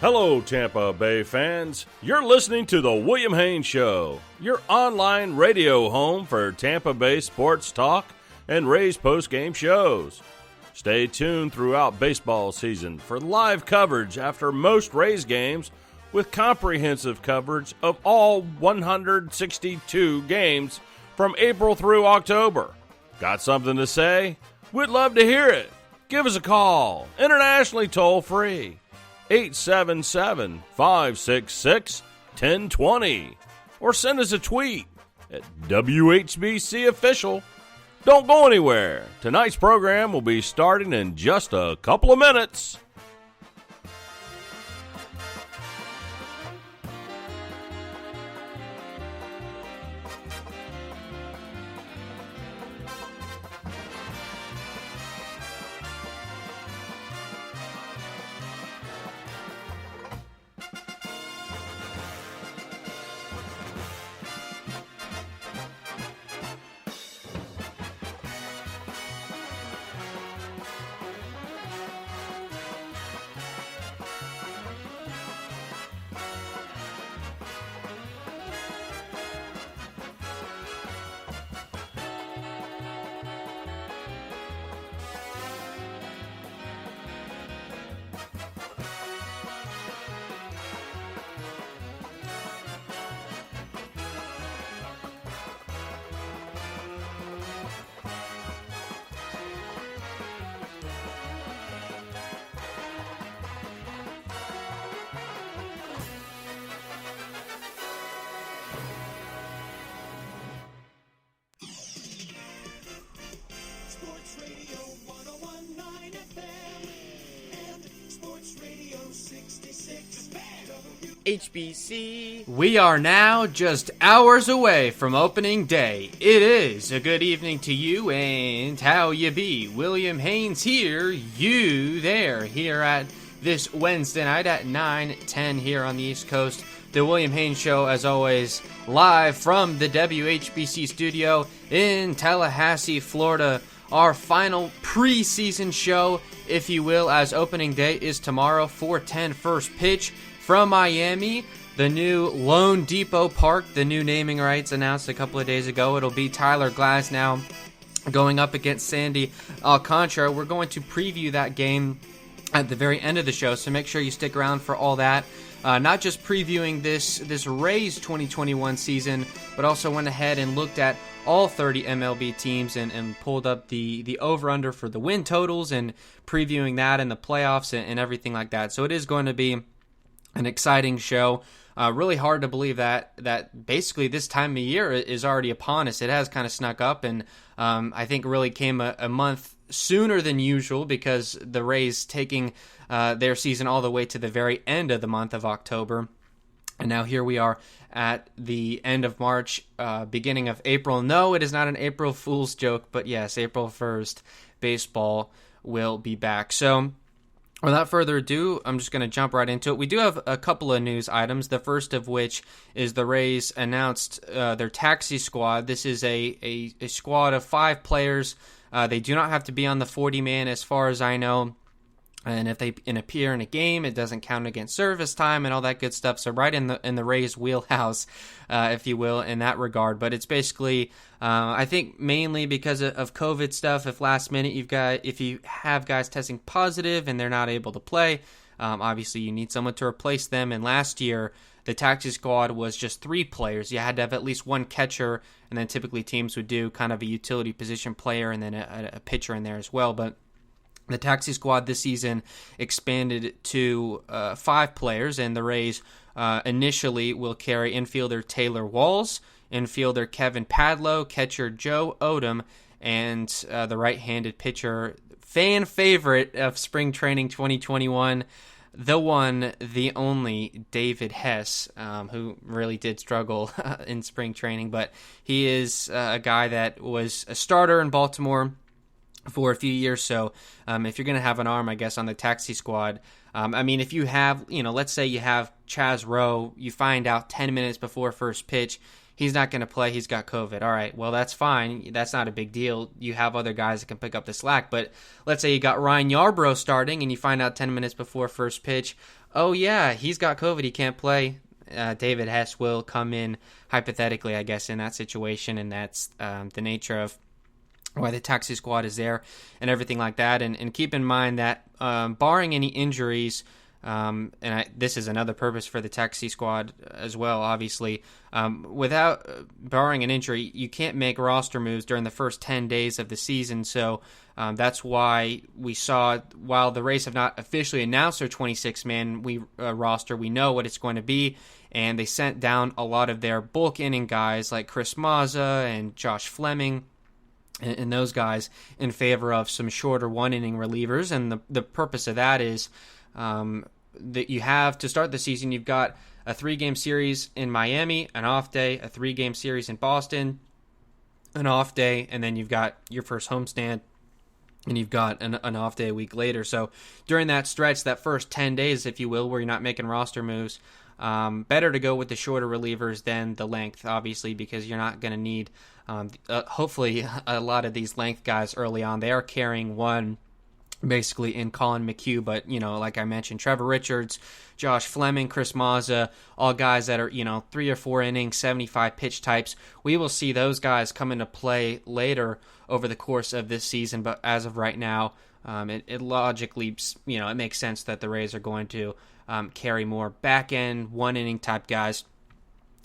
Hello, Tampa Bay fans. You're listening to The William Haynes Show, your online radio home for Tampa Bay sports talk and Rays postgame shows. Stay tuned throughout baseball season for live coverage after most Rays games with comprehensive coverage of all 162 games from April through October. Got something to say? We'd love to hear it. Give us a call, internationally toll-free. 877-566-1020, or send us a tweet at WHBC Official. Don't go anywhere. Tonight's program will be starting in just a couple of minutes. HBC. We are now just hours away from opening day. It is a good evening to you, and how you be? William Haynes here, you there, here at this Wednesday night at 9:10 here on the East Coast. The William Haynes Show, as always, live from the WHBC studio in Tallahassee, Florida. Our final preseason show, if you will, as opening day is tomorrow, 4:10 first pitch. From Miami, the new Lone Depot Park, the new naming rights announced a couple of days ago. It'll be Tyler Glasnow going up against Sandy Alcantara. We're going to preview that game at the very end of the show, so make sure you stick around for all that. Not just previewing this Rays 2021 season, but also went ahead and looked at all 30 MLB teams and pulled up the over-under for the win totals and previewing that in the playoffs and everything like that. So it is going to be an exciting show. Really hard to believe that basically this time of year is already upon us. It has kind of snuck up, and I think really came a month sooner than usual because the Rays taking their season all the way to the very end of the month of October. And now here we are at the end of March, beginning of April. No, it is not an April Fool's joke, but yes, April 1st, baseball will be back. So without further ado, I'm just going to jump right into it. We do have a couple of news items, the first of which is the Rays announced their taxi squad. This is a squad of 5 players. They do not have to be on the 40-man as far as I know. And if they appear in a game, it doesn't count against service time and all that good stuff. So right in the Rays wheelhouse, if you will, in that regard. But it's basically, I think mainly because of COVID stuff. If last minute if you have guys testing positive and they're not able to play, obviously you need someone to replace them. And last year, the taxi squad was just 3 players. You had to have at least one catcher, and then typically teams would do kind of a utility position player and then a pitcher in there as well. But the taxi squad this season expanded to 5 players, and the Rays initially will carry infielder Taylor Walls, infielder Kevin Padlow, catcher Joe Odom, and the right-handed pitcher, fan favorite of spring training 2021, the one, the only, David Hess, who really did struggle in spring training, but he is a guy that was a starter in Baltimore for a few years. So if you're going to have an arm, I guess, on the taxi squad, I mean, if you have, let's say you have Chaz Rowe, you find out 10 minutes before first pitch, he's not going to play. He's got COVID. All right, well, that's fine. That's not a big deal. You have other guys that can pick up the slack. But let's say you got Ryan Yarbrough starting and you find out 10 minutes before first pitch, oh, yeah, he's got COVID. He can't play. David Hess will come in, hypothetically, I guess, in that situation, and that's the nature of why the taxi squad is there and everything like that. And keep in mind that barring any injuries, this is another purpose for the taxi squad as well, obviously, without barring an injury, you can't make roster moves during the first 10 days of the season. So that's why we saw, while the Rays have not officially announced their 26-man roster, we know what it's going to be. And they sent down a lot of their bulk inning guys like Chris Mazza and Josh Fleming and those guys in favor of some shorter one-inning relievers. And the purpose of that is that you have, to start the season, you've got a 3-game series in Miami, an off day, a 3-game series in Boston, an off day, and then you've got your first homestand, and you've got an off day a week later. So during that stretch, that first 10 days, if you will, where you're not making roster moves, better to go with the shorter relievers than the length, obviously, because you're not going to need, hopefully, a lot of these length guys early on. They are carrying one, basically, in Colin McHugh, but, like I mentioned, Trevor Richards, Josh Fleming, Chris Mazza, all guys that are, 3 or 4 innings, 75 pitch types. We will see those guys come into play later over the course of this season, but as of right now, it logically, it makes sense that the Rays are going to carry more back-end, one-inning type guys.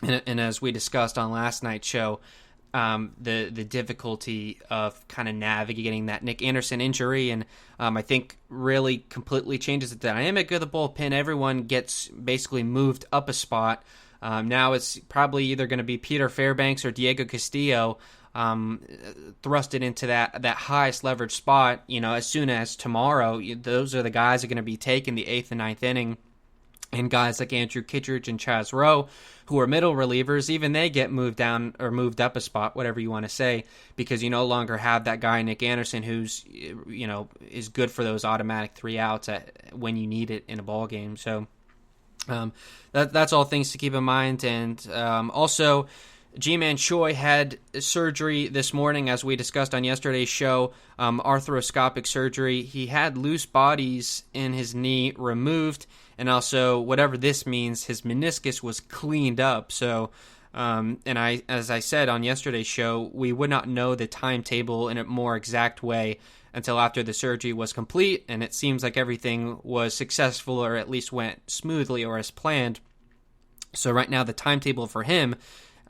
And as we discussed on last night's show, the difficulty of kind of navigating that Nick Anderson injury, and I think really completely changes the dynamic of the bullpen. Everyone gets basically moved up a spot. Now it's probably either going to be Peter Fairbanks or Diego Castillo thrusted into that highest leverage spot. As soon as tomorrow, those are the guys that are going to be taking the 8th and 9th inning. And guys like Andrew Kittredge and Chaz Rowe, who are middle relievers, even they get moved down or moved up a spot, whatever you want to say, because you no longer have that guy, Nick Anderson, who's, is good for those automatic 3 outs when you need it in a ball game. So that's all things to keep in mind. And also, Ji-Man Choi had surgery this morning, as we discussed on yesterday's show, arthroscopic surgery. He had loose bodies in his knee removed, and also, whatever this means, his meniscus was cleaned up. So, as I said on yesterday's show, we would not know the timetable in a more exact way until after the surgery was complete, and it seems like everything was successful, or at least went smoothly or as planned. So right now, the timetable for him,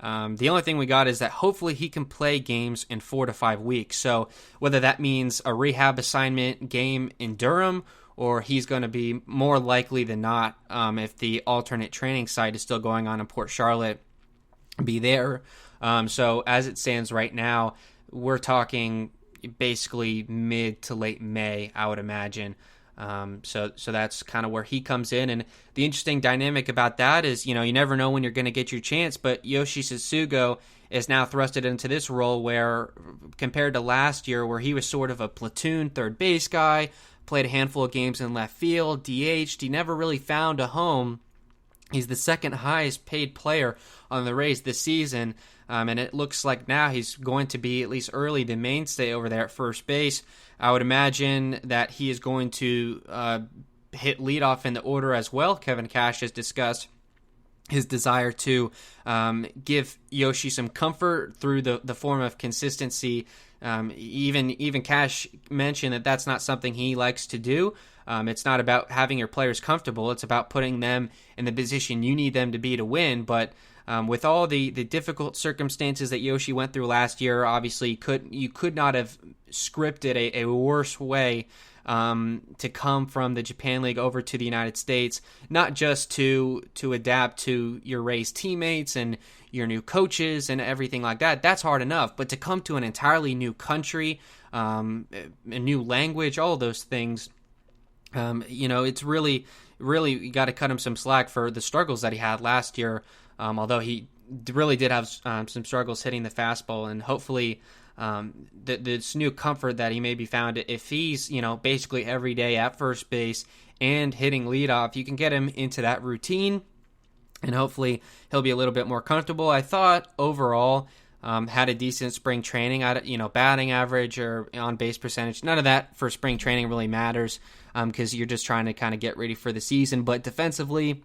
the only thing we got is that hopefully he can play games in 4 to 5 weeks. So whether that means a rehab assignment game in Durham, or he's going to be more likely than not, if the alternate training site is still going on in Port Charlotte, be there. So as it stands right now, we're talking basically mid to late May, I would imagine. So that's kind of where he comes in. And the interesting dynamic about that is, you never know when you're going to get your chance, but Yoshi Tsutsugo is now thrusted into this role where, compared to last year, where he was sort of a platoon third base guy, played a handful of games in left field, DH'd, he never really found a home. He's the second highest paid player on the Rays this season, and it looks like now he's going to be, at least early, the mainstay over there at first base. I would imagine that he is going to hit leadoff in the order as well. Kevin Cash has discussed his desire to give Yoshi some comfort through the form of consistency. Even Cash mentioned that that's not something he likes to do. It's not about having your players comfortable. It's about putting them in the position you need them to be to win. But with all the difficult circumstances that Yoshi went through last year, obviously you could not have scripted a worse way to come from the Japan League over to the United States, not just to adapt to your Rays teammates and your new coaches and everything like that. That's hard enough, but to come to an entirely new country, a new language, all of those things, it's really, you got to cut him some slack for the struggles that he had last year, although he really did have some struggles hitting the fastball, and hopefully this new comfort that he may be found, if he's, basically every day at first base and hitting leadoff, you can get him into that routine. and hopefully he'll be a little bit more comfortable. I thought overall had a decent spring training. Batting average or on base percentage, none of that for spring training really matters because you're just trying to kind of get ready for the season. But defensively,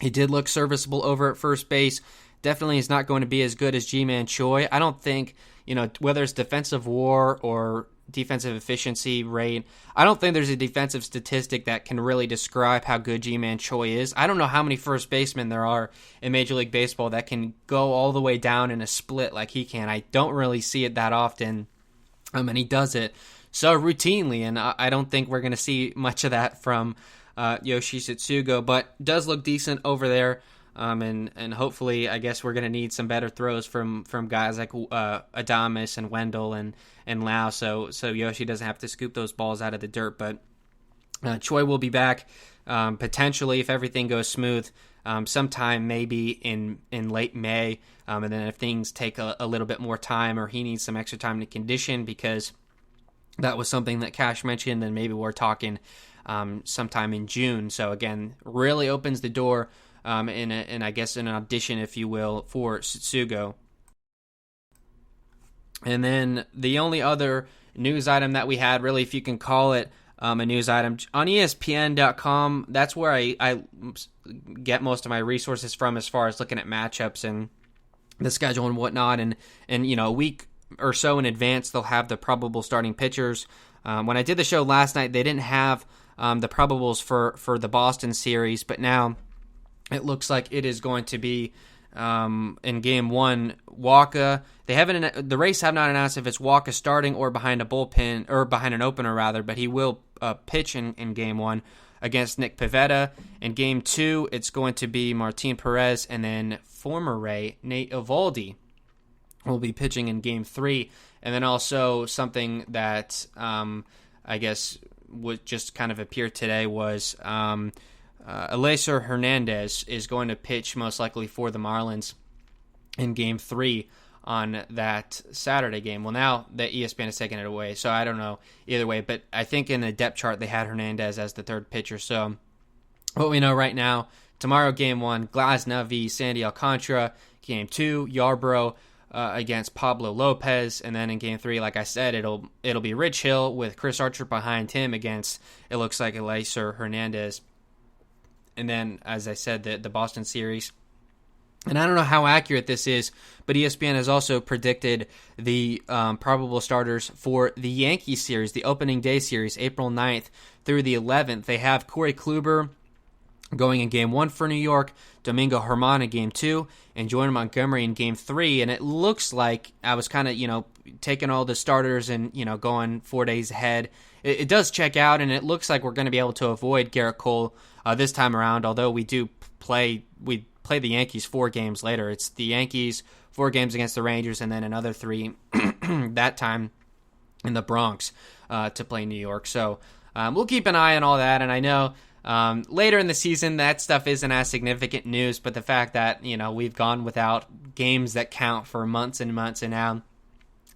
he did look serviceable over at first base. Definitely is not going to be as good as Ji-Man Choi. I don't think, whether it's defensive WAR or defensive efficiency rate, I don't think there's a defensive statistic that can really describe how good Ji-Man Choi is. I don't know how many first basemen there are in Major League Baseball that can go all the way down in a split like he can. I don't really see it that often, and he does it so routinely, and I don't think we're going to see much of that from Yoshi Tsutsugo, but does look decent over there. And hopefully, I guess we're going to need some better throws from guys like Adames and Wendell and Lau, so Yoshi doesn't have to scoop those balls out of the dirt. But Choi will be back potentially if everything goes smooth sometime maybe in late May. And then if things take a little bit more time or he needs some extra time to condition, because that was something that Cash mentioned, then maybe we're talking sometime in June. So again, really opens the door in I guess an audition, if you will, for Tsutsugo. And then the only other news item that we had, really, if you can call it a news item, on ESPN.com, that's where I get most of my resources from as far as looking at matchups and the schedule and whatnot. And a week or so in advance, they'll have the probable starting pitchers. When I did the show last night, they didn't have the probables for the Boston series, but now it looks like it is going to be in Game 1, Waka. The Rays have not announced if it's Waka starting or behind a bullpen, or behind an opener rather, but he will pitch in Game 1 against Nick Pivetta. In Game 2, it's going to be Martin Perez, and then former Ray, Nate Eovaldi, will be pitching in Game 3. And then also something that I guess would just kind of appear today was Eloy Jimenez is going to pitch most likely for the Marlins in Game 3 on that Saturday game. Well, now the ESPN has taken it away, so I don't know either way. But I think in the depth chart they had Hernandez as the third pitcher. So what we know right now, tomorrow Game 1, Glasnow v. Sandy Alcantara. Game 2, Yarbrough against Pablo Lopez. And then in Game 3, like I said, it'll be Rich Hill with Chris Archer behind him against, it looks like, Eloy Hernandez. And then, as I said, the Boston series. And I don't know how accurate this is, but ESPN has also predicted the probable starters for the Yankees series, the opening day series, April 9th through the 11th. They have Corey Kluber going in Game 1 for New York, Domingo Germán in Game 2, and Jordan Montgomery in Game 3. And it looks like I was kind of, taking all the starters and, going 4 days ahead. It does check out, and it looks like we're going to be able to avoid Garrett Cole this time around, although we play the Yankees 4 games later. It's the Yankees 4 games against the Rangers, and then another 3 that time in the Bronx to play New York. So we'll keep an eye on all that, and I know later in the season that stuff isn't as significant news, but the fact that we've gone without games that count for months and months, and now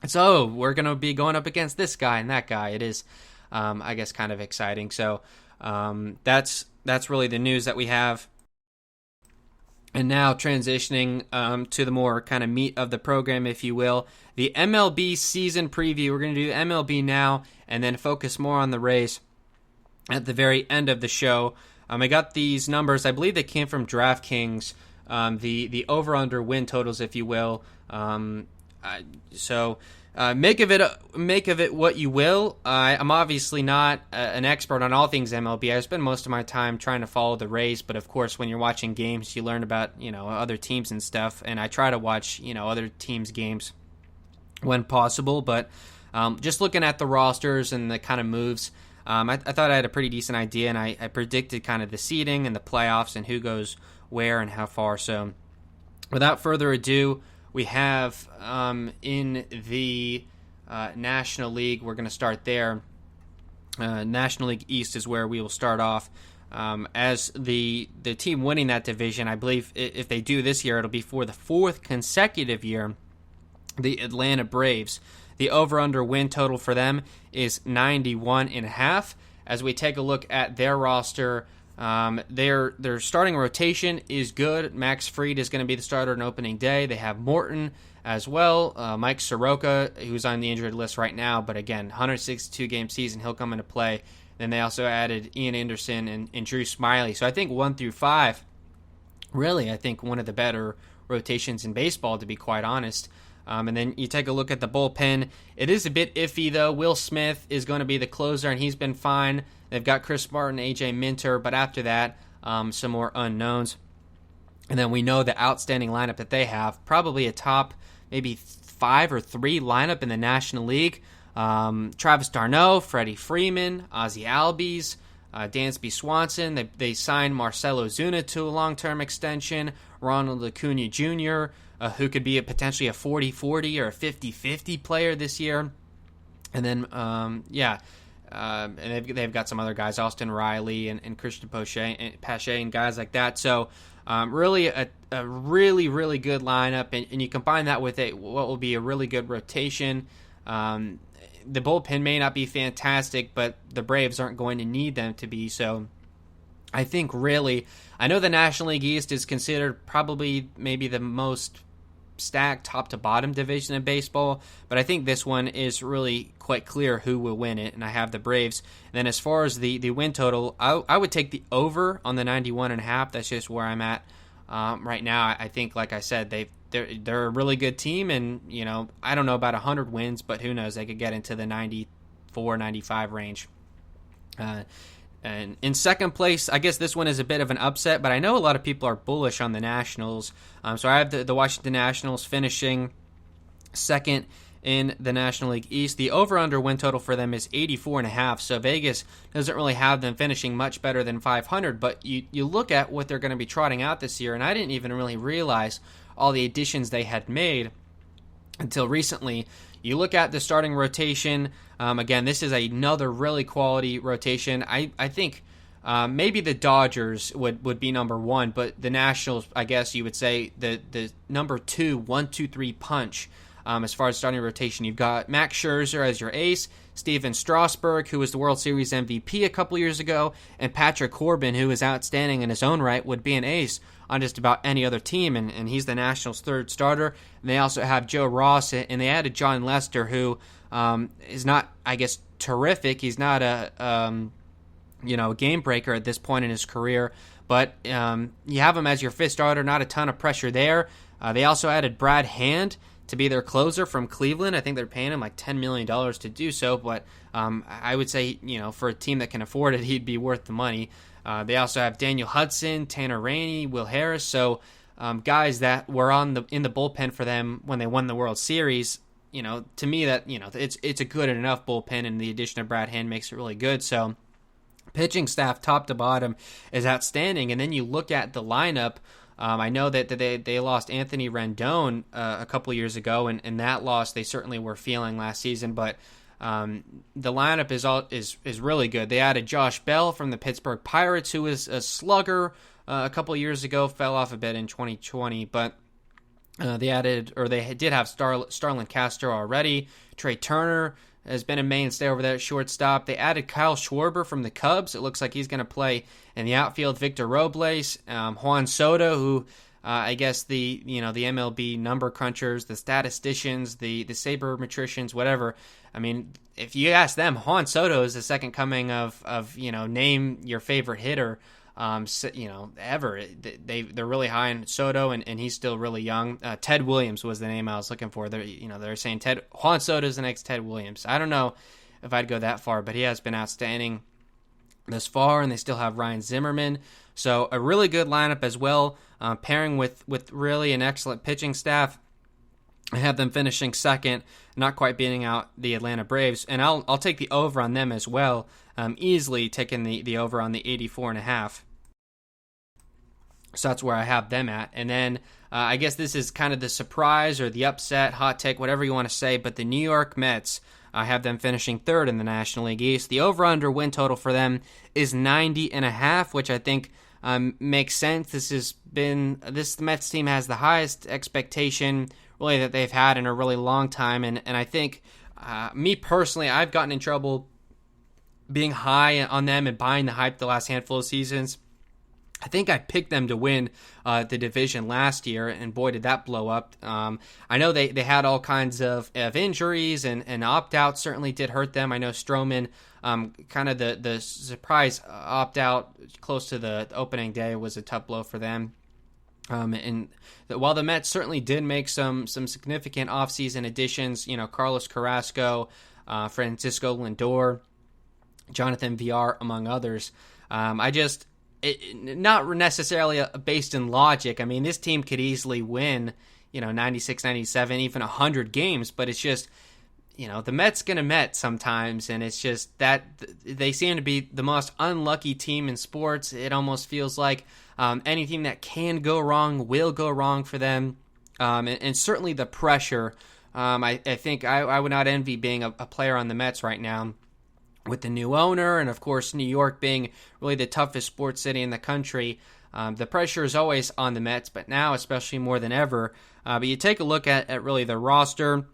so we're going to be going up against this guy and that guy. It is, I guess, kind of exciting. So that's really the news that we have. And now transitioning to the more kind of meat of the program, if you will, the MLB season preview. We're going to do the MLB now and then focus more on the Rays at the very end of the show. I got these numbers. I believe they came from DraftKings, the over-under win totals, if you will. So make of it what you will. I'm obviously not an expert on all things MLB. I spend most of my time trying to follow the Rays, but of course, when you're watching games, you learn about other teams and stuff. And I try to watch other teams' games when possible. But just looking at the rosters and the kind of moves, I thought I had a pretty decent idea, and I predicted kind of the seeding and the playoffs and who goes where and how far. So without further ado, we have in the National League, we're going to start there. National League East is where we will start off. As the team winning that division, I believe if they do this year, it'll be for the 4th consecutive year, the Atlanta Braves. The over-under win total for them is 91.5. As we take a look at their roster, Their starting rotation is good. Max Fried is going to be the starter on opening day. They have Morton as well. Mike Soroka, who's on the injured list right now, but again, 162-game season, he'll come into play. Then they also added Ian Anderson and Drew Smiley. So I think 1 through 5, really, I think one of the better rotations in baseball, to be quite honest. And then you take a look at the bullpen. It is a bit iffy, though. Will Smith is going to be the closer, and he's been fine. They've got Chris Martin, A.J. Minter, but after that, some more unknowns. And then we know the outstanding lineup that they have, probably a top maybe 5 or 3 lineup in the National League. Travis d'Arnaud, Freddie Freeman, Ozzie Albies, Dansby Swanson. They signed Marcelo Zuna to a long-term extension. Ronald Acuna Jr., who could be potentially a 40-40 or a 50-50 player this year. And then, and they've got some other guys, Austin Riley and Christian Pache and guys like that. So really a really, really good lineup. And you combine that with what will be a really good rotation. The bullpen may not be fantastic, but the Braves aren't going to need them to be. So I think really, I know the National League East is considered probably maybe the most stacked top to bottom division in baseball, but I think this one is really quite clear who will win it, and I have the Braves. And then as far as the win total, I would take the over on the 91.5. That's just where I'm at right now. I think, like I said, they're a really good team, and I don't know about 100 wins, but who knows, they could get into the 94, 95 range. And in second place, I guess this one is a bit of an upset, but I know a lot of people are bullish on the Nationals. So I have the Washington Nationals finishing second in the National League East. The over-under win total for them is 84.5, so Vegas doesn't really have them finishing much better than 500, but you look at what they're going to be trotting out this year, and I didn't even really realize all the additions they had made until recently. You look at the starting rotation. Again, this is another really quality rotation. I think maybe the Dodgers would be number 1, but the Nationals, I guess you would say, the number 2, 1, 2, 3 punch as far as starting rotation. You've got Max Scherzer as your ace, Steven Strasburg, who was the World Series MVP a couple years ago, and Patrick Corbin, who is outstanding in his own right, would be an ace on just about any other team, and he's the Nationals' third starter. And they also have Joe Ross, and they added John Lester, who is not, I guess, terrific. He's not a game breaker at this point in his career, but you have him as your fifth starter. Not a ton of pressure there. They also added Brad Hand to be their closer from Cleveland. I think they're paying him like $10 million to do so, but I would say, for a team that can afford it, he'd be worth the money. They also have Daniel Hudson, Tanner Rainey, Will Harris, so guys that were in the bullpen for them when they won the World Series. To me, that it's a good enough bullpen, and the addition of Brad Hand makes it really good. So pitching staff top to bottom is outstanding. And then you look at the lineup. I know that they lost Anthony Rendon a couple years ago, and that loss they certainly were feeling last season. But the lineup is really good. They added Josh Bell from the Pittsburgh Pirates, who was a slugger a couple years ago, fell off a bit in 2020, but they did have Starlin Castro already. Trey Turner has been a mainstay over there at shortstop. They added Kyle Schwarber from the Cubs. It looks like he's going to play in the outfield. Victor Robles, Juan Soto, who I guess the MLB number crunchers, the statisticians, the sabermetricians, whatever. I mean, if you ask them, Juan Soto is the second coming of name your favorite hitter. Ever. They're really high on Soto, and he's still really young. Ted Williams was the name I was looking for. They're saying Juan Soto is the next Ted Williams. I don't know if I'd go that far, but he has been outstanding thus far, and they still have Ryan Zimmerman. So a really good lineup as well, pairing with really an excellent pitching staff. I have them finishing second, not quite beating out the Atlanta Braves, and I'll take the over on them as well. Easily taking the over on the 84.5. So that's where I have them at. And then I guess this is kind of the surprise or the upset, hot take, whatever you want to say, but the New York Mets, I have them finishing third in the National League East. The over-under win total for them is 90.5, which I think makes sense. This Mets team has the highest expectation really that they've had in a really long time, and I think me personally, I've gotten in trouble being high on them and buying the hype the last handful of seasons. I think I picked them to win the division last year, and boy, did that blow up. I know they had all kinds of injuries, and opt-outs certainly did hurt them. I know Stroman, kind of the surprise opt-out close to the opening day was a tough blow for them. And while the Mets certainly did make some significant offseason additions, Carlos Carrasco, Francisco Lindor, Jonathan Villar, among others, not necessarily based in logic. I mean, this team could easily win, 96, 97, even 100 games, but it's just, the Mets going to Met sometimes, and it's just that they seem to be the most unlucky team in sports. It almost feels like anything that can go wrong will go wrong for them, and certainly the pressure. I think I would not envy being a player on the Mets right now, with the new owner, and of course New York being really the toughest sports city in the country. The pressure is always on the Mets, but now especially more than ever. But you take a look at really the roster,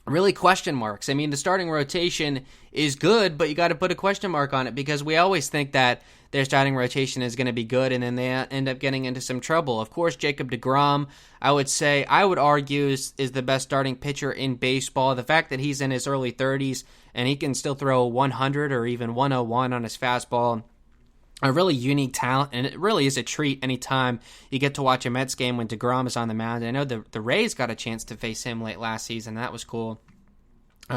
really question marks. I mean, the starting rotation is good, but you got to put a question mark on it, because we always think that their starting rotation is going to be good, and then they end up getting into some trouble. Of course, Jacob deGrom, I would argue, is the best starting pitcher in baseball. The fact that he's in his early 30s and he can still throw 100 or even 101 on his fastball, a really unique talent, and it really is a treat anytime you get to watch a Mets game when deGrom is on the mound. I know the Rays got a chance to face him late last season. That was cool.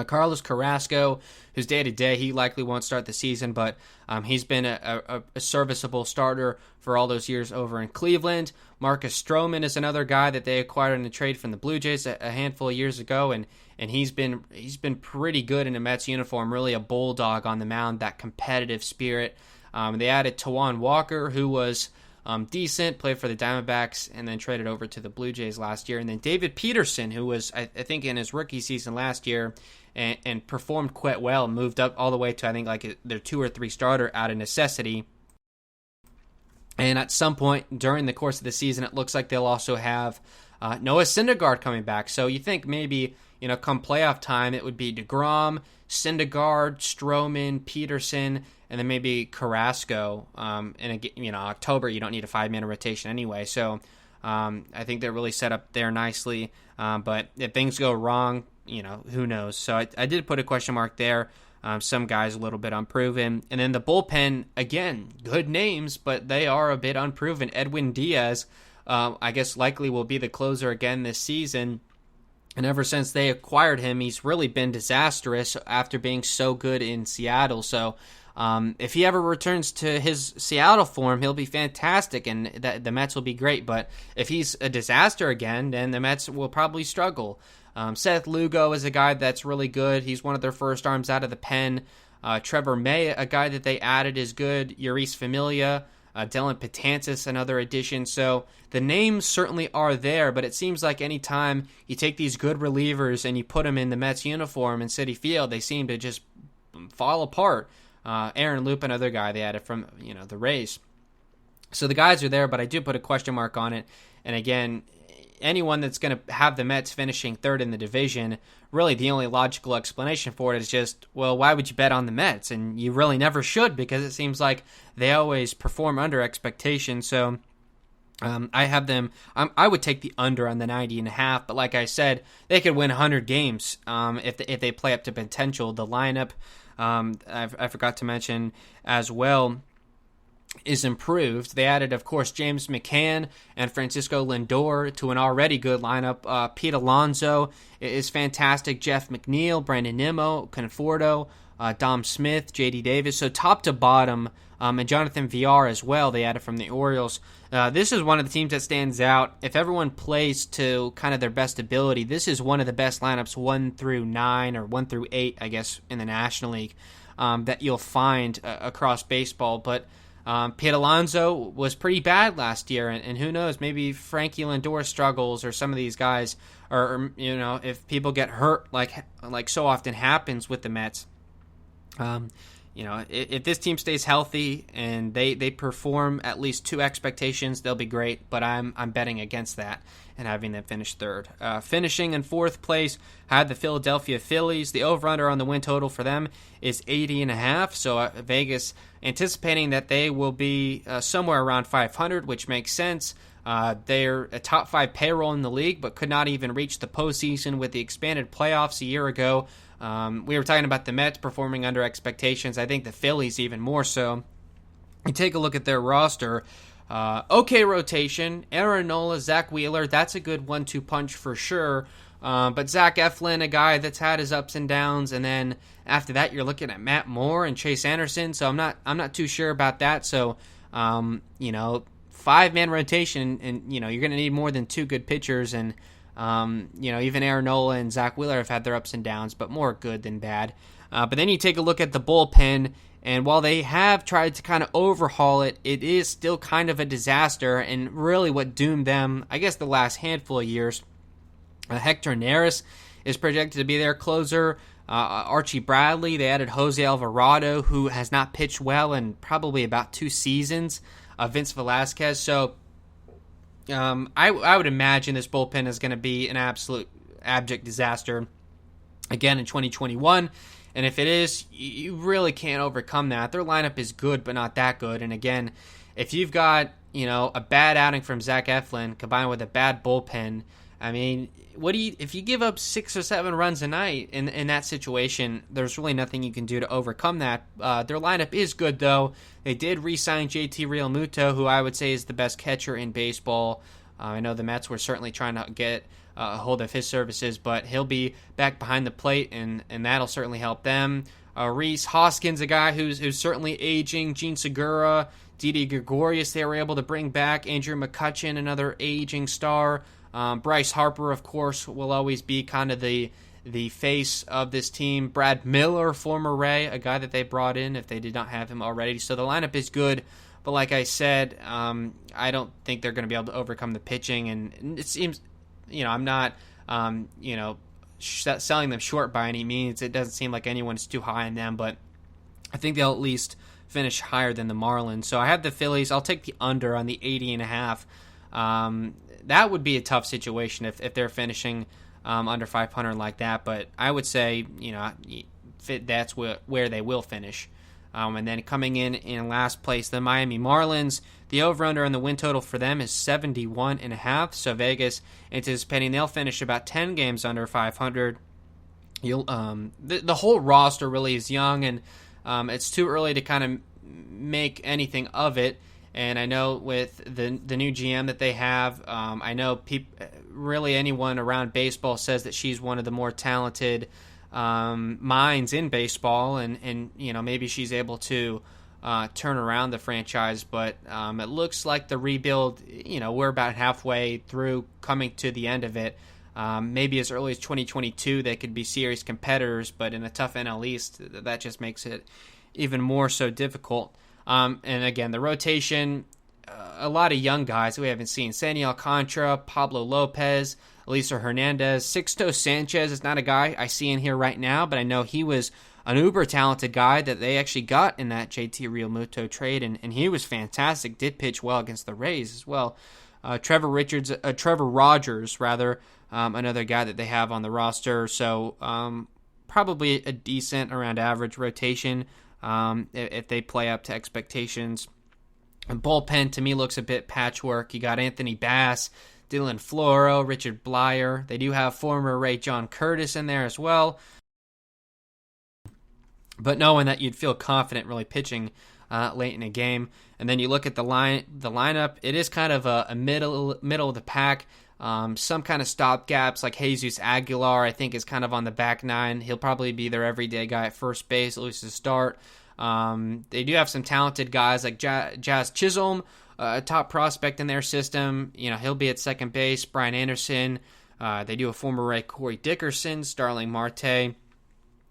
Carlos Carrasco, who's day-to-day, he likely won't start the season, but he's been a serviceable starter for all those years over in Cleveland. Marcus Stroman is another guy that they acquired in a trade from the Blue Jays a handful of years ago, and he's been pretty good in a Mets uniform, really a bulldog on the mound, that competitive spirit. They added Taijuan Walker, who was decent, played for the Diamondbacks, and then traded over to the Blue Jays last year. And then David Pearson, who was, I think, in his rookie season last year, and performed quite well, moved up all the way to, I think, like their 2 or 3 starter out of necessity. And at some point during the course of the season, it looks like they'll also have Noah Syndergaard coming back. So you think maybe, come playoff time, it would be deGrom, Syndergaard, Stroman, Pearson, and then maybe Carrasco. In October, you don't need a 5-man rotation anyway. So I think they're really set up there nicely. But if things go wrong, who knows? So I did put a question mark there. Some guys a little bit unproven. And then the bullpen, again, good names, but they are a bit unproven. Edwin Diaz, I guess likely will be the closer again this season. And ever since they acquired him, he's really been disastrous after being so good in Seattle. So if he ever returns to his Seattle form, he'll be fantastic, and the Mets will be great. But if he's a disaster again, then the Mets will probably struggle. Seth Lugo is a guy that's really good. He's one of their first arms out of the pen. Trevor May, a guy that they added, is good. Uris Familia, Dylan Betances, another addition. So the names certainly are there, but it seems like anytime you take these good relievers and you put them in the Mets uniform in Citi Field, they seem to just fall apart. Aaron Loop, another guy they added from the Rays. So the guys are there, but I do put a question mark on it. And again, anyone that's going to have the Mets finishing third in the division, really the only logical explanation for it is just, well, why would you bet on the Mets? And you really never should, because it seems like they always perform under expectation. So I have them, I would take the under on the 90.5, but like I said, they could win 100 games if they play up to potential. The lineup, I forgot to mention as well, is improved. They added, of course, James McCann and Francisco Lindor to an already good lineup. Pete Alonso is fantastic. Jeff McNeil, Brandon Nimmo, Conforto, Dom Smith, J.D. Davis. So top to bottom, and Jonathan Villar as well, they added from the Orioles. This is one of the teams that stands out. If everyone plays to kind of their best ability, this is one of the best lineups 1 through 9 or 1 through 8, I guess, in the National League that you'll find across baseball. But Pete Alonso was pretty bad last year, and who knows, maybe Frankie Lindor struggles, or some of these guys, or if people get hurt like so often happens with the Mets. if this team stays healthy and they perform at least to expectations, they'll be great. But I'm betting against that and having them finish third. Finishing in fourth place, I had the Philadelphia Phillies. The over/under on the win total for them is 80.5. So Vegas anticipating that they will be somewhere around 500, which makes sense. They're a top 5 payroll in the league, but could not even reach the postseason with the expanded playoffs a year ago. We were talking about the Mets performing under expectations. I think the Phillies even more so. You take a look at their roster. Okay rotation. Aaron Nola, Zach Wheeler, that's a good 1-2 punch for sure. But Zach Eflin, a guy that's had his ups and downs, and then after that you're looking at Matt Moore and Chase Anderson. So I'm not too sure about that. So 5-man rotation, and you're going to need more than 2 good pitchers, and even Aaron Nola and Zach Wheeler have had their ups and downs, but more good than bad. But then you take a look at the bullpen, and while they have tried to kind of overhaul it, it is still kind of a disaster, and really what doomed them, I guess, the last handful of years. Hector Neris is projected to be their closer. Archie Bradley, they added Jose Alvarado, who has not pitched well in probably about 2 seasons. Vince Velasquez. So I would imagine this bullpen is going to be an absolute abject disaster again in 2021. And if it is, you really can't overcome that. Their lineup is good, but not that good. And again, if you've got a bad outing from Zach Eflin combined with a bad bullpen, I mean, if you give up 6 or 7 runs a night in that situation, there's really nothing you can do to overcome that. Their lineup is good, though. They did re-sign JT Realmuto, who I would say is the best catcher in baseball. I know the Mets were certainly trying to get a hold of his services, but he'll be back behind the plate, and that'll certainly help them. Reese Hoskins, a guy who's certainly aging. Gene Segura, Didi Gregorius, they were able to bring back. Andrew McCutchen, another aging star. Bryce Harper, of course, will always be kind of the face of this team. Brad Miller, former Ray, a guy that they brought in if they did not have him already. So the lineup is good, but like I said, I don't think they're going to be able to overcome the pitching. And it seems, I'm not, selling them short by any means. It doesn't seem like anyone's too high on them, but I think they'll at least finish higher than the Marlins. So I have the Phillies. I'll take the under on the 80.5. That would be a tough situation if they're finishing under 500 like that. But I would say, that's where they will finish. And then coming in last place, the Miami Marlins. The over-under on the win total for them is 71.5. So Vegas anticipating they'll finish about 10 games under 500. The whole roster really is young, and it's too early to kind of make anything of it. And I know with the new GM that they have, I know really anyone around baseball says that she's one of the more talented minds in baseball, and maybe she's able to turn around the franchise. But it looks like the rebuild, we're about halfway through, coming to the end of it. Maybe as early as 2022 they could be serious competitors, but in a tough NL East, that just makes it even more so difficult. And again, the rotation, a lot of young guys that we haven't seen. Sandy Alcantara, Pablo Lopez, Elisa Hernandez. Sixto Sanchez is not a guy I see in here right now, but I know he was an uber-talented guy that they actually got in that JT Realmuto trade, and he was fantastic, did pitch well against the Rays as well. Trevor Rogers, another guy that they have on the roster. So probably a decent, around average rotation. If they play up to expectations. And bullpen, to me, looks a bit patchwork. You got Anthony Bass, Dylan Floro, Richard Blyer. They do have former Ray John Curtis in there as well. But knowing that you'd feel confident really pitching late in a game. And then you look at the lineup, it is kind of a middle of the pack. Some kind of stopgaps, like Jesus Aguilar, I think, is kind of on the back nine. He'll probably be their everyday guy at first base, at least to start. They do have some talented guys like Jazz Chisholm, a top prospect in their system. He'll be at second base. Brian Anderson. They do have former Ray Corey Dickerson, Starling Marte,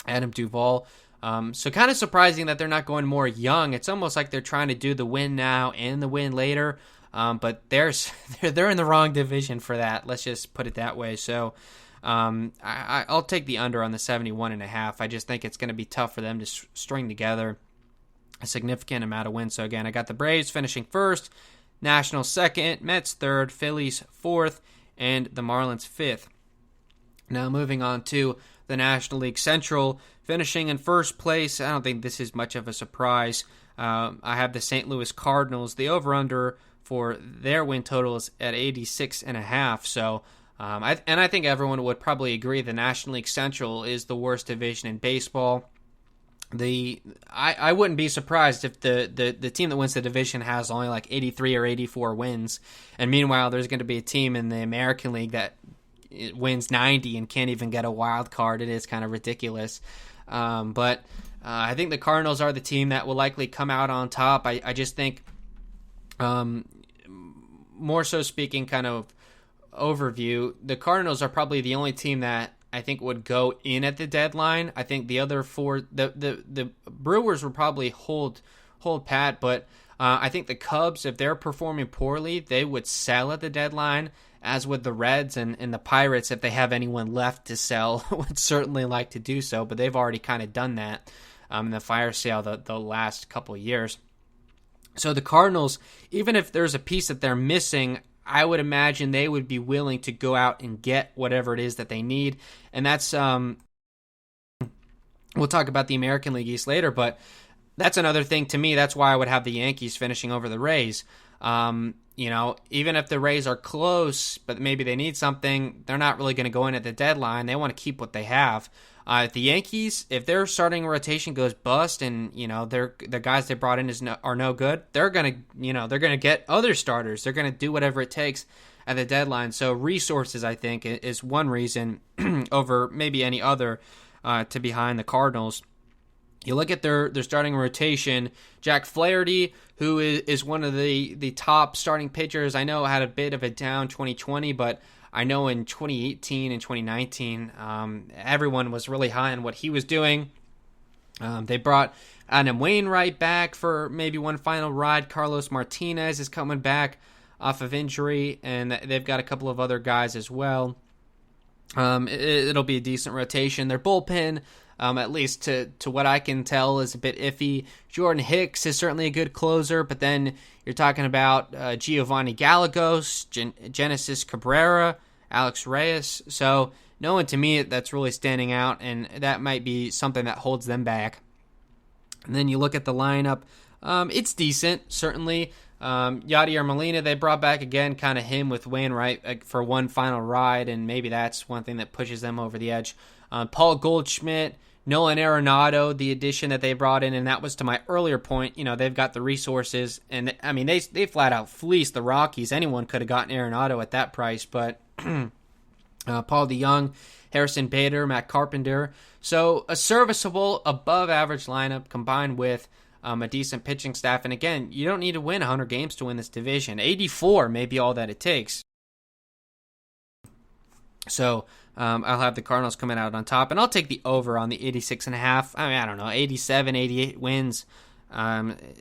Adam Duvall. So kind of surprising that they're not going more young. It's almost like they're trying to do the win now and the win later. But they're in the wrong division for that. Let's just put it that way. So I'll take the under on the 71.5. I just think it's going to be tough for them to string together a significant amount of wins. So again, I got the Braves finishing first, Nationals second, Mets third, Phillies fourth, and the Marlins fifth. Now moving on to the National League Central, finishing in first place. I don't think this is much of a surprise. I have the St. Louis Cardinals. The over-under for their win total is at 86.5. So, I think everyone would probably agree the National League Central is the worst division in baseball. I wouldn't be surprised if the team that wins the division has only like 83 or 84 wins, and meanwhile there's going to be a team in the American League that wins 90 and can't even get a wild card. It is kind of ridiculous. But I think the Cardinals are the team that will likely come out on top. I just think, more so speaking kind of overview, the Cardinals are probably the only team that I think would go in at the deadline. I think the other four, the Brewers would probably hold pat, but I think the Cubs, if they're performing poorly, they would sell at the deadline, as would the Reds, and the Pirates, if they have anyone left to sell, would certainly like to do so, but they've already kind of done that in the fire sale the last couple of years. So the Cardinals, even if there's a piece that they're missing, I would imagine they would be willing to go out and get whatever it is that they need. And that's, we'll talk about the American League East later, but that's another thing to me. That's why I would have the Yankees finishing over the Rays. Even if the Rays are close, but maybe they need something, they're not really going to go in at the deadline. They want to keep what they have. The Yankees, if their starting rotation goes bust and the guys they brought in are no good, they're gonna get other starters. They're gonna do whatever it takes at the deadline. So resources, I think, is one reason over maybe any other to behind the Cardinals. You look at their starting rotation. Jack Flaherty, who is one of the top starting pitchers, I know had a bit of a down 2020, but I know in 2018 and 2019, everyone was really high on what he was doing. They brought Adam Wainwright back for maybe one final ride. Carlos Martinez is coming back off of injury, and they've got a couple of other guys as well. It'll be a decent rotation. Their bullpen, at least to what I can tell, is a bit iffy. Jordan Hicks is certainly a good closer, but then you're talking about Giovanni Gallegos, Genesis Cabrera, Alex Reyes. So no one to me that's really standing out, and that might be something that holds them back. And then you look at the lineup. It's decent, certainly. Yadier Molina, they brought back again, kind of him with Wainwright for one final ride, and maybe that's one thing that pushes them over the edge. Paul Goldschmidt, Nolan Arenado, the addition that they brought in, and that was to my earlier point. They've got the resources, and I mean they flat out fleeced the Rockies. Anyone could have gotten Arenado at that price, but Paul DeYoung, Harrison Bader, Matt Carpenter. So a serviceable, above-average lineup combined with a decent pitching staff. And again, you don't need to win 100 games to win this division. 84 may be all that it takes. So I'll have the Cardinals coming out on top, and I'll take the over on the 86.5. I mean, I don't know, 87, 88 wins.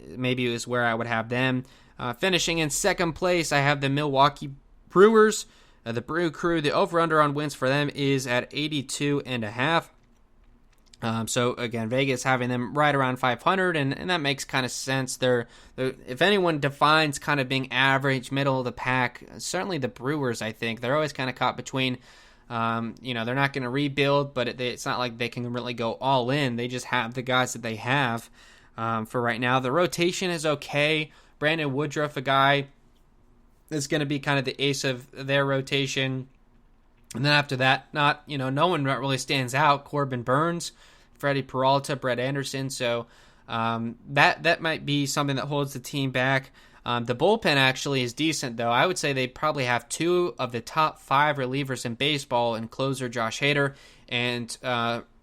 Maybe is where I would have them. Finishing in second place, I have the Milwaukee Brewers. The Brew Crew, the over-under on wins for them is at 82.5. So again, Vegas having them right around 500, and that makes kind of sense. They're if anyone defines kind of being average, middle of the pack, certainly the Brewers. I think they're always kind of caught between. They're not going to rebuild, but it's not like they can really go all in. They just have the guys that they have for right now. The rotation is okay. Brandon Woodruff, a guy that's going to be kind of the ace of their rotation. And then after that, no one really stands out. Corbin Burns, Freddie Peralta, Brett Anderson. So that might be something that holds the team back. The bullpen actually is decent, though. I would say they probably have two of the top 5 relievers in baseball, and closer Josh Hader and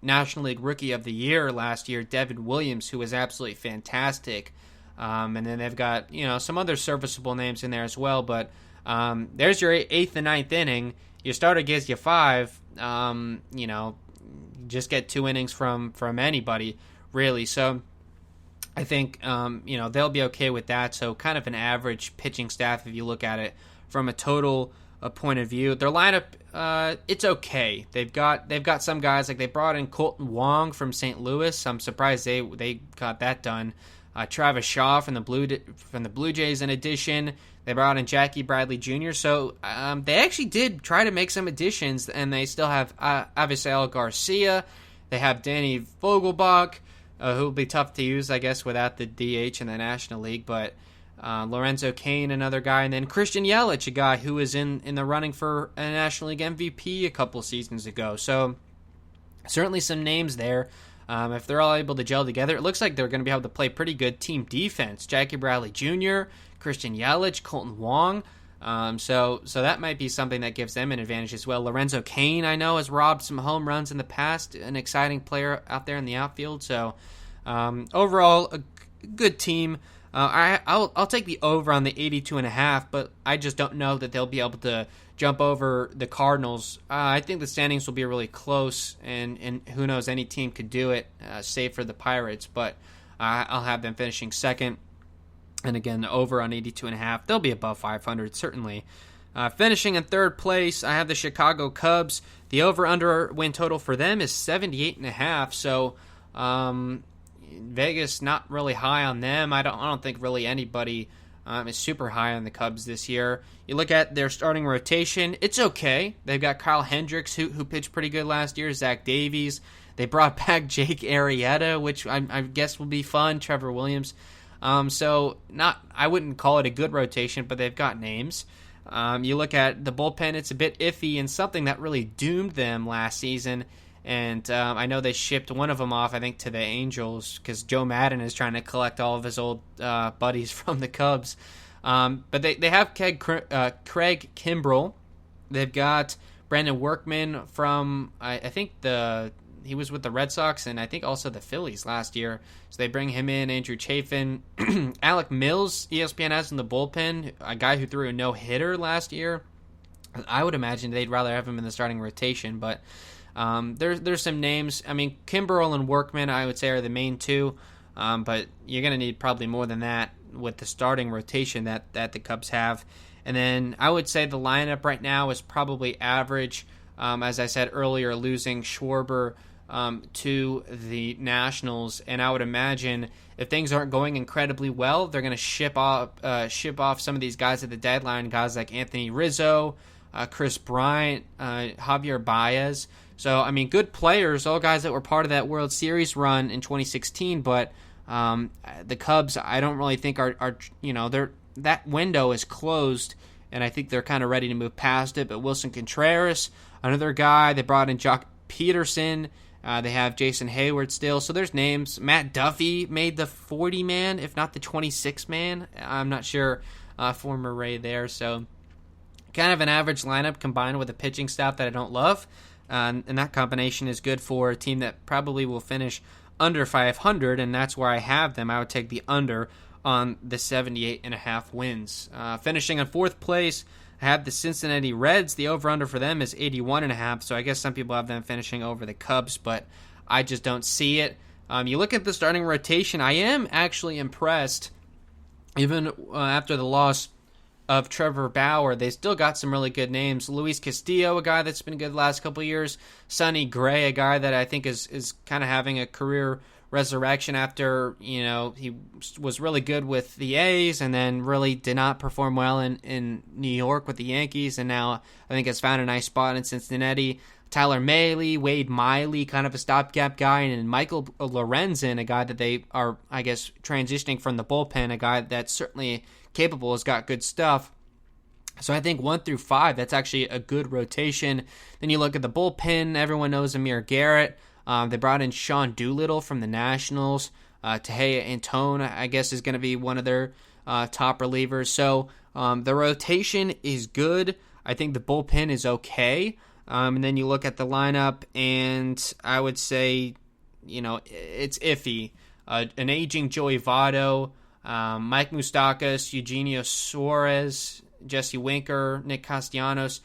National League Rookie of the Year last year, Devin Williams, who was absolutely fantastic. And then they've got some other serviceable names in there as well. But there's your 8th and 9th inning. Your starter gives you 5. Just get 2 innings from anybody, really. So I think they'll be okay with that. So kind of an average pitching staff if you look at it from a total point of view. Their lineup, it's okay. They've got some guys, like they brought in Colton Wong from St. Louis. I'm surprised they got that done. Travis Shaw from the Blue Jays in addition. They brought in Jackie Bradley Jr. So they actually did try to make some additions, and they still have Avisail Garcia. They have Danny Vogelbach, who will be tough to use, I guess, without the DH in the National League. But Lorenzo Cain, another guy, and then Christian Yelich, a guy who was in the running for a National League MVP a couple seasons ago. So certainly some names there. If they're all able to gel together, it looks like they're going to be able to play pretty good team defense. Jackie Bradley Jr., Christian Yelich, Colton Wong. So that might be something that gives them an advantage as well. Lorenzo Cain, I know, has robbed some home runs in the past. An exciting player out there in the outfield. So overall, a good team. I'll take the over on the 82.5, but I just don't know that they'll be able to jump over the Cardinals. I think the standings will be really close, and who knows, any team could do it, save for the Pirates, but I'll have them finishing second. And again, over on 82.5. They'll be above 500, certainly. Finishing in third place, I have the Chicago Cubs. The over-under win total for them is 78.5, so Vegas not really high on them. I don't think really anybody is super high on the Cubs this year. You look at their starting rotation, it's okay. They've got Kyle Hendricks, who pitched pretty good last year, Zach Davies. They brought back Jake Arrieta, which I guess will be fun, Trevor Williams. I wouldn't call it a good rotation, but they've got names. You look at the bullpen, it's a bit iffy, and something that really doomed them last season. And I know they shipped one of them off, I think, to the Angels because Joe Madden is trying to collect all of his old buddies from the Cubs. But they have Craig Kimbrell. They've got Brandon Workman from, I think he was with the Red Sox and I think also the Phillies last year. So they bring him in. Andrew Chafin. Alec Mills, ESPN has in the bullpen, a guy who threw a no-hitter last year. I would imagine they'd rather have him in the starting rotation, but there's some names. I mean, Kimbrell and Workman, I would say, are the main two, but you're going to need probably more than that with the starting rotation that the Cubs have. And then I would say the lineup right now is probably average. As I said earlier, losing Schwarber to the Nationals, and I would imagine if things aren't going incredibly well, they're going to ship off some of these guys at the deadline, guys like Anthony Rizzo, Chris Bryant, Javier Baez. So, I mean, good players, all guys that were part of that World Series run in 2016, but the Cubs, I don't really think are that window is closed, and I think they're kind of ready to move past it. But Wilson Contreras, another guy, they brought in Jock Peterson. They have Jason Hayward still. So there's names. Matt Duffy made the 40-man, if not the 26-man. I'm not sure, former Ray there. So kind of an average lineup combined with a pitching staff that I don't love. And that combination is good for a team that probably will finish under 500, and that's where I have them. I would take the under on the 78.5 wins. Finishing in fourth place, I have the Cincinnati Reds. The over-under for them is 81.5, so I guess some people have them finishing over the Cubs, but I just don't see it. You look at the starting rotation, I am actually impressed. Even after the loss of Trevor Bauer, they still got some really good names. Luis Castillo, a guy that's been good the last couple of years. Sonny Gray, a guy that I think is kind of having a career resurrection after, he was really good with the A's and then really did not perform well in New York with the Yankees, and now I think has found a nice spot in Cincinnati. Tyler Mahle, Wade Miley, kind of a stopgap guy, and Michael Lorenzen, a guy that they are, I guess, transitioning from the bullpen, a guy that's certainly capable, has got good stuff. So I think 1 through 5, that's actually a good rotation. Then you look at the bullpen, everyone knows Amir Garrett. They brought in Sean Doolittle from the Nationals. Tejeda Antone, I guess, is going to be one of their top relievers. So the rotation is good. I think the bullpen is okay. And then you look at the lineup, and I would say, it's iffy. An aging Joey Votto, Mike Moustakas, Eugenio Suarez, Jesse Winker, Nick Castellanos.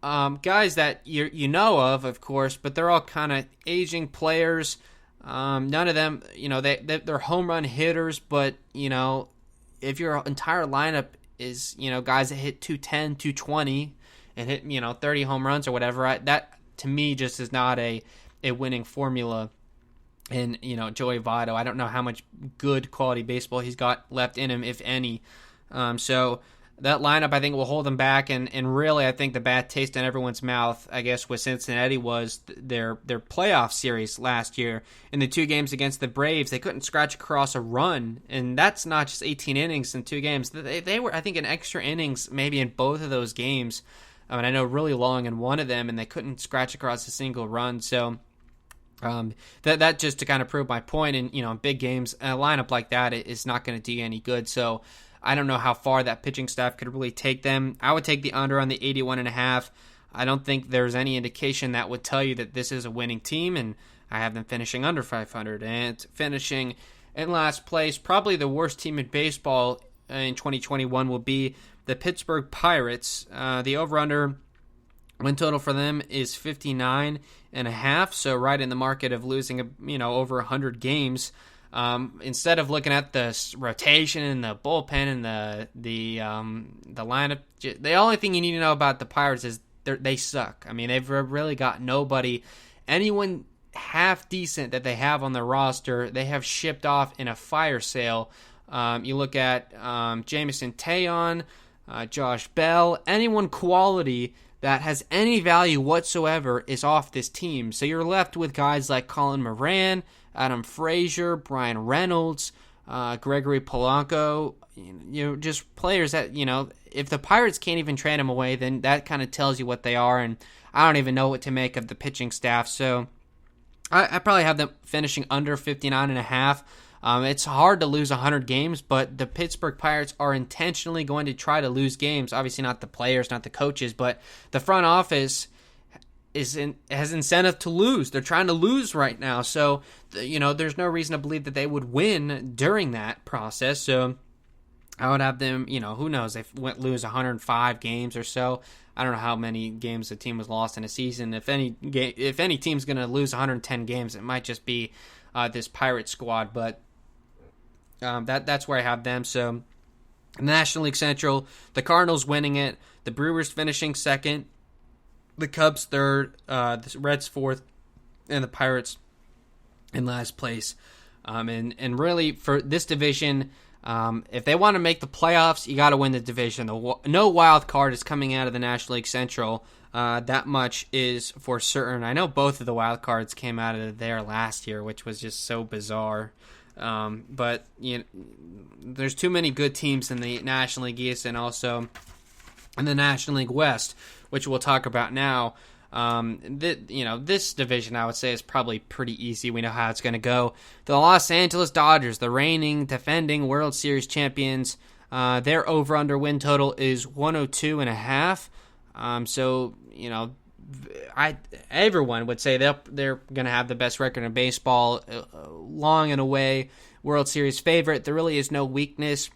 Guys that you know of course, but they're all kind of aging players. None of them, they're home run hitters, but, if your entire lineup is, guys that hit 210, 220 and hit, 30 home runs or whatever, that to me just is not a winning formula. And, Joey Votto, I don't know how much good quality baseball he's got left in him, if any. So that lineup, I think, will hold them back. And really, I think the bad taste in everyone's mouth, I guess, with Cincinnati was their playoff series last year. In the 2 games against the Braves, they couldn't scratch across a run. And that's not just 18 innings in 2 games. They were, I think, in extra innings maybe in both of those games. I know really long in one of them, and they couldn't scratch across a single run. So that just to kind of prove my point. And, in big games, a lineup like that is not going to do you any good. So I don't know how far that pitching staff could really take them. I would take the under on the 81.5. I don't think there's any indication that would tell you that this is a winning team, and I have them finishing under 500 and finishing in last place. Probably the worst team in baseball in 2021 will be the Pittsburgh Pirates. The over-under win total for them is 59.5, so right in the market of losing, over 100 games. Instead of looking at the rotation and the bullpen and the lineup, the only thing you need to know about the Pirates is they suck. I mean, they've really got nobody, anyone half decent that they have on their roster, they have shipped off in a fire sale. You look at Jameson Taillon, Josh Bell, anyone quality that has any value whatsoever is off this team. So you're left with guys like Colin Moran, Adam Frazier, Brian Reynolds, Gregory Polanco, just players that, if the Pirates can't even trade them away, then that kind of tells you what they are, and I don't even know what to make of the pitching staff. So I probably have them finishing under 59.5. It's hard to lose 100 games, but the Pittsburgh Pirates are intentionally going to try to lose games. Obviously not the players, not the coaches, but the front office has incentive to lose. They're trying to lose right now. So, there's no reason to believe that they would win during that process. So I would have them, who knows, they lose 105 games or so. I don't know how many games the team was lost in a season. If any team's going to lose 110 games, it might just be this Pirate squad. But that's where I have them. So National League Central, the Cardinals winning it, the Brewers finishing second, the Cubs third, the Reds fourth, and the Pirates in last place. And really for this division, if they want to make the playoffs, you got to win the division. No wild card is coming out of the National League Central. That much is for certain. I know both of the wild cards came out of there last year, which was just so bizarre. But there's too many good teams in the National League East and also in the National League West, which we'll talk about now. This division, I would say, is probably pretty easy. We know how it's going to go. The Los Angeles Dodgers, the reigning, defending World Series champions, their over-under win total is 102.5. So, everyone would say they're going to have the best record in baseball, long and away World Series favorite. There really is no weakness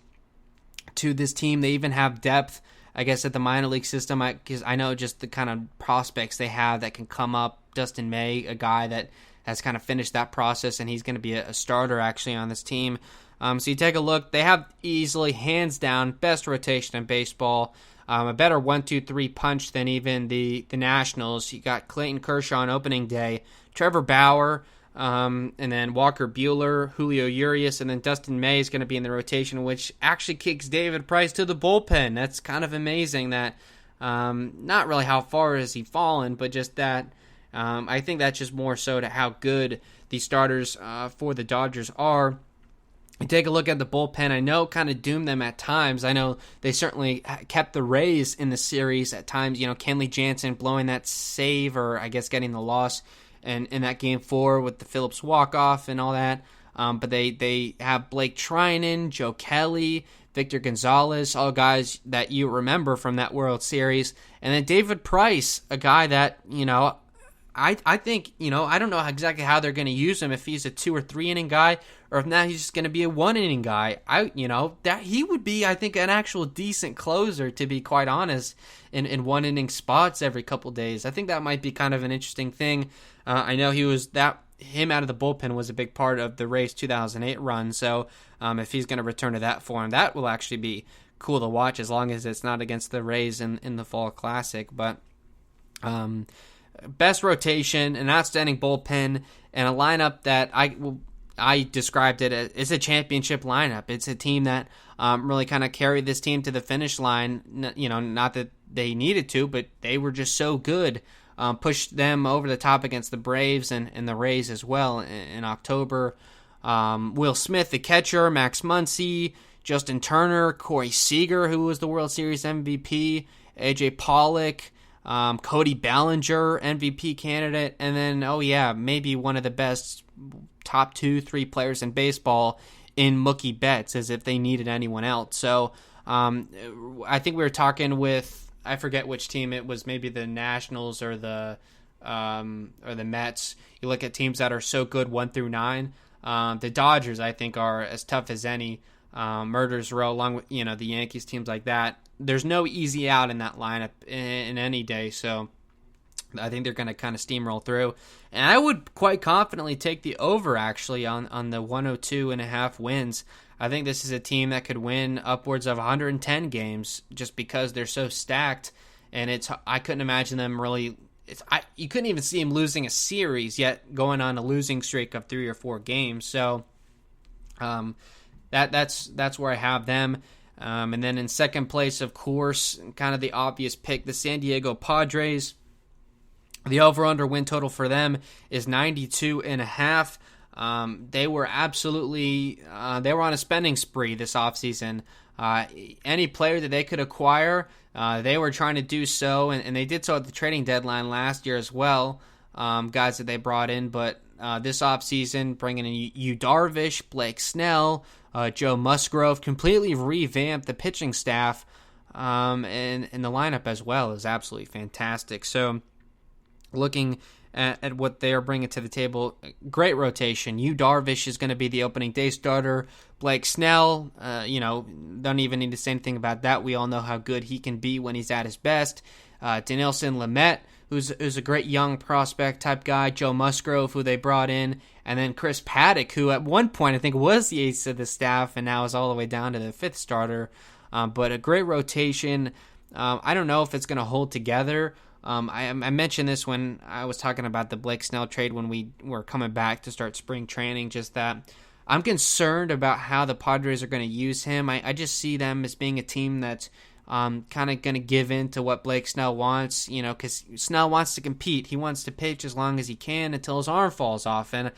to this team. They even have depth, I guess, at the minor league system, because I know just the kind of prospects they have that can come up. Dustin May, a guy that has kind of finished that process, and he's going to be a starter actually on this team. So you take a look. They have easily, hands down, best rotation in baseball. A better 1-2-3 punch than even the Nationals. You got Clayton Kershaw on opening day, Trevor Bauer, and then Walker Buehler, Julio Urias, and then Dustin May is going to be in the rotation, which actually kicks David Price to the bullpen. That's kind of amazing that, not really how far has he fallen, but just that, I think that's just more so to how good the starters for the Dodgers are. You take a look at the bullpen. I know kind of doomed them at times. I know they certainly kept the Rays in the series at times. Kenley Jansen blowing that save, or I guess getting the loss in that game 4 with the Phillips walk-off and all that. But they have Blake Trinan, Joe Kelly, Victor Gonzalez, all guys that you remember from that World Series. And then David Price, a guy that, I think, I don't know exactly how they're going to use him, if he's a 2 or 3 inning guy, or if now he's just going to be a 1 inning guy. That he would be, I think, an actual decent closer, to be quite honest, in 1 inning spots every couple days. I think that might be kind of an interesting thing. I know him out of the bullpen was a big part of the Rays 2008 run, so if he's going to return to that form, that will actually be cool to watch, as long as it's not against the Rays in the Fall Classic. But best rotation, an outstanding bullpen, and a lineup that I described it as a championship lineup. It's a team that really kind of carried this team to the finish line. Not that they needed to, but they were just so good. Pushed them over the top against the Braves and the Rays as well in October. Will Smith, the catcher, Max Muncy, Justin Turner, Corey Seager, who was the World Series MVP, AJ Pollock, Cody Bellinger, MVP candidate, and then, maybe one of the best top 2-3 players in baseball in Mookie Betts, as if they needed anyone else. So I think we were talking with, I forget which team it was, maybe the Nationals or the Mets. You look at teams that are so good 1 through 9. The Dodgers, I think, are as tough as any. Murderers Row, along with the Yankees, teams like that. There's no easy out in that lineup in any day, so I think they're going to kind of steamroll through. And I would quite confidently take the over, actually, on the 102.5 wins. I think this is a team that could win upwards of 110 games just because they're so stacked, and I couldn't imagine them really. You couldn't even see them losing a series, yet going on a losing streak of 3 or 4 games. So that's where I have them. And then in second place, of course, kind of the obvious pick, the San Diego Padres. The over-under win total for them is 92.5. They were absolutely they were on a spending spree this offseason. Any player that they could acquire, they were trying to do so, and they did so at the trading deadline last year as well, guys that they brought in. But this offseason, bringing in Yu Darvish, Blake Snell, Joe Musgrove, completely revamped the pitching staff, and the lineup as well is absolutely fantastic. So looking at what they are bringing to the table, great rotation. Yu Darvish is going to be the opening day starter. Blake Snell, don't even need to say anything about that. We all know how good he can be when he's at his best. Dinelson Lamet, who's a great young prospect type guy. Joe Musgrove, who they brought in. And then Chris Paddock, who at one point I think was the ace of the staff and now is all the way down to the 5th starter. But a great rotation. I don't know if it's going to hold together. I mentioned this when I was talking about the Blake Snell trade when we were coming back to start spring training, just that I'm concerned about how the Padres are going to use him. I just see them as being a team that's kind of going to give in to what Blake Snell wants, because Snell wants to compete. He wants to pitch as long as he can until his arm falls off. And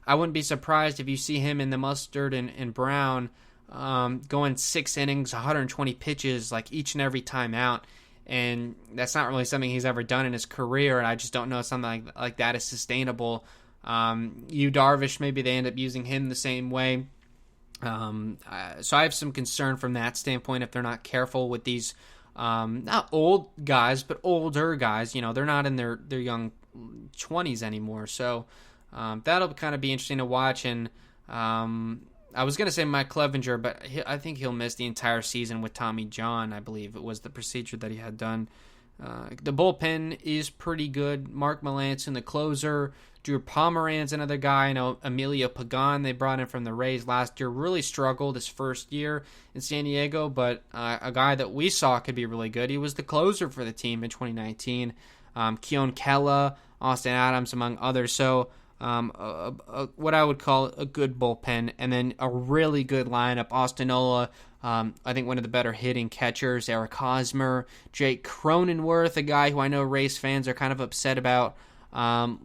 I wouldn't be surprised if you see him in the mustard and brown going 6 innings, 120 pitches, like each and every time out. And that's not really something he's ever done in his career, and I just don't know if something like that is sustainable. Yu Darvish, maybe they end up using him the same way. So I have some concern from that standpoint if they're not careful with these, not old guys, but older guys. They're not in their young 20s anymore. So that'll kind of be interesting to watch. And I was going to say Mike Clevenger, but I think he'll miss the entire season with Tommy John, I believe it was the procedure that he had done. The bullpen is pretty good. Mark Melancon, the closer. Drew Pomeranz, another guy. Emilio Pagan, they brought in from the Rays last year. Really struggled his first year in San Diego, but a guy that we saw could be really good. He was the closer for the team in 2019. Keon Kella, Austin Adams, among others. So what I would call a good bullpen, and then a really good lineup. Austin Ola, I think one of the better hitting catchers. Eric Hosmer, Jake Cronenworth, a guy who I know Rays fans are kind of upset about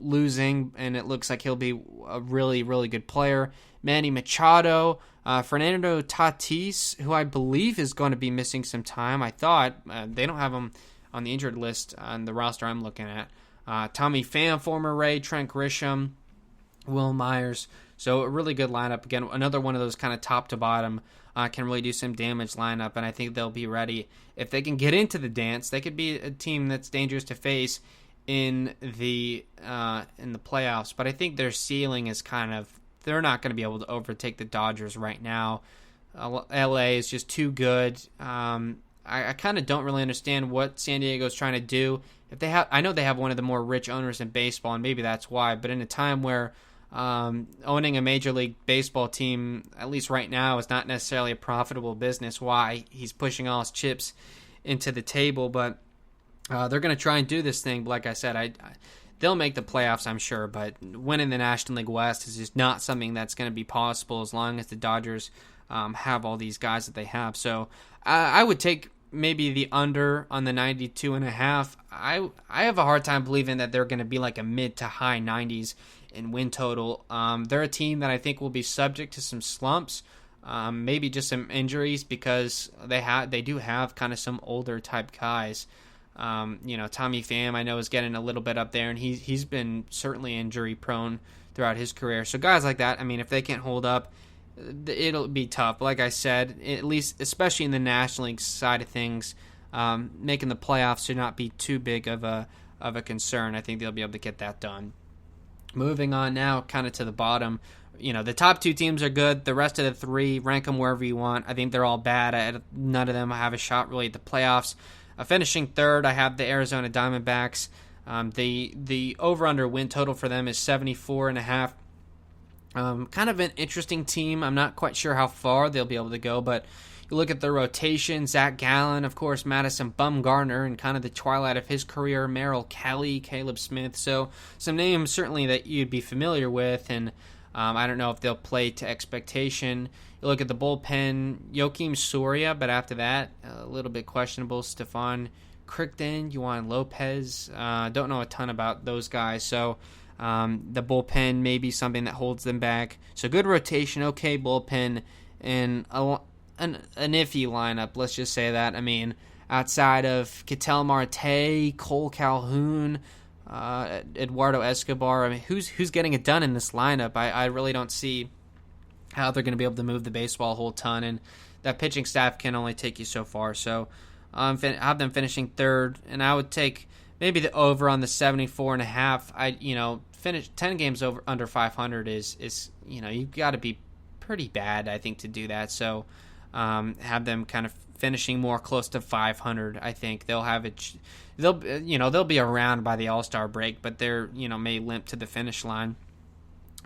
losing, and it looks like he'll be a really, really good player. Manny Machado, Fernando Tatis, who I believe is going to be missing some time. I thought they don't have him on the injured list on the roster I'm looking at. Tommy Pham, former Ray, Trent Grisham, Will Myers. So a really good lineup. Again, another one of those kind of top to bottom can really do some damage lineup, and I think they'll be ready. If they can get into the dance, they could be a team that's dangerous to face in the playoffs. But I think their ceiling is they're not going to be able to overtake the Dodgers right now. LA is just too good. I kind of don't really understand what San Diego is trying to do. I know they have one of the more rich owners in baseball, and maybe that's why. But in a time where owning a Major League Baseball team, at least right now, is not necessarily a profitable business, why he's pushing all his chips into the table. But They're going to try and do this thing, but like I said, they'll make the playoffs, I'm sure, but winning the National League West is just not something that's going to be possible as long as the Dodgers have all these guys that they have. So I would take maybe the under on the 92.5. I have a hard time believing that they're going to be like a mid to high 90s in win total. They're a team that I think will be subject to some slumps, maybe just some injuries, because they do have kind of some older type guys. Tommy Pham, I know, is getting a little bit up there, and he's been certainly injury prone throughout his career. So guys like that, I mean, if they can't hold up, it'll be tough. Like I said, at least, especially in the National League side of things, making the playoffs should not be too big of a concern. I think they'll be able to get that done. Moving on now, kind of to the bottom. The top two teams are good. The rest of the three, rank them wherever you want. I think they're all bad. None of them have a shot really at the playoffs. Finishing third, I have the Arizona Diamondbacks. The over-under win total for them is 74.5. Kind of an interesting team. I'm not quite sure how far they'll be able to go, but you look at the rotation, Zach Gallen, of course, Madison Bumgarner, and kind of the twilight of his career, Merrill Kelly, Caleb Smith. So some names certainly that you'd be familiar with, and I don't know if they'll play to expectation. You look at the bullpen, Joakim Soria, but after that, a little bit questionable. Stefan Crichton, Juan Lopez. Don't know a ton about those guys, so the bullpen may be something that holds them back. So good rotation, okay bullpen, and an iffy lineup, let's just say that. I mean, outside of Ketel Marte, Cole Calhoun, Eduardo Escobar, I mean, who's getting it done in this lineup? I really don't see how they're going to be able to move the baseball a whole ton, and that pitching staff can only take you so far. So I have them finishing third, and I would take maybe the over on the 74.5. Finish 10 games over under 500 is you've got to be pretty bad, I think, to do that. So have them kind of finishing more close to 500. I think they'll have it. They'll be around by the All-Star break, but they're may limp to the finish line.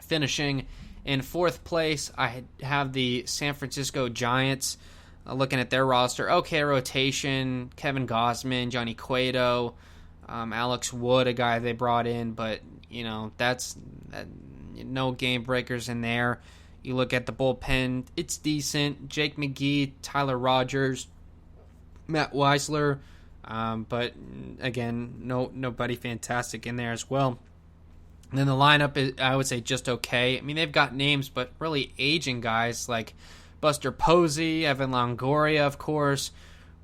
Finishing in fourth place, I have the San Francisco Giants. Looking at their roster, okay rotation, Kevin Gausman, Johnny Cueto, Alex Wood, a guy they brought in, but that's no game breakers in there. You look at the bullpen, it's decent. Jake McGee, Tyler Rogers, Matt Weisler, but again, nobody fantastic in there as well. And then the lineup is, I would say, just okay. I mean, they've got names, but really aging guys like Buster Posey, Evan Longoria, of course,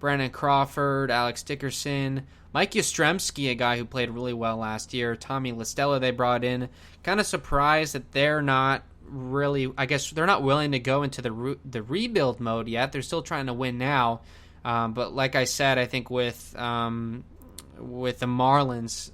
Brandon Crawford, Alex Dickerson, Mike Yastrzemski, a guy who played really well last year, Tommy La Stella they brought in. Kind of surprised that they're not really, I guess they're not willing to go into the rebuild mode yet. They're still trying to win now. But like I said, I think with the Marlins,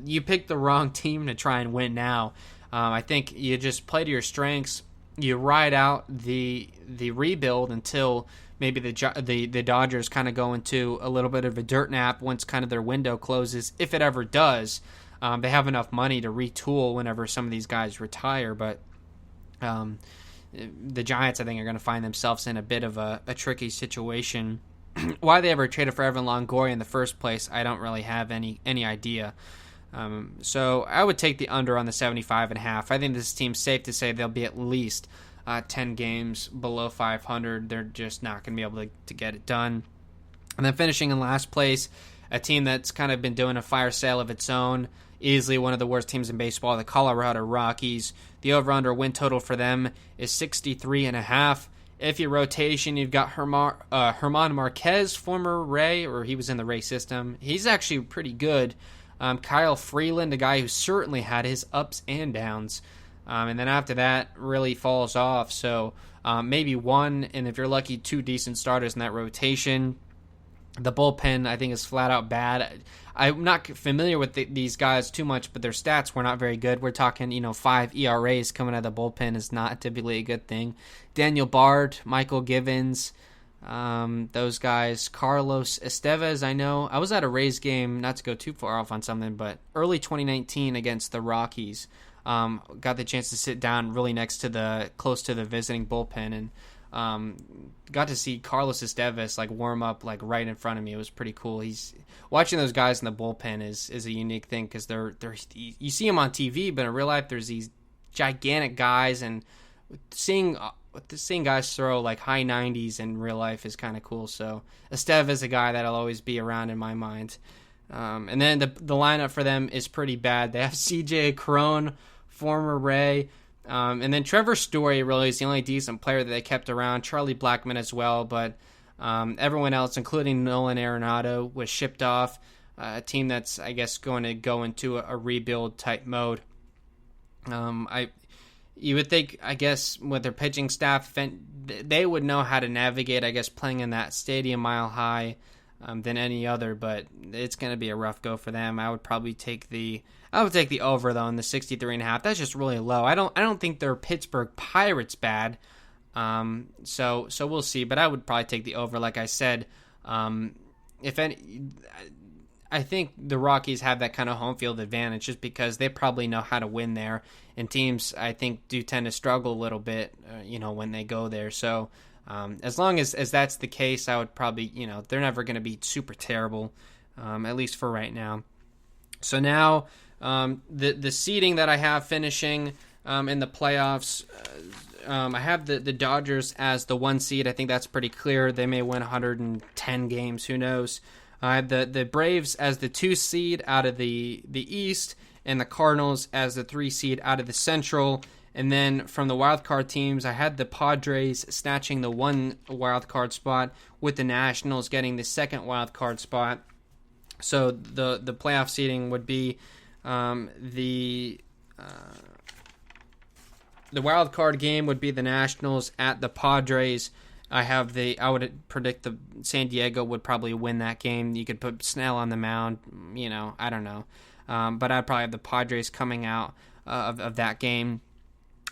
you picked the wrong team to try and win now. I think you just play to your strengths. You ride out the rebuild until maybe the Dodgers kind of go into a little bit of a dirt nap once kind of their window closes, if it ever does. They have enough money to retool whenever some of these guys retire, but the Giants, I think, are going to find themselves in a bit of a tricky situation. Why they ever traded for Evan Longoria in the first place, I don't really have any idea. So I would take the under on the 75.5. I think this team's safe to say they'll be at least 10 games below 500. They're just not going to be able to get it done. And then finishing in last place, a team that's kind of been doing a fire sale of its own, easily one of the worst teams in baseball, the Colorado Rockies. The over-under win total for them is 63.5. If your rotation, you've got Herman Marquez, former Ray, or he was in the Ray system. He's actually pretty good. Kyle Freeland, a guy who certainly had his ups and downs. And then after that, really falls off. So maybe one, and if you're lucky, two decent starters in that rotation. The bullpen, I think, is flat out bad. I'm not familiar with these guys too much, but their stats were not very good. We're talking, 5 ERAs coming out of the bullpen is not typically a good thing. Daniel Bard, Michael Givens, those guys. Carlos Estevez, I know. I was at a Rays game, not to go too far off on something, but early 2019 against the Rockies. Got the chance to sit down really close to the visiting bullpen, and Got to see Carlos Estevez like warm up like right in front of me. It was pretty cool. He's watching those guys in the bullpen is a unique thing because they're you see them on TV, but in real life there's these gigantic guys, and seeing guys throw like high 90s in real life is kind of cool. So Estevez is a guy that'll always be around in my mind. And then the lineup for them is pretty bad. They have CJ Cron, former Ray. And then Trevor Story really is the only decent player that they kept around. Charlie Blackmon as well, but everyone else, including Nolan Arenado, was shipped off. A team that's, I guess, going to go into a rebuild type mode. You would think, I guess, with their pitching staff, they would know how to navigate, I guess, playing in that stadium mile high than any other, but it's going to be a rough go for them. I would probably take the over though in the 63.5. That's just really low. I don't think they're Pittsburgh Pirates bad. So we'll see, but I would probably take the over. Like I said, if any, I think the Rockies have that kind of home field advantage just because they probably know how to win there, and teams I think do tend to struggle a little bit, when they go there. So as long as that's the case, I would probably, they're never going to be super terrible, at least for right now. So now the seeding that I have finishing in the playoffs, I have the Dodgers as the 1 seed. I think that's pretty clear. They may win 110 games. Who knows? I have the Braves as the 2 seed out of the East, and the Cardinals as the 3 seed out of the Central. And then from the wild card teams, I had the Padres snatching the 1 wild card spot, with the Nationals getting the 2nd wild card spot. So the playoff seeding would be the wild card game would be the Nationals at the Padres. I would predict the San Diego would probably win that game. You could put Snell on the mound, I don't know. But I'd probably have the Padres coming out of that game.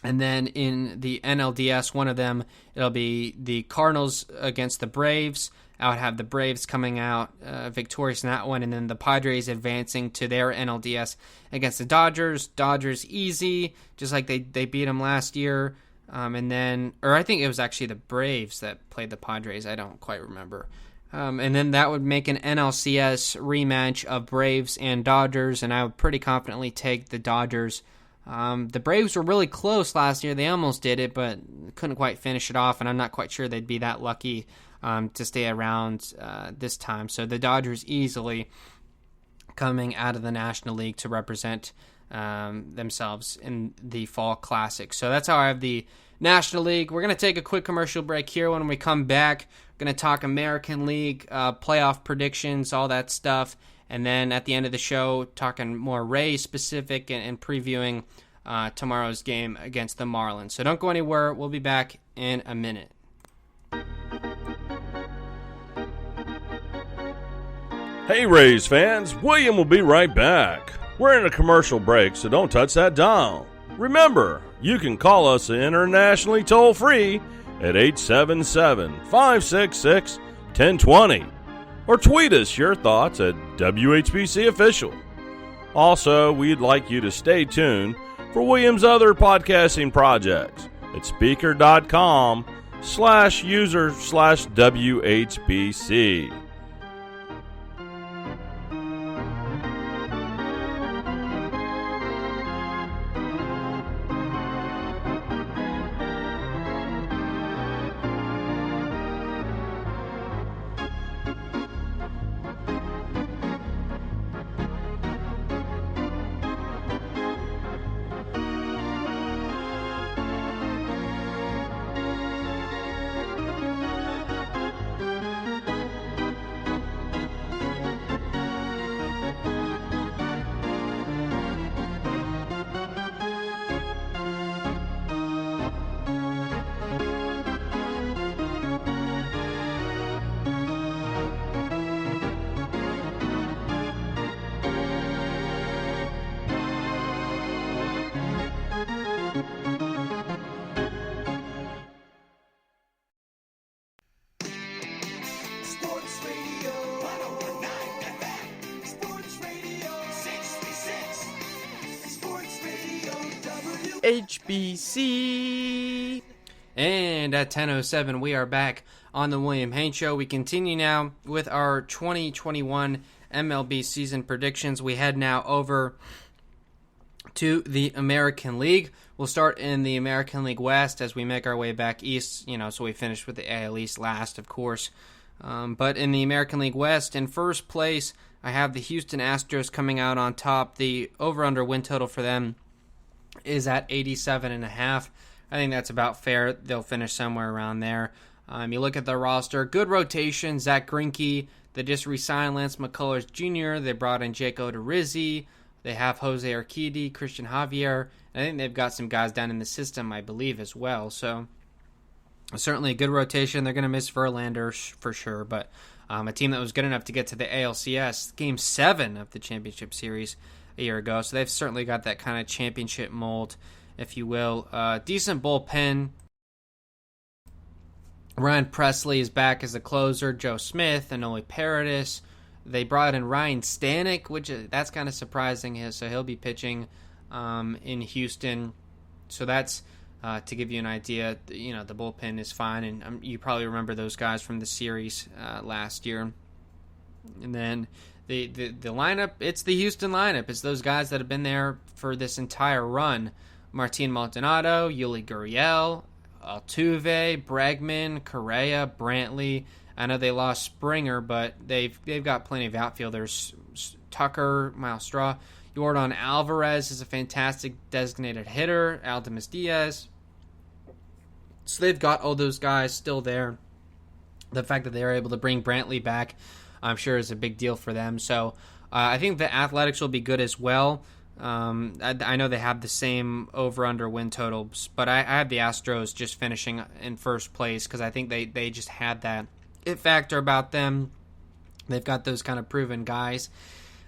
And then in the NLDS, one of them, it'll be the Cardinals against the Braves. I would have the Braves coming out victorious in that one, and then the Padres advancing to their NLDS against the Dodgers. Dodgers easy, just like they beat them last year. And then, or I think it was actually the Braves that played the Padres. I don't quite remember. And then that would make an NLCS rematch of Braves and Dodgers, and I would pretty confidently take the Dodgers. The Braves were really close last year. They almost did it, but couldn't quite finish it off, and I'm not quite sure they'd be that lucky to stay around this time. So the Dodgers easily coming out of the National League to represent themselves in the Fall Classic. So that's how I have the National League. We're going to take a quick commercial break here. When we come back, we're going to talk American League, playoff predictions, all that stuff. And then at the end of the show, talking more Rays specific and previewing tomorrow's game against the Marlins. So don't go anywhere. We'll be back in a minute. Hey Rays fans, William will be right back. We're in a commercial break, so don't touch that dial. Remember, you can call us internationally toll-free at 877-566-1020 or tweet us your thoughts at WHBC Official. Also, we'd like you to stay tuned for William's other podcasting projects at speaker.com/user/WHBC. HBC. And at 10:07, we are back on the William Haynes Show. We continue now with our 2021 MLB season predictions. We head now over to the American League. We'll start in the American League West as we make our way back east, so we finished with the AL East last, of course. But in the American League West, in first place, I have the Houston Astros coming out on top. The over-under win total for them is at 87.5. I think that's about fair. They'll finish somewhere around there. You look at the roster, good rotation. Zach Greinke, they just re-signed Lance McCullers Jr. They brought in Jake Odorizzi. They have Jose Urquidy, Christian Javier. I think they've got some guys down in the system, I believe, as well. So certainly a good rotation. They're going to miss Verlander for sure, but a team that was good enough to get to the ALCS Game 7 of the championship series a year ago. So they've certainly got that kind of championship mold, if you will. Decent bullpen. Ryan Presley is back as a closer. Joe Smith, Eloy Jimenez. They brought in Ryan Stanek, which that's kind of surprising. So he'll be pitching in Houston. So that's to give you an idea. The bullpen is fine, and you probably remember those guys from the series last year. And then the lineup, it's the Houston lineup. It's those guys that have been there for this entire run. Martin Maldonado, Yuli Gurriel, Altuve, Bregman, Correa, Brantley. I know they lost Springer, but they've got plenty of outfielders. Tucker, Miles Straw. Yordan Alvarez is a fantastic designated hitter. Aldamis Diaz. So they've got all those guys still there. The fact that they're able to bring Brantley back, I'm sure, is a big deal for them. So I think the Athletics will be good as well. I know they have the same over-under win totals, but I have the Astros just finishing in first place because I think they just had that it factor about them. They've got those kind of proven guys.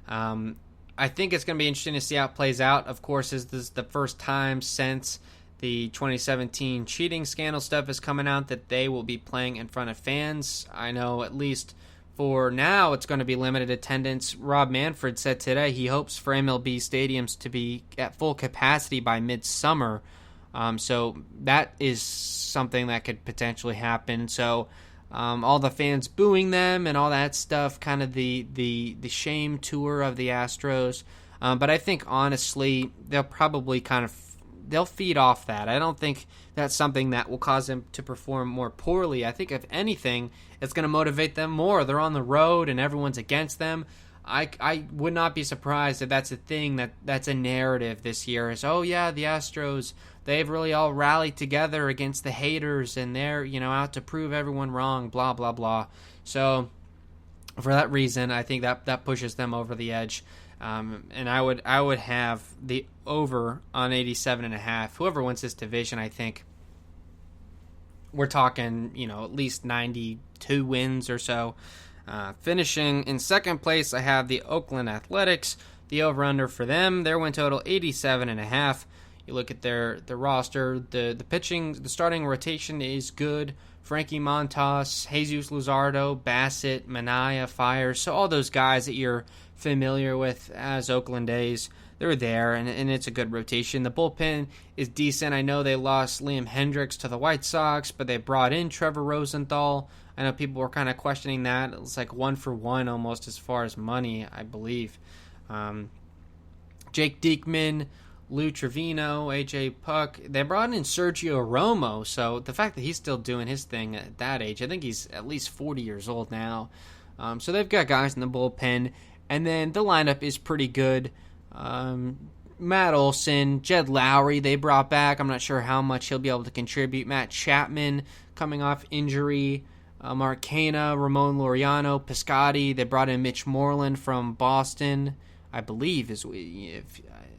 I think it's going to be interesting to see how it plays out. Of course, this is the first time since the 2017 cheating scandal stuff is coming out that they will be playing in front of fans. I know at least for now, it's going to be limited attendance. Rob Manfred said today he hopes for MLB stadiums to be at full capacity by midsummer. So that is something that could potentially happen. So all the fans booing them and all that stuff, kind of the shame tour of the Astros. But I think, honestly, they'll probably they'll feed off that. I don't think that's something that will cause them to perform more poorly. I think, if anything, it's going to motivate them more. They're on the road and everyone's against them. I would not be surprised if that's a thing that's a narrative this year is, oh yeah, the Astros, they've really all rallied together against the haters and they're, out to prove everyone wrong, blah, blah, blah. So for that reason, I think that pushes them over the edge. And I would have the over on 87.5. Whoever wins this division, I think we're talking, at least 92 wins or so. Finishing in second place, I have the Oakland Athletics. The over-under for them, their win total 87.5. You look at the roster, the pitching, the starting rotation is good. Frankie Montas, Jesus Luzardo, Bassett, Minaya, Fires. So all those guys that you're familiar with as Oakland A's, they're there, and it's a good rotation. The bullpen is decent. I know they lost Liam Hendricks to the White Sox, but they brought in Trevor Rosenthal. I know people were kind of questioning that. It was like 1-for-1 almost as far as money, I believe. Jake Diekman, Lou Trevino, AJ Puck. They brought in Sergio Romo, so the fact that he's still doing his thing at that age, I think he's at least 40 years old now. So they've got guys in the bullpen, and then the lineup is pretty good. Matt Olson, Jed Lowry, they brought back. I'm not sure how much he'll be able to contribute. Matt Chapman coming off injury. Mark Canha, Ramon Laureano, Piscotty. They brought in Mitch Moreland from Boston, I believe,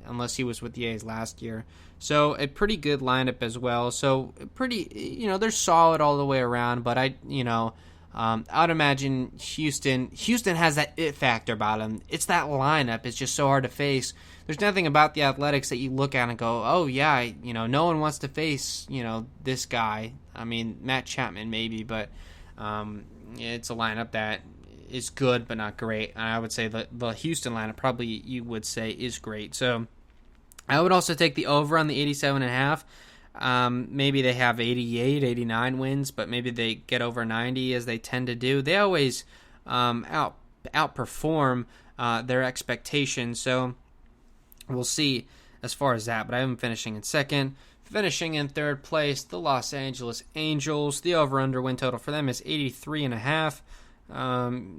unless he was with the A's last year. So a pretty good lineup as well. So pretty, they're solid all the way around. But I would imagine Houston has that it factor about them. It's that lineup. It's just so hard to face. There's nothing about the Athletics that you look at and go, oh yeah, no one wants to face, this guy. I mean, Matt Chapman maybe, but it's a lineup that is good but not great. And I would say the Houston lineup probably you would say is great. So I would also take the over on the 87.5. Maybe they have 88, 89 wins, but maybe they get over 90 as they tend to do. They always outperform their expectations, so we'll see as far as that. But I have them finishing in second. Finishing in third place, the Los Angeles Angels. The over-under win total for them is 83.5.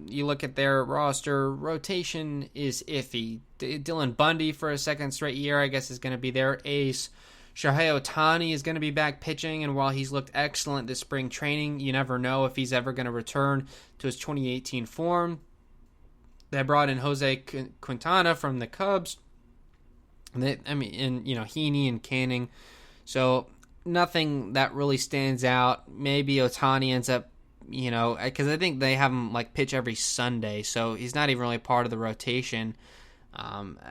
You look at their roster, rotation is iffy. Dylan Bundy for a second straight year, I guess, is going to be their ace. Shohei Ohtani is going to be back pitching, and while he's looked excellent this spring training, you never know if he's ever going to return to his 2018 form. They brought in Jose Quintana from the Cubs. Heaney and Canning. So nothing that really stands out. Maybe Ohtani ends up, because I think they have him pitch every Sunday, so he's not even really part of the rotation.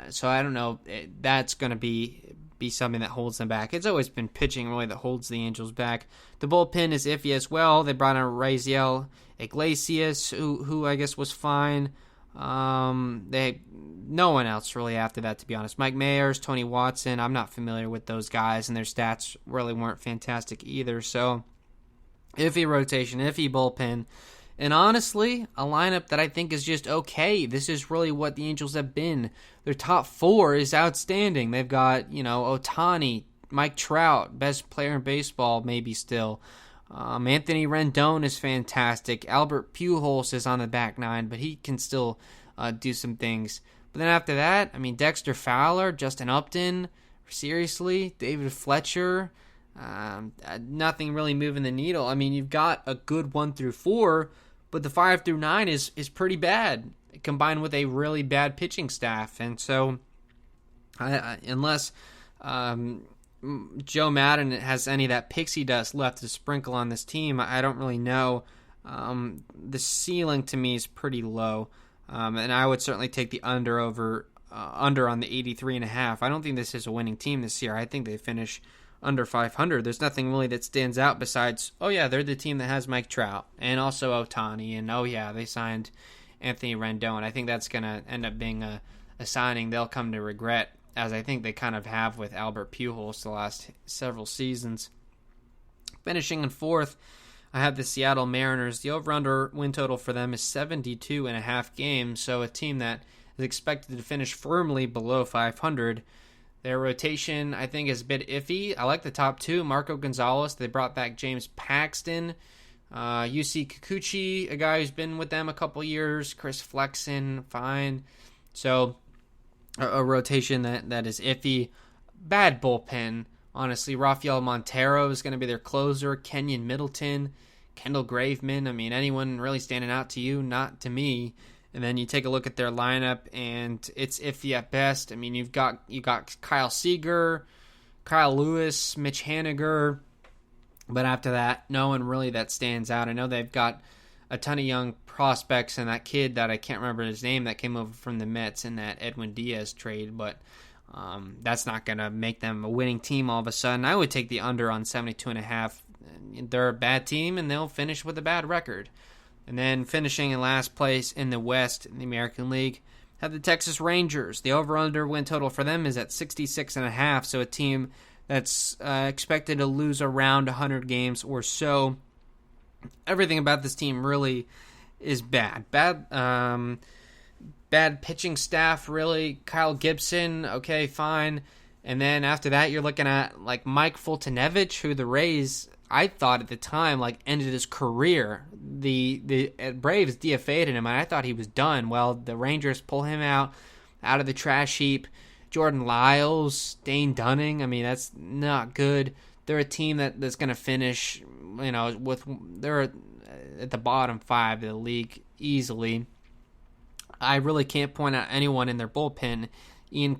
So I don't know. That's going to be something that holds them back. It's always been pitching really that holds the Angels back. The bullpen is iffy as well. They brought in Raisel Iglesias, who I guess was fine. No one else really after that, to be honest. Mike Mayers, Tony Watson, I'm not familiar with those guys, and their stats really weren't fantastic either. So, iffy rotation, iffy bullpen, and honestly, a lineup that I think is just okay. This is really what the Angels have been. Their top four is outstanding. They've got, Ohtani, Mike Trout, best player in baseball, maybe still. Anthony Rendon is fantastic. Albert Pujols is on the back nine, but he can still do some things. But then after that, Dexter Fowler, Justin Upton, seriously, David Fletcher, nothing really moving the needle. You've got a good 1 through 4, but the 5 through 9 is pretty bad, combined with a really bad pitching staff. And so, unless Joe Madden has any of that pixie dust left to sprinkle on this team, I don't really know. The ceiling to me is pretty low, and I would certainly take the under on the 83.5. I don't think this is a winning team this year. I think they finish under 500. There's nothing really that stands out besides, they're the team that has Mike Trout and also Ohtani, and they signed Anthony Rendon. I think that's going to end up being a signing they'll come to regret, as I think they kind of have with Albert Pujols the last several seasons. Finishing in fourth, I have the Seattle Mariners. The over-under win total for them is 72.5 games, so a team that is expected to finish firmly below 500. Their rotation, I think, is a bit iffy. I like the top two. Marco Gonzalez, they brought back James Paxton. UC Kikuchi, a guy who's been with them a couple years. Chris Flexen, fine. So, a rotation that is iffy. Bad bullpen, honestly. Rafael Montero is going to be their closer. Kenyon Middleton, Kendall Graveman. Anyone really standing out to you? Not to me. And then you take a look at their lineup, and it's iffy at best. You've got Kyle Seager, Kyle Lewis, Mitch Haniger. But after that, no one really that stands out. I know they've got a ton of young prospects and that kid that I can't remember his name that came over from the Mets in that Edwin Diaz trade, but that's not going to make them a winning team all of a sudden. I would take the under on 72.5. They're a bad team, and they'll finish with a bad record. And then finishing in last place in the West in the American League have the Texas Rangers. The over-under win total for them is at 66.5, so a team that's expected to lose around 100 games or so. Everything about this team really is bad. Bad pitching staff, really. Kyle Gibson, okay, fine. And then after that, you're looking at Mike Fultonevich, who the Rays, I thought at the time, ended his career. The Braves DFA'd him, and I thought he was done. Well, the Rangers pull him out of the trash heap. Jordan Lyles, Dane Dunning, that's not good. They're a team that's going to finish, they're at the bottom 5 of the league easily. I really can't point out anyone in their bullpen. Ian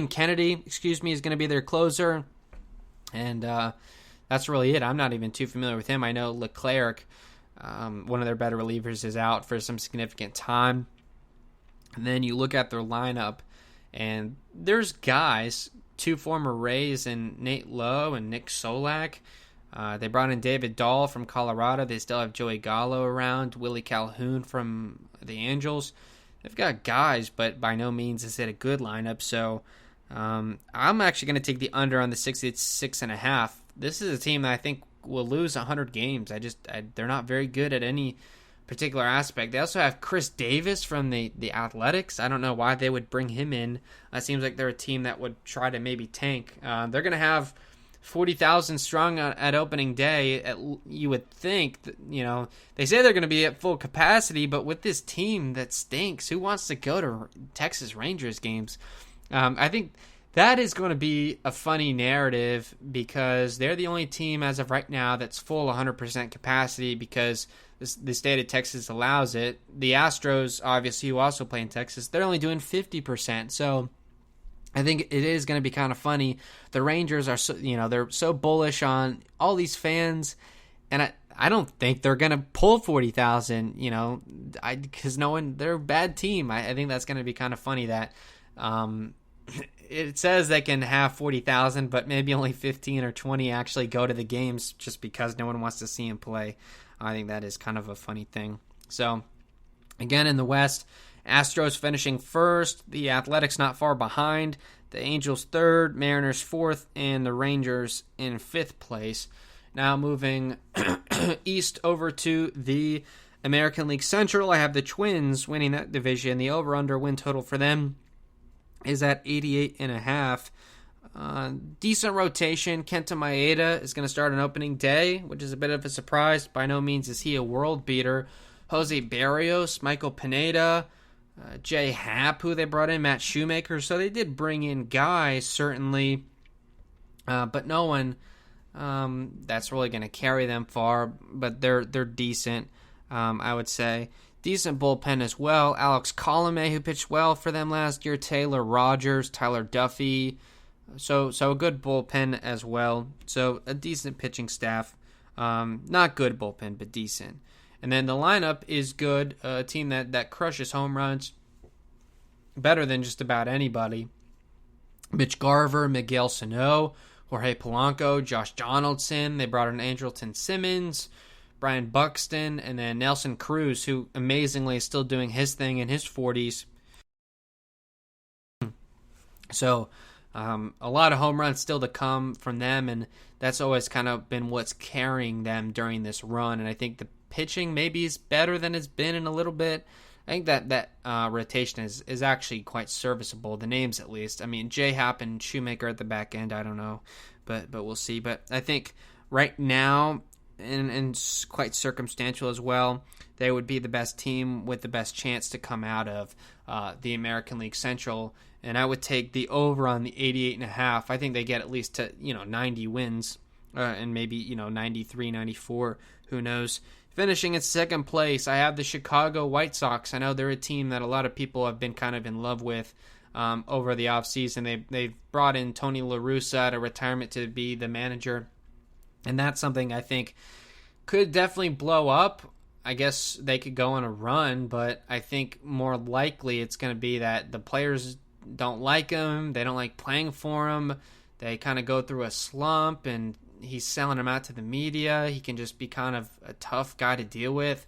Kennedy, is going to be their closer, and that's really it. I'm not even too familiar with him. I know Leclerc, one of their better relievers, is out for some significant time. And then you look at their lineup, and there's guys, 2 former Rays and Nate Lowe and Nick Solak. They brought in David Dahl from Colorado. They still have Joey Gallo around, Willie Calhoun from the Angels. They've got guys, but by no means is it a good lineup. So I'm actually going to take the under on the 66.5. This is a team that I think will lose 100 games. They're not very good at any particular aspect. They also have Chris Davis from the Athletics. I don't know why they would bring him in. It seems like they're a team that would try to maybe tank. They're going to have 40,000 strong at opening day. You would think that, they say they're going to be at full capacity, but with this team that stinks, who wants to go to Texas Rangers games? I think that is going to be a funny narrative because they're the only team as of right now that's full 100% capacity because the state of Texas allows it. The Astros, obviously, who also play in Texas, they're only doing 50%. So I think it is going to be kind of funny. The Rangers are, they're so bullish on all these fans, and I don't think they're going to pull 40,000, because they're a bad team. I think that's going to be kind of funny that it says they can have 40,000, but maybe only 15 or 20 actually go to the games just because no one wants to see them play. I think that is kind of a funny thing. So, again, in the West, Astros finishing first, the Athletics not far behind, the Angels third, Mariners fourth, and the Rangers in fifth place. Now moving east over to the American League Central, I have the Twins winning that division. The over-under win total for them is at 88.5. Decent rotation. Kenta Maeda is going to start on opening day, which is a bit of a surprise. By no means is he a world beater. Jose Barrios, Michael Pineda, Jay Happ, who they brought in, Matt Shoemaker. So they did bring in guys, certainly, but no one that's really going to carry them far. But they're decent, I would say. Decent bullpen as well. Alex Colomé, who pitched well for them last year. Taylor Rogers, Tyler Duffy. So a good bullpen as well. So a decent pitching staff. Not good bullpen, but decent. And then the lineup is good. A team that crushes home runs better than just about anybody. Mitch Garver, Miguel Sano, Jorge Polanco, Josh Donaldson. They brought in Andrelton Simmons, Brian Buxton, and then Nelson Cruz, who amazingly is still doing his thing in his 40s. So a lot of home runs still to come from them, and that's always kind of been what's carrying them during this run. And I think the pitching maybe is better than it's been in a little bit. I think that rotation is actually quite serviceable, the names at least. I mean, Jay Happ and Shoemaker at the back end, I don't know, but we'll see. But I think right now, and quite circumstantial as well, they would be the best team with the best chance to come out of the American League Central. And I would take the over on the 88.5. I think they get at least to 90 wins, and maybe 93, 94. Who knows? Finishing in second place, I have the Chicago White Sox. I know they're a team that a lot of people have been kind of in love with over the offseason. They've brought in Tony La Russa out of retirement to be the manager. And that's something I think could definitely blow up. I guess they could go on a run, but I think more likely it's going to be that the players don't like him. They don't like playing for him. They kind of go through a slump, and he's selling them out to the media. He can just be kind of a tough guy to deal with.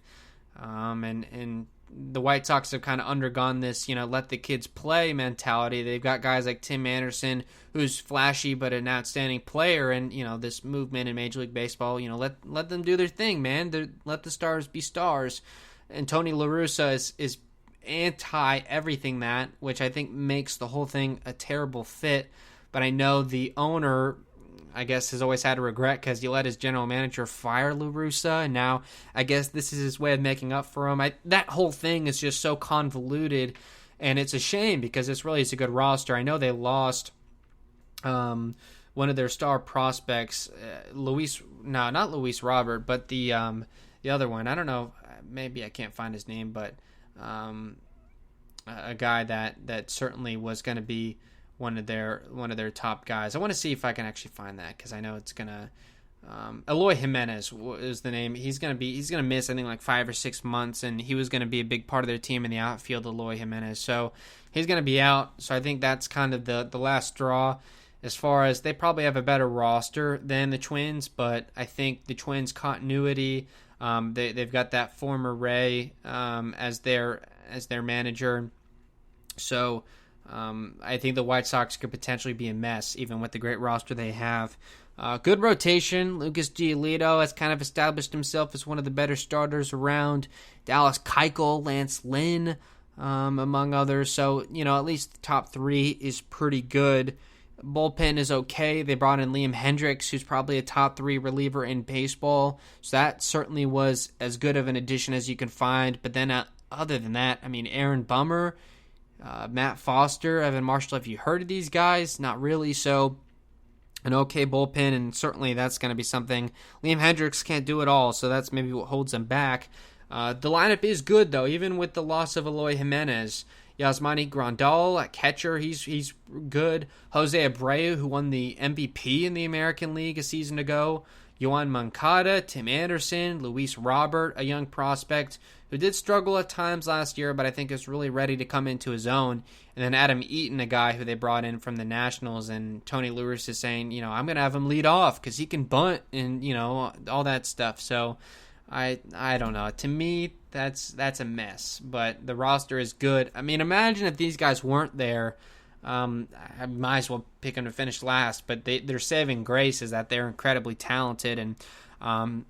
And the White Sox have kind of undergone this, let the kids play mentality. They've got guys like Tim Anderson, who's flashy but an outstanding player, and this movement in Major League Baseball. Let them do their thing, man. Let the stars be stars. And Tony La Russa is anti everything that, which I think makes the whole thing a terrible fit. But I know the owner, I guess, has always had a regret because he let his general manager fire La Russa, and now I guess this is his way of making up for him. That whole thing is just so convoluted, and it's a shame because it's really a good roster. I know they lost one of their star prospects, not Luis Robert, but the other one. I don't know, maybe I can't find his name, but a guy that certainly was going to be one of their top guys. I want to see if I can actually find that because I know it's gonna. Eloy Jimenez is the name. He's gonna miss I think like 5 or 6 months, and he was gonna be a big part of their team in the outfield. Eloy Jimenez, so he's gonna be out. So I think that's kind of the last straw. As far as they probably have a better roster than the Twins, but I think the Twins' continuity. They've got that former Ray as their manager, so. I think the White Sox could potentially be a mess, even with the great roster they have. Good rotation. Lucas Giolito has kind of established himself as one of the better starters around. Dallas Keuchel, Lance Lynn, among others. So, at least the top three is pretty good. Bullpen is okay. They brought in Liam Hendricks, who's probably a top three reliever in baseball. So that certainly was as good of an addition as you can find. But then other than that, Aaron Bummer, Matt Foster, Evan Marshall, have you heard of these guys? Not really. So an okay bullpen, and certainly that's going to be something. Liam Hendricks can't do it all, so that's maybe what holds him back. The lineup is good, though, even with the loss of Eloy Jimenez. Yasmani Grandal at catcher, he's good. Jose Abreu, who won the MVP in the American League a season ago. Yohan Moncada, Tim Anderson, Luis Robert, a young prospect who did struggle at times last year, but I think is really ready to come into his own. And then Adam Eaton, a guy who they brought in from the Nationals, and Tony Lewis is saying, I'm going to have him lead off because he can bunt and, all that stuff. So I don't know. To me, that's a mess, but the roster is good. Imagine if these guys weren't there. I might as well pick them to finish last, but their saving grace is that they're incredibly talented and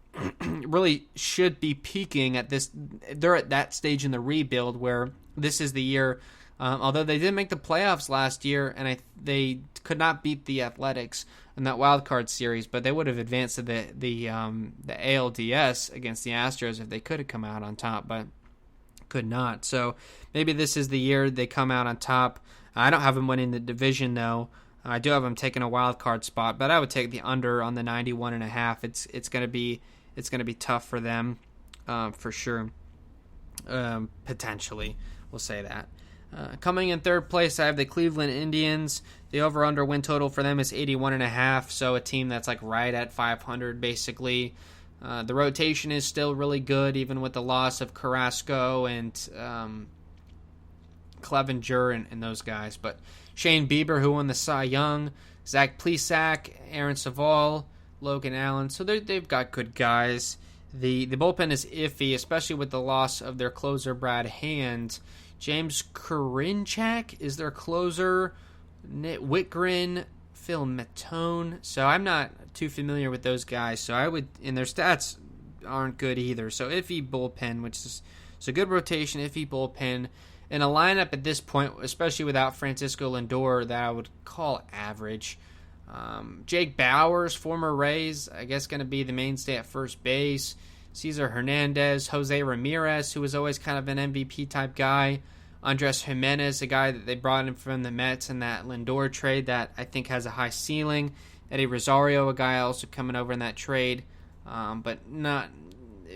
really should be peaking at this. They're at that stage in the rebuild where this is the year. Although they did make the playoffs last year, and they could not beat the Athletics in that wild card series, but they would have advanced to the ALDS against the Astros if they could have come out on top, but could not. So maybe this is the year they come out on top. I don't have them winning the division, though. I do have them taking a wild card spot, but I would take the under on the 91.5. It's going to be tough for them, for sure. Potentially, we'll say that. Coming in third place, I have the Cleveland Indians. The over-under win total for them is 81.5, so a team that's like right at 500, basically. The rotation is still really good, even with the loss of Carrasco and Clevenger and those guys. But Shane Bieber, who won the Cy Young, Zach Plesac, Aaron Savall, Logan Allen. So they've got good guys. The bullpen is iffy, especially with the loss of their closer, Brad Hand. James Karinchak is their closer. Nit Whitgren, Phil Matone. So I'm not too familiar with those guys. So and their stats aren't good either. So iffy bullpen, which is a good rotation, iffy bullpen. In a lineup at this point, especially without Francisco Lindor, that I would call average. Jake Bauers, former Rays, I guess going to be the mainstay at first base. Cesar Hernandez, Jose Ramirez, who was always kind of an MVP type guy. Andres Jimenez, a guy that they brought in from the Mets in that Lindor trade that I think has a high ceiling. Eddie Rosario, a guy also coming over in that trade, but not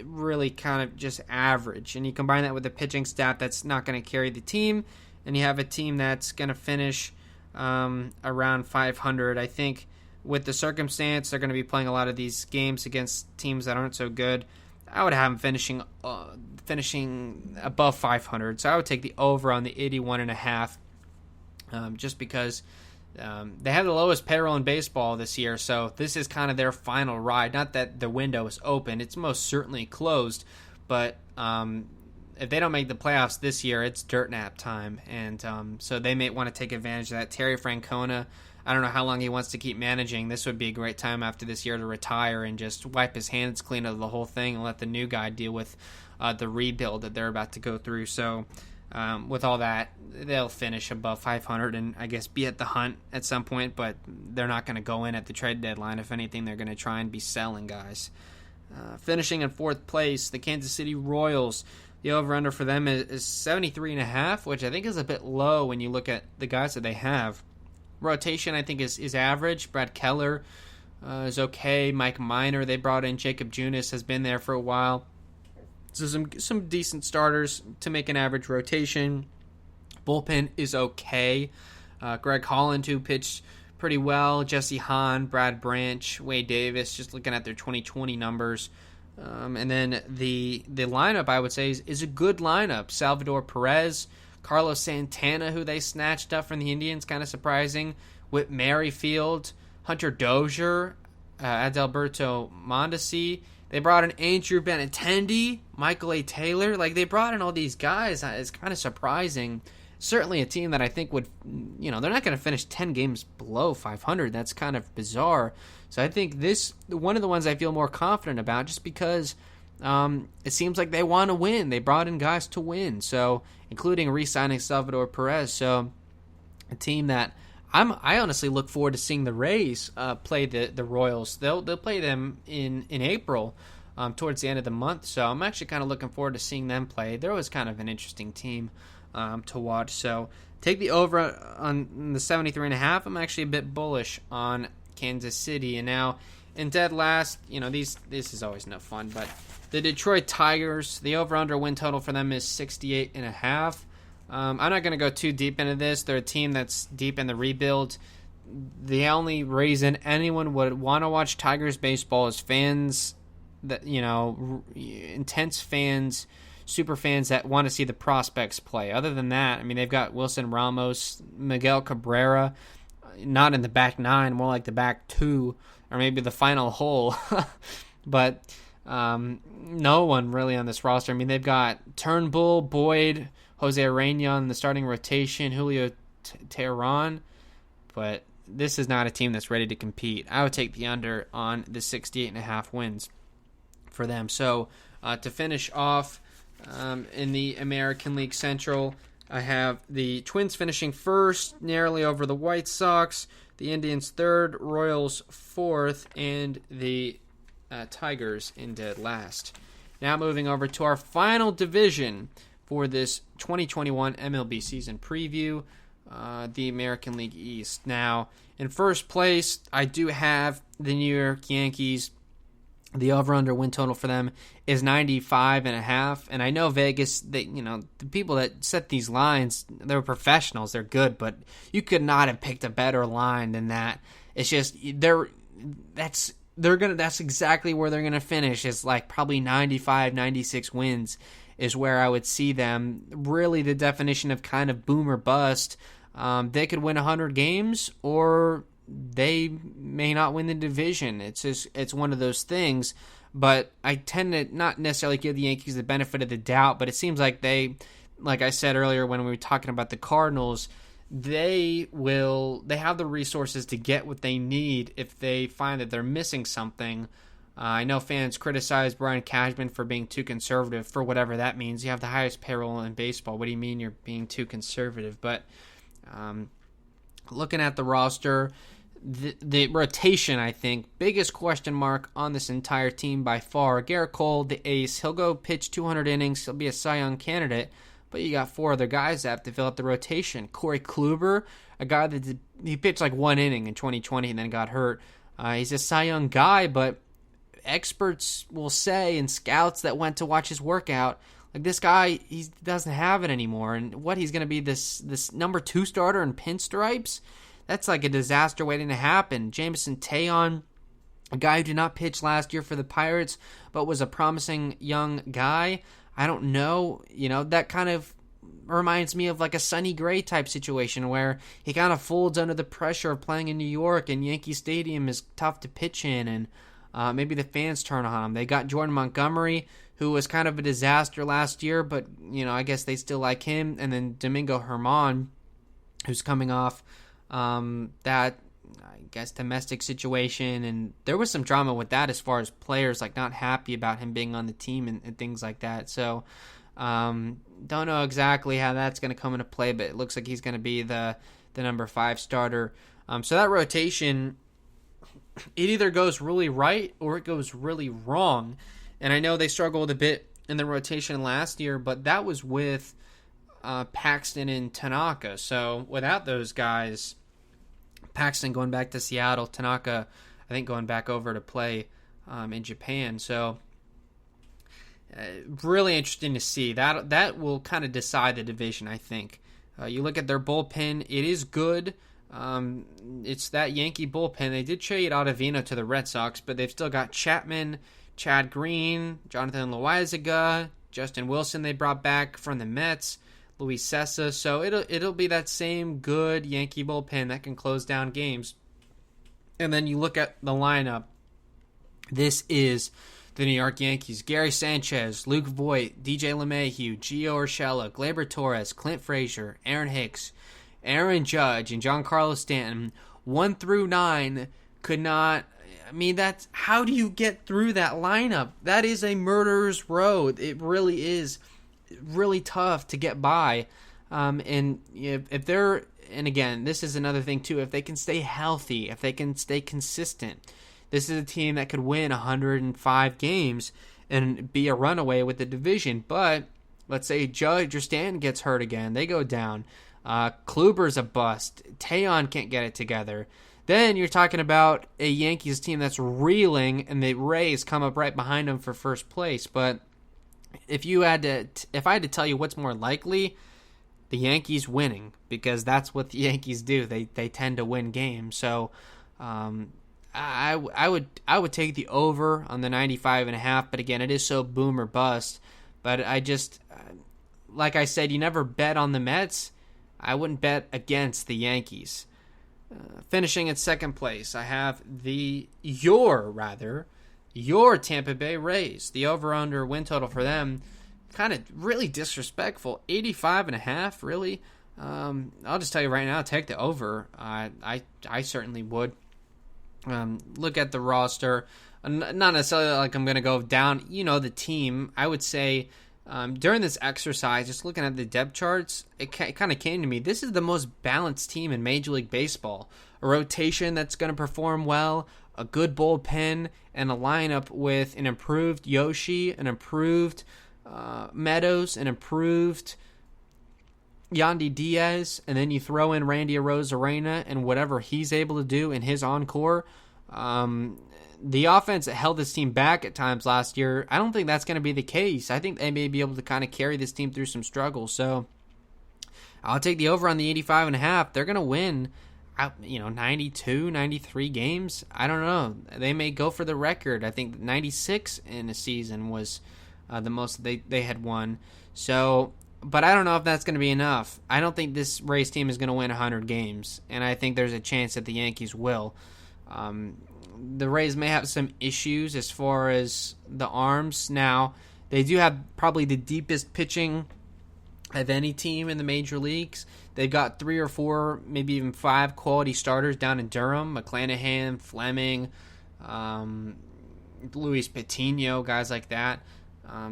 really, kind of just average. And you combine that with a pitching staff that's not going to carry the team, and you have a team that's going to finish around 500. I think with the circumstance, they're going to be playing a lot of these games against teams that aren't so good. I would have them finishing above 500, so I would take the over on the 81.5, just because they have the lowest payroll in baseball this year, so this is kind of their final ride. Not that the window is open, it's most certainly closed, but if they don't make the playoffs this year, it's dirt nap time, and so they may want to take advantage of that. Terry Francona, I don't know how long he wants to keep managing. This would be a great time after this year to retire and just wipe his hands clean of the whole thing and let the new guy deal with the rebuild that they're about to go through. So with all that, they'll finish above 500 and I guess be at the hunt at some point, but they're not going to go in at the trade deadline. If anything, they're going to try and be selling guys. Finishing in fourth place, the Kansas City Royals. The over-under for them is 73.5, which I think is a bit low when you look at the guys that they have. Rotation, I think, is average. Brad Keller is okay. Mike Minor, they brought in. Jacob Junis has been there for a while. So some decent starters to make an average rotation. Bullpen is okay. Greg Holland, who pitched pretty well. Jesse Hahn, Brad Branch, Wade Davis, just looking at their 2020 numbers. And then the lineup, I would say, is a good lineup. Salvador Perez, Carlos Santana, who they snatched up from the Indians, kind of surprising. Whit Merrifield, Hunter Dozier, Adalberto Mondesi. They brought in Andrew Benintendi, Michael A. Taylor. Like, they brought in all these guys. It's kind of surprising, certainly a team that I think would, they're not going to finish 10 games below 500. That's kind of bizarre. So I think this, one of the ones I feel more confident about, just because it seems like they want to win. They brought in guys to win, so including re-signing Salvador Perez. So a team that I honestly look forward to seeing the Rays play the Royals. They'll play them in April, towards the end of the month. So I'm actually kind of looking forward to seeing them play. They're always kind of an interesting team to watch. So take the over on the 73.5. I'm actually a bit bullish on Kansas City. And now in dead last, this is always no fun, but the Detroit Tigers, the over-under win total for them is 68.5. I'm not going to go too deep into this. They're a team that's deep in the rebuild. The only reason anyone would want to watch Tigers baseball is fans that, intense fans, super fans that want to see the prospects play. Other than that, I mean, they've got Wilson Ramos, Miguel Cabrera, not in the back nine, more like the back two, or maybe the final hole. But no one really on this roster. I mean, they've got Turnbull, Boyd, Jose Arena in the starting rotation, Julio Teheran, but this is not a team that's ready to compete. I would take the under on the 68.5 wins for them. So to finish off in the American League Central, I have the Twins finishing first, narrowly over the White Sox, the Indians third, Royals fourth, and the Tigers in dead last. Now moving over to our final division for this 2021 MLB season preview, the American League East. Now, in first place, I do have the New York Yankees. The over-under win total for them is 95.5. And I know Vegas, the people that set these lines, they're professionals. They're good, but you could not have picked a better line than that. It's just that's exactly where they're gonna finish. It's like probably 95, 96 wins is where I would see them. Really, the definition of kind of boom or bust. They could win 100 games, or they may not win the division. It's one of those things. But I tend to not necessarily give the Yankees the benefit of the doubt. But it seems like they, like I said earlier when we were talking about the Cardinals, they have the resources to get what they need if they find that they're missing something. I know fans criticize Brian Cashman for being too conservative, for whatever that means. You have the highest payroll in baseball. What do you mean you're being too conservative? But looking at the roster, the rotation, I think, biggest question mark on this entire team by far. Garrett Cole, the ace, he'll go pitch 200 innings. He'll be a Cy Young candidate. But you got four other guys that have to fill out the rotation. Corey Kluber, a guy that he pitched like one inning in 2020 and then got hurt. He's a Cy Young guy, but experts will say, and scouts that went to watch his workout, like, this guy, he doesn't have it anymore. And what, he's going to be this number 2 starter in pinstripes? That's like a disaster waiting to happen. Jameson Taillon, a guy who did not pitch last year for the Pirates, but was a promising young guy. I don't know, that kind of reminds me of like a Sonny Gray type situation where he kind of folds under the pressure of playing in New York, and Yankee Stadium is tough to pitch in, and maybe the fans turn on him. They got Jordan Montgomery, who was kind of a disaster last year, but, I guess they still like him. And then Domingo Germán, who's coming off that, I guess, domestic situation, and there was some drama with that as far as players like not happy about him being on the team and things like that. So don't know exactly how that's going to come into play, but it looks like he's going to be the number 5 starter. So that rotation, it either goes really right or it goes really wrong. And I know they struggled a bit in the rotation last year, but that was with Paxton and Tanaka. So without those guys, Paxton going back to Seattle, Tanaka, I think, going back over to play in Japan. So really interesting to see. That will kind of decide the division, I think. You look at their bullpen, it is good. It's that Yankee bullpen. They did trade Ottavino to the Red Sox, but they've still got Chapman, Chad Green, Jonathan Loaizaga, Justin Wilson they brought back from the Mets, Luis Sessa. So it'll be that same good Yankee bullpen that can close down games. And then you look at the lineup. This is the New York Yankees: Gary Sanchez, Luke Voit, DJ LeMahieu, Gio Urshela, Gleyber Torres, Clint Frazier, Aaron Hicks, Aaron Judge, and Giancarlo Stanton. 1 through 9 could not. I mean, that's how do you get through that lineup? That is a murderer's row. It really is really tough to get by. And if they're, and again, this is another thing too, if they can stay healthy, if they can stay consistent, this is a team that could win 105 games and be a runaway with the division. But let's say Judge or Stanton gets hurt again, they go down. Kluber's a bust. Taillon can't get it together. Then you're talking about a Yankees team that's reeling, and the Rays come up right behind them for first place. But if I had to tell you what's more likely, the Yankees winning, because that's what the Yankees do. They tend to win games. So I would take the over on the 95.5. But again, it is so boom or bust. But I just, like I said, you never bet on the Mets. I wouldn't bet against the Yankees. Finishing in second place, I have your Tampa Bay Rays. The over-under win total for them, kind of really disrespectful, 85.5. Really, I'll just tell you right now, take the over. I certainly would. Look at the roster. Not necessarily like I'm going to go down. The team. I would say. During this exercise, just looking at the depth charts, it kind of came to me. This is the most balanced team in Major League Baseball. A rotation that's going to perform well, a good bullpen, and a lineup with an improved Yoshi, an improved Meadows, an improved Yandy Diaz, and then you throw in Randy Arozarena and whatever he's able to do in his encore. The offense that held this team back at times last year, I don't think that's going to be the case. I think they may be able to kind of carry this team through some struggles. So I'll take the over on the 85.5. They're going to win, 92, 93 games. I don't know. They may go for the record. I think 96 in a season was the most they had won. So, but I don't know if that's going to be enough. I don't think this Rays team is going to win 100 games, and I think there's a chance that the Yankees will. The Rays may have some issues as far as the arms. Now, they do have probably the deepest pitching of any team in the major leagues. They've got 3 or 4, maybe even 5 quality starters down in Durham. McClanahan, Fleming, Luis Patino, guys like that.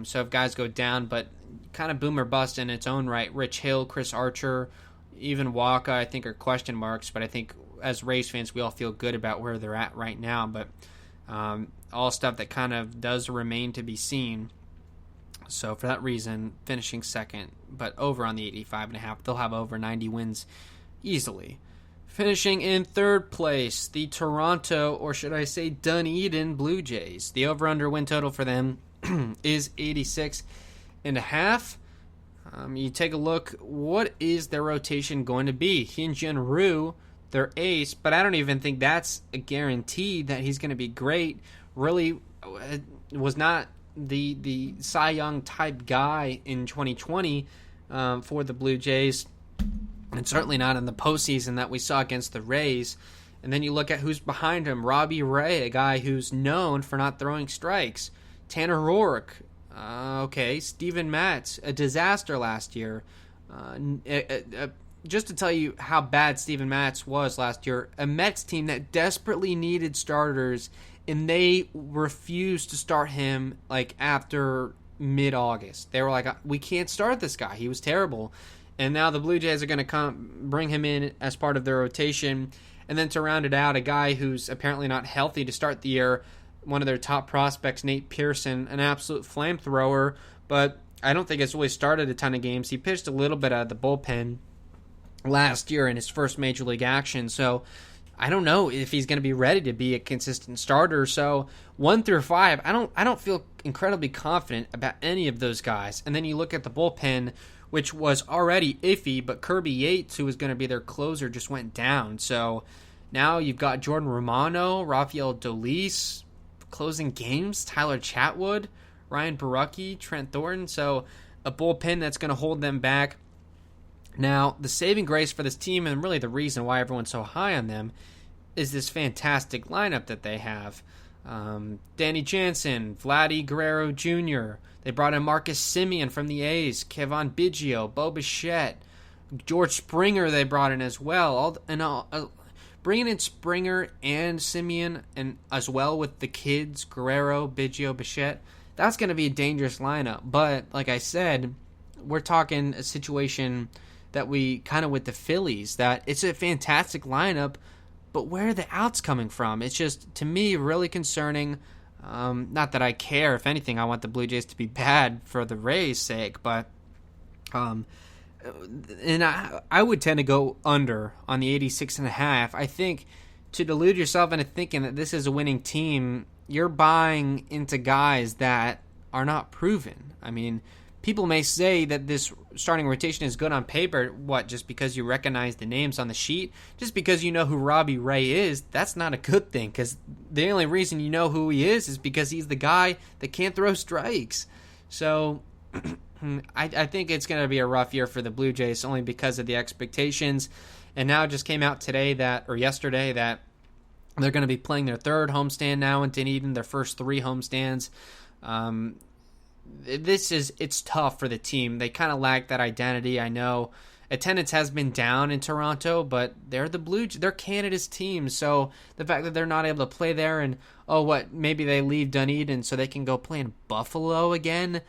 So if guys go down, but kind of boom or bust in its own right. Rich Hill, Chris Archer, even Waka, I think are question marks, but I think as Rays fans, we all feel good about where they're at right now, but all stuff that kind of does remain to be seen. So for that reason, finishing second, but over on the 85.5, they'll have over 90 wins easily. Finishing in third place, the Toronto, or should I say Dunedin Blue Jays. The over-under win total for them is 86.5. You take a look, what is their rotation going to be? Hyun-Jin Ryu, their ace, but I don't even think that's a guarantee that he's going to be great. Really was not the Cy Young type guy in 2020 for the Blue Jays, and certainly not in the postseason that we saw against the Rays. And then you look at who's behind him. Robbie Ray, a guy who's known for not throwing strikes. Tanner Roark, Steven Matz, a disaster last year. Just to tell you how bad Steven Matz was last year, a Mets team that desperately needed starters, and they refused to start him after mid-August. They were like, we can't start this guy. He was terrible. And now the Blue Jays are going to bring him in as part of their rotation. And then to round it out, a guy who's apparently not healthy to start the year, one of their top prospects, Nate Pearson, an absolute flamethrower, but I don't think it's really started a ton of games. He pitched a little bit out of the bullpen last year in his first major league action, so I don't know if he's going to be ready to be a consistent starter. So 1 through 5, I don't feel incredibly confident about any of those guys. And then you look at the bullpen, which was already iffy, but Kirby Yates, who was going to be their closer, just went down. So now you've got Jordan Romano, Rafael Dolis closing games, Tyler Chatwood, Ryan Borucki, Trent Thornton. So a bullpen that's going to hold them back. Now, the saving grace for this team, and really the reason why everyone's so high on them, is this fantastic lineup that they have. Danny Jansen, Vladdy Guerrero Jr. They brought in Marcus Semien from the A's, Kevin Biggio, Bo Bichette, George Springer they brought in as well. Bringing in Springer and Semien, and as well with the kids, Guerrero, Biggio, Bichette, that's going to be a dangerous lineup. But like I said, we're talking a situation that we kind of with the Phillies, that it's a fantastic lineup, but where are the outs coming from? It's just, to me, really concerning. Not that I care. If anything, I want the Blue Jays to be bad for the Rays' sake, but and I would tend to go under on the 86.5. I think to delude yourself into thinking that this is a winning team, you're buying into guys that are not proven. I mean, people may say that this starting rotation is good on paper. Just because you recognize the names on the sheet? Just because you know who Robbie Ray is, that's not a good thing, because the only reason you know who he is because he's the guy that can't throw strikes. So I think it's going to be a rough year for the Blue Jays, only because of the expectations. And now it just came out yesterday that they're going to be playing their third homestand now in Dunedin, their first 3 homestands. It's tough for the team. They kind of lack that identity. I know attendance has been down in Toronto, but they're Canada's team. So the fact that they're not able to play there, and maybe they leave Dunedin so they can go play in Buffalo again.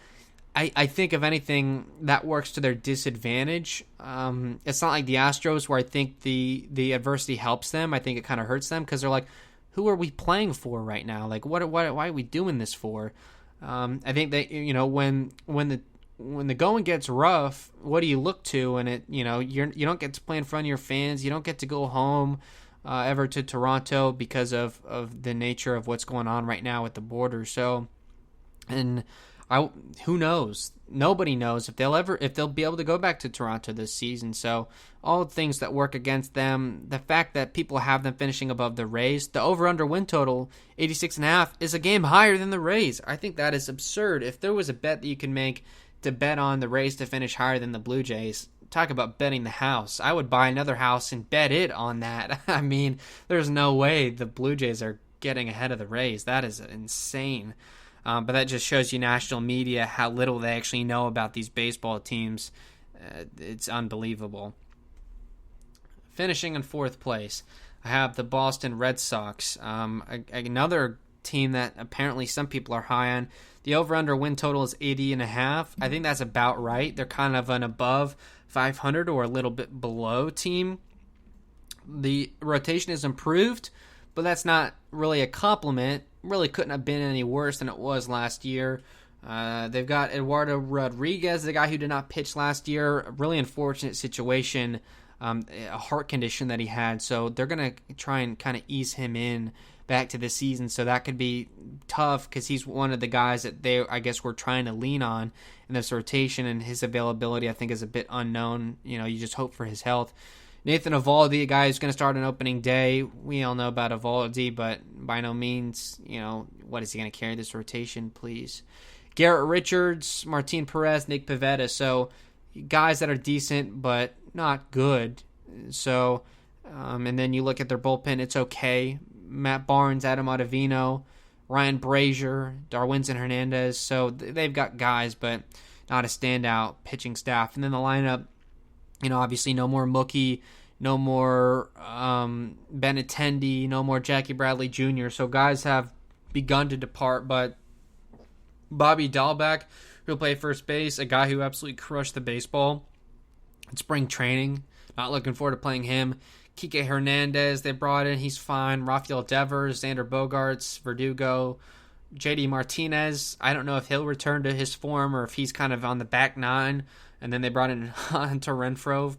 I think, if anything, that works to their disadvantage. It's not like the Astros, where I think the adversity helps them. I think it kind of hurts them, because they're like, who are we playing for right now? Like, why are we doing this for? I think that, when the going gets rough, what do you look to? And you don't get to play in front of your fans. You don't get to go home ever to Toronto because of the nature of what's going on right now at the border. So, and who knows? Nobody knows if they'll be able to go back to Toronto this season. So all the things that work against them, the fact that people have them finishing above the Rays, the over-under win total, 86.5, is a game higher than the Rays. I think that is absurd. If there was a bet that you can make to bet on the Rays to finish higher than the Blue Jays, talk about betting the house. I would buy another house and bet it on that. I mean, there's no way the Blue Jays are getting ahead of the Rays. That is insane. But that just shows you national media how little they actually know about these baseball teams. It's unbelievable. Finishing in 4th place, I have the Boston Red Sox. Another team that apparently some people are high on. The over-under win total is 80.5. I think that's about right. They're kind of an above 500 or a little bit below team. The rotation is improved, but that's not really a compliment. Really couldn't have been any worse than it was last year. They've got Eduardo Rodriguez, the guy who did not pitch last year. A really unfortunate situation, a heart condition that he had. So they're going to try and kind of ease him in back to the season. So that could be tough, because he's one of the guys that I guess we're trying to lean on in this rotation, and his availability I think is a bit unknown. You just hope for his health. Nathan Eovaldi, a guy who's going to start on opening day. We all know about Eovaldi, but by no means, what is he going to carry this rotation, please? Garrett Richards, Martin Perez, Nick Pivetta. So guys that are decent, but not good. So, and then you look at their bullpen, it's okay. Matt Barnes, Adam Ottavino, Ryan Brazier, Darwinzon Hernandez. So they've got guys, but not a standout pitching staff. And then the lineup, obviously no more Mookie, no more Benintendi, no more Jackie Bradley Jr. So guys have begun to depart, but Bobby Dahlbeck, who'll play first base, a guy who absolutely crushed the baseball in spring training. Not looking forward to playing him. Kike Hernandez, they brought in. He's fine. Rafael Devers, Xander Bogaerts, Verdugo, JD Martinez. I don't know if he'll return to his form or if he's kind of on the back nine. And then they brought in Hunter Renfroe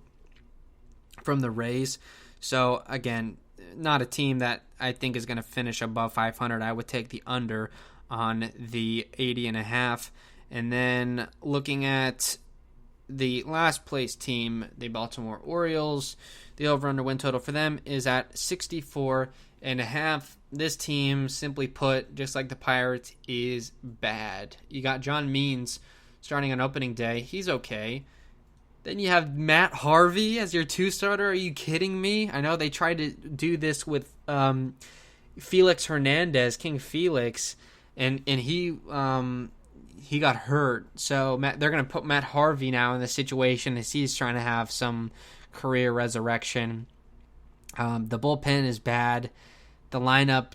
from the Rays. So, again, not a team that I think is going to finish above 500. I would take the under on the 80.5. And then looking at the last place team, the Baltimore Orioles, the over-under win total for them is at 64.5. This team, simply put, just like the Pirates, is bad. You got John Means starting on opening day. He's okay. Then you have Matt Harvey as your 2 starter. Are you kidding me? I know they tried to do this with Felix Hernandez, King Felix, and he got hurt. So they're going to put Matt Harvey now in the situation as he's trying to have some career resurrection. The bullpen is bad. The lineup,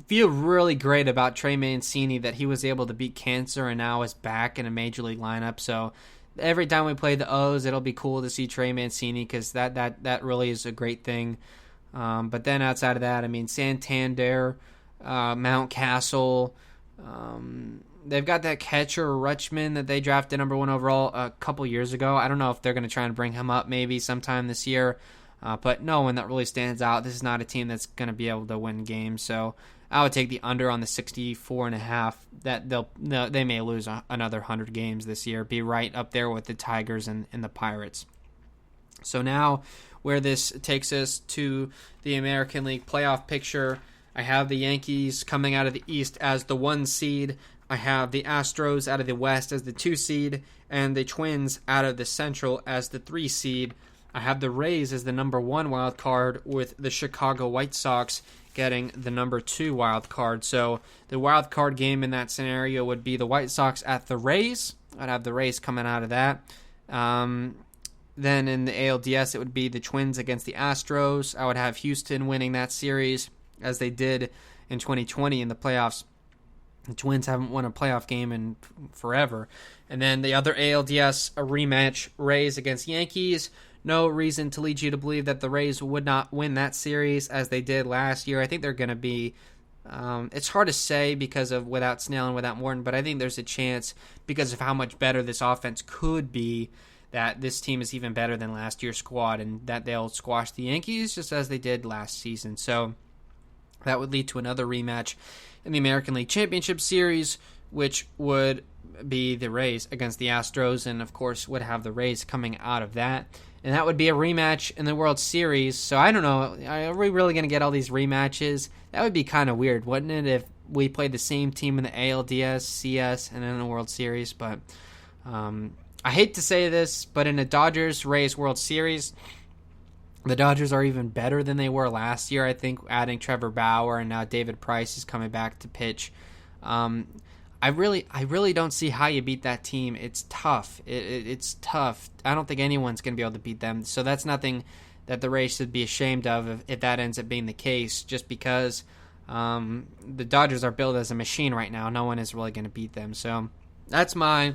feel really great about Trey Mancini that he was able to beat cancer and now is back in a major league lineup. So every time we play the O's, it'll be cool to see Trey Mancini because that really is a great thing. But then outside of that, I mean, Santander, Mountcastle, they've got that catcher, Rutschman, that they drafted number 1 overall a couple years ago. I don't know if they're going to try and bring him up maybe sometime this year. But no one that really stands out. This is not a team that's going to be able to win games. So I would take the under on the 64.5. That they may lose another 100 games this year. Be right up there with the Tigers and the Pirates. So now where this takes us to the American League playoff picture, I have the Yankees coming out of the East as the 1 seed. I have the Astros out of the West as the 2 seed. And the Twins out of the Central as the 3 seed. I have the Rays as the number 1 wild card with the Chicago White Sox getting the number 2 wild card. So the wild card game in that scenario would be the White Sox at the Rays. I'd have the Rays coming out of that. Then in the ALDS, it would be the Twins against the Astros. I would have Houston winning that series as they did in 2020 in the playoffs. The Twins haven't won a playoff game in forever. And then the other ALDS, a rematch, Rays against Yankees. No reason to lead you to believe that the Rays would not win that series as they did last year. I think they're going to be, it's hard to say because of without Snell and without Morton, but I think there's a chance because of how much better this offense could be that this team is even better than last year's squad and that they'll squash the Yankees just as they did last season. So that would lead to another rematch in the American League Championship Series, which would be the Rays against the Astros, and of course would have the Rays coming out of that. And that would be a rematch in the World Series. So I don't know, are we really going to get all these rematches? That would be kind of weird, wouldn't it, if we played the same team in the ALDS, CS, and in the World Series? But I hate to say this, but in a Dodgers-Rays World Series, the Dodgers are even better than they were last year, I think, adding Trevor Bauer, and now David Price is coming back to pitch. I really don't see how you beat that team. It's tough. It's tough. I don't think anyone's going to be able to beat them. So that's nothing that the Rays should be ashamed of if that ends up being the case, just because the Dodgers are built as a machine right now. No one is really going to beat them. So that's my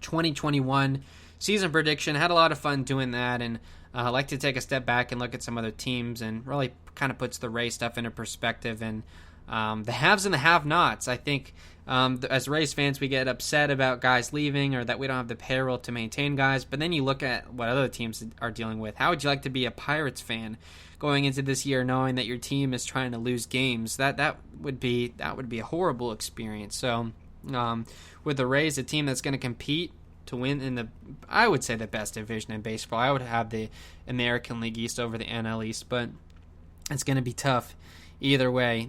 2021 season prediction. Had a lot of fun doing that, and I like to take a step back and look at some other teams and really kind of puts the Rays stuff into perspective. And the haves and the have-nots, I think, as Rays fans, we get upset about guys leaving or that we don't have the payroll to maintain guys. But then you look at what other teams are dealing with. How would you like to be a Pirates fan going into this year knowing that your team is trying to lose games? That would be a horrible experience. So with the Rays, a team that's going to compete to win in I would say the best division in baseball. I would have the American League East over the NL East, but it's going to be tough. Either way,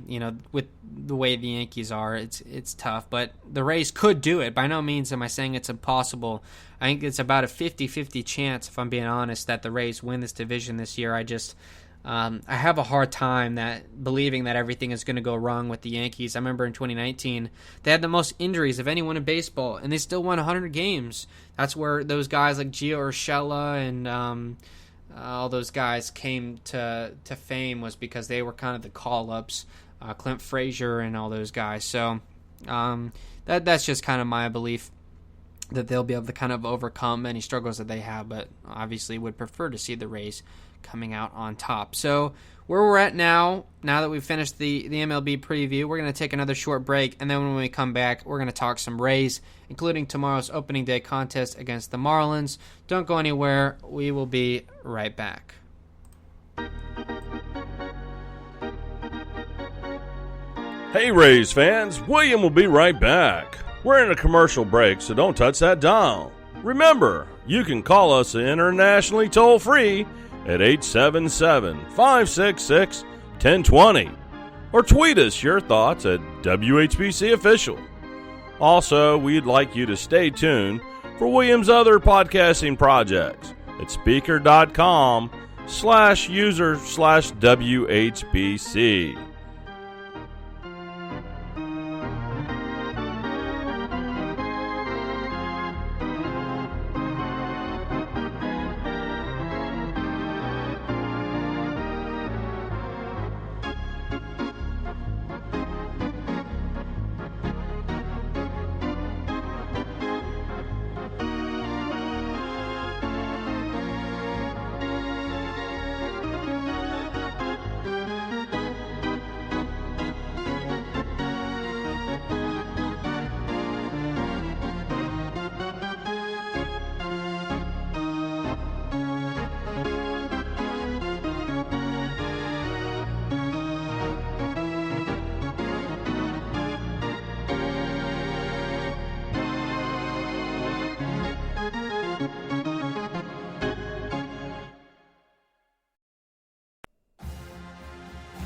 with the way the Yankees are, it's tough. But the Rays could do it. By no means am I saying it's impossible. I think it's about a 50-50 chance, if I'm being honest, that the Rays win this division this year. I have a hard time believing that everything is going to go wrong with the Yankees. I remember in 2019, they had the most injuries of anyone in baseball, and they still won 100 games. That's where those guys like Gio Urshela and all those guys came to fame, was because they were kind of the call-ups, Clint Frazier and all those guys. So that's just kind of my belief that they'll be able to kind of overcome any struggles that they have, but obviously would prefer to see the Rays coming out on top. So where we're at now that we've finished the MLB preview, we're going to take another short break, and then when we come back, we're going to talk some Rays, including tomorrow's opening day contest against the Marlins. Don't go anywhere. We will be right back. Hey Rays fans, William will be right back. We're in a commercial break, so don't touch that dial. Remember, you can call us internationally toll-free at 877-566-1020 or tweet us your thoughts at WHBC Official. Also, we'd like you to stay tuned for William's other podcasting projects at speaker.com /user/WHBC.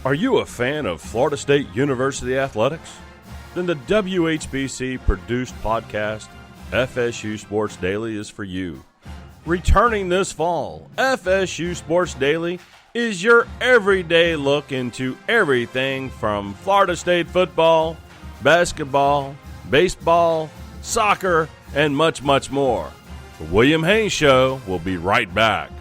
Are you a fan of Florida State University athletics? Then the WHBC produced podcast, FSU Sports Daily, is for you. Returning this fall, FSU Sports Daily is your everyday look into everything from Florida State football, basketball, baseball, soccer, and much, much more. The William Haynes Show will be right back.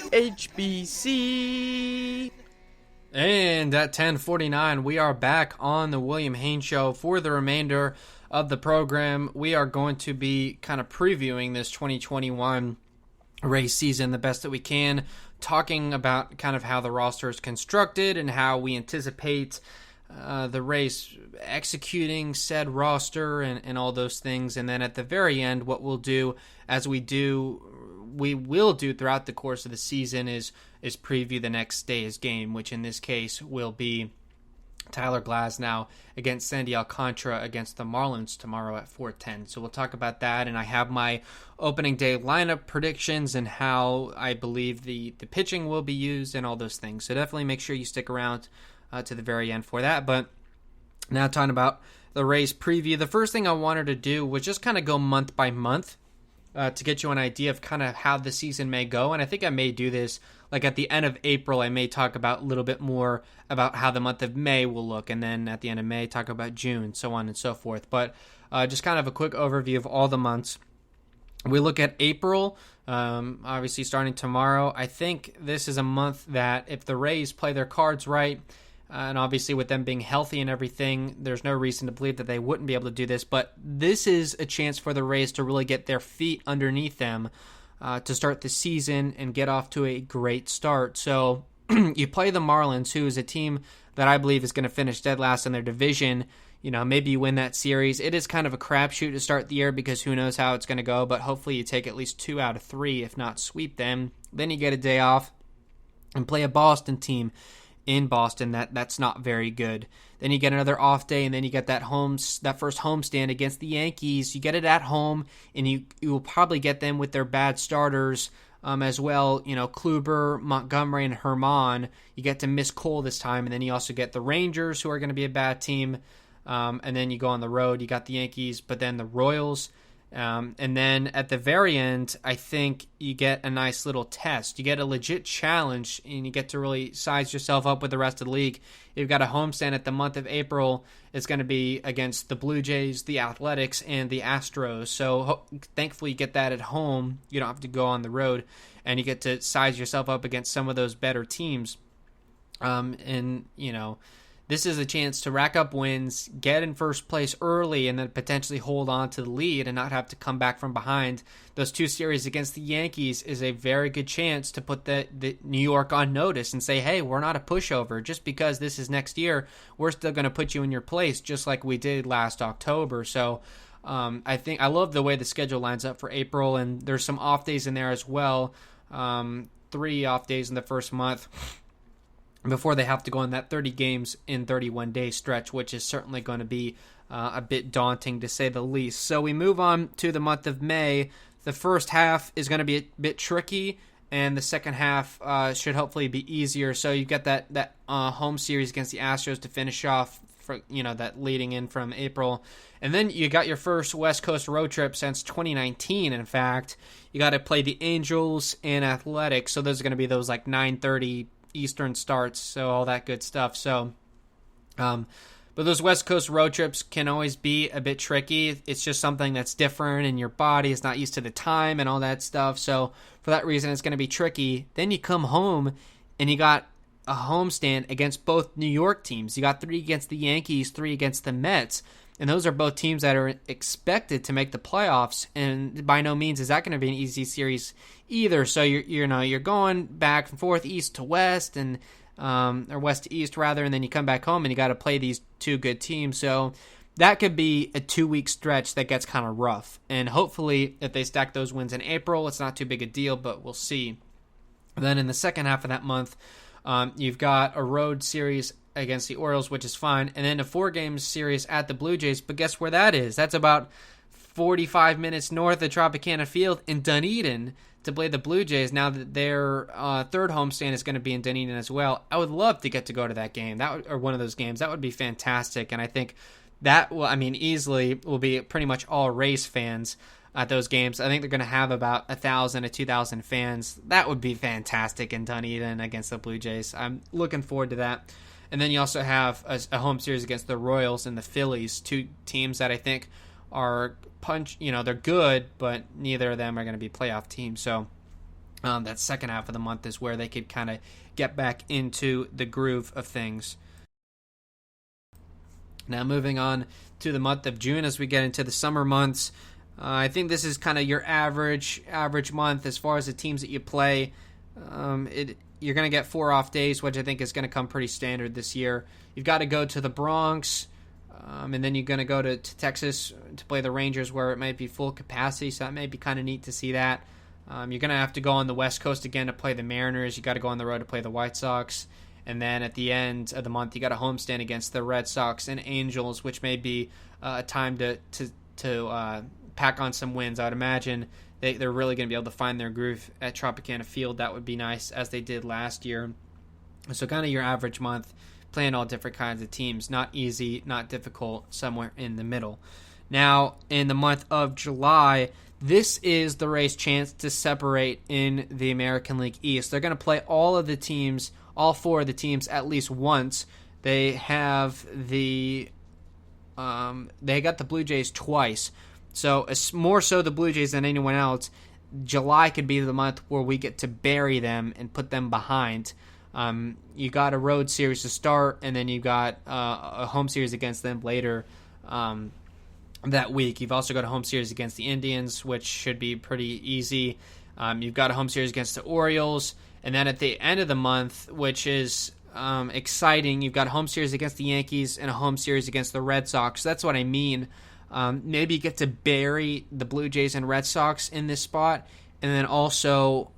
HBC. And at 10:49, we are back on the William Haynes Show. For the remainder of the program, we are going to be kind of previewing this 2021 Rays season the best that we can, talking about kind of how the roster is constructed and how we anticipate the Rays executing said roster and all those things. And then at the very end, what we'll do, as we will do throughout the course of the season, is preview the next day's game, which in this case will be Tyler Glasnow against Sandy Alcantara against the Marlins tomorrow at 4:10. So we'll talk about that, and I have my opening day lineup predictions and how I believe the pitching will be used and all those things. So definitely make sure you stick around to the very end for that. But now talking about the Rays preview, the first thing I wanted to do was just kind of go month by month to get you an idea of kind of how the season may go. And I think I may do this like at the end of April. I may talk about a little bit more about how the month of May will look, and then at the end of May talk about June, so on and so forth. But just kind of a quick overview of all the months. We look at April, obviously starting tomorrow. I think this is a month that if the Rays play their cards right, and obviously with them being healthy and everything, there's no reason to believe that they wouldn't be able to do this. But this is a chance for the Rays to really get their feet underneath them to start the season and get off to a great start. So you play the Marlins, who is a team that I believe is going to finish dead last in their division. You know, maybe you win that series. It is kind of a crapshoot to start the year because who knows how it's going to go, but hopefully you take at least 2 out of 3, if not sweep them. Then you get a day off and play a Boston team in Boston that's not very good. Then you get another off day, and then you get that first homestand against the Yankees. You get it at home, and you will probably get them with their bad starters as well. You know, Kluber, Montgomery, and Herman. You get to miss Cole this time, and then you also get the Rangers, who are going to be a bad team. And then you go on the road. You got the Yankees, but then the Royals. And then at the very end, I think you get a nice little test. You get a legit challenge, and you get to really size yourself up with the rest of the league. You've got a homestand at the month of April. It's going to be against the Blue Jays, the Athletics, and the Astros. So thankfully you get that at home. You don't have to go on the road, and you get to size yourself up against some of those better teams. And, this is a chance to rack up wins, get in first place early, and then potentially hold on to the lead and not have to come back from behind. Those two series against the Yankees is a very good chance to put the New York on notice and say, hey, we're not a pushover. Just because this is next year, we're still going to put you in your place, just like we did last October. So I love the way the schedule lines up for April, and there's some off days in there as well. 3 off days in the first month before they have to go on that 30 games in 31 day stretch, which is certainly going to be a bit daunting to say the least. So we move on to the month of May. The first half is going to be a bit tricky, and the second half should hopefully be easier. So you've got that home series against the Astros to finish off, for that leading in from April. And then you got your first West Coast road trip since 2019, in fact. You got to play the Angels and Athletics, so those are going to be those like 9:30 Eastern starts, so all that good stuff. So, but those West Coast road trips can always be a bit tricky. It's just something that's different, and your body is not used to the time and all that stuff. So for that reason, it's going to be tricky. Then you come home, and you got a homestand against both New York teams. You got 3 against the Yankees, 3 against the Mets. And those are both teams that are expected to make the playoffs, and by no means is that going to be an easy series either. So you're going back and forth, east to west, and or west to east rather, and then you come back home and you got to play these 2 good teams. So that could be a 2-week stretch that gets kind of rough. And hopefully, if they stack those wins in April, it's not too big a deal, but we'll see. Then in the second half of that month, you've got a road series against the Orioles, which is fine, and then a 4-game series at the Blue Jays. But guess where that is? That's about 45 minutes north of Tropicana Field in Dunedin to play the Blue Jays. Now that their third homestand is going to be in Dunedin as well, I would love to get to go to that game, or one of those games. That would be fantastic, and I think that easily will be pretty much all Rays fans at those games. I think they're going to have about 1,000 to 2,000 fans. That would be fantastic in Dunedin against the Blue Jays. I'm looking forward to that. And then you also have a home series against the Royals and the Phillies, 2 teams that I think are they're good, but neither of them are going to be playoff teams. So that second half of the month is where they could kind of get back into the groove of things. Now moving on to the month of June as we get into the summer months. I think this is kind of your average month as far as the teams that you play. You're going to get 4 off days, which I think is going to come pretty standard this year. You've got to go to the Bronx, and then you're going to go to Texas to play the Rangers, where it might be full capacity, so that may be kind of neat to see that. You're going to have to go on the West Coast again to play the Mariners. You got to go on the road to play the White Sox. And then at the end of the month, you got a homestand against the Red Sox and Angels, which may be a time to pack on some wins. I would imagine they're really going to be able to find their groove at Tropicana Field. That would be nice, as they did last year. So kind of your average month, playing all different kinds of teams. Not easy, not difficult, somewhere in the middle. Now, in the month of July, this is the Rays' chance to separate in the American League East. They're going to play all 4 of the teams at least once. They have they got the Blue Jays twice. So more so the Blue Jays than anyone else. July could be the month where we get to bury them and put them behind. You got a road series to start, and then you got a home series against them later that week. You've also got a home series against the Indians, which should be pretty easy. You've got a home series against the Orioles, and then at the end of the month, which is exciting, you've got a home series against the Yankees and a home series against the Red Sox. That's what I mean. Maybe you get to bury the Blue Jays and Red Sox in this spot, and then also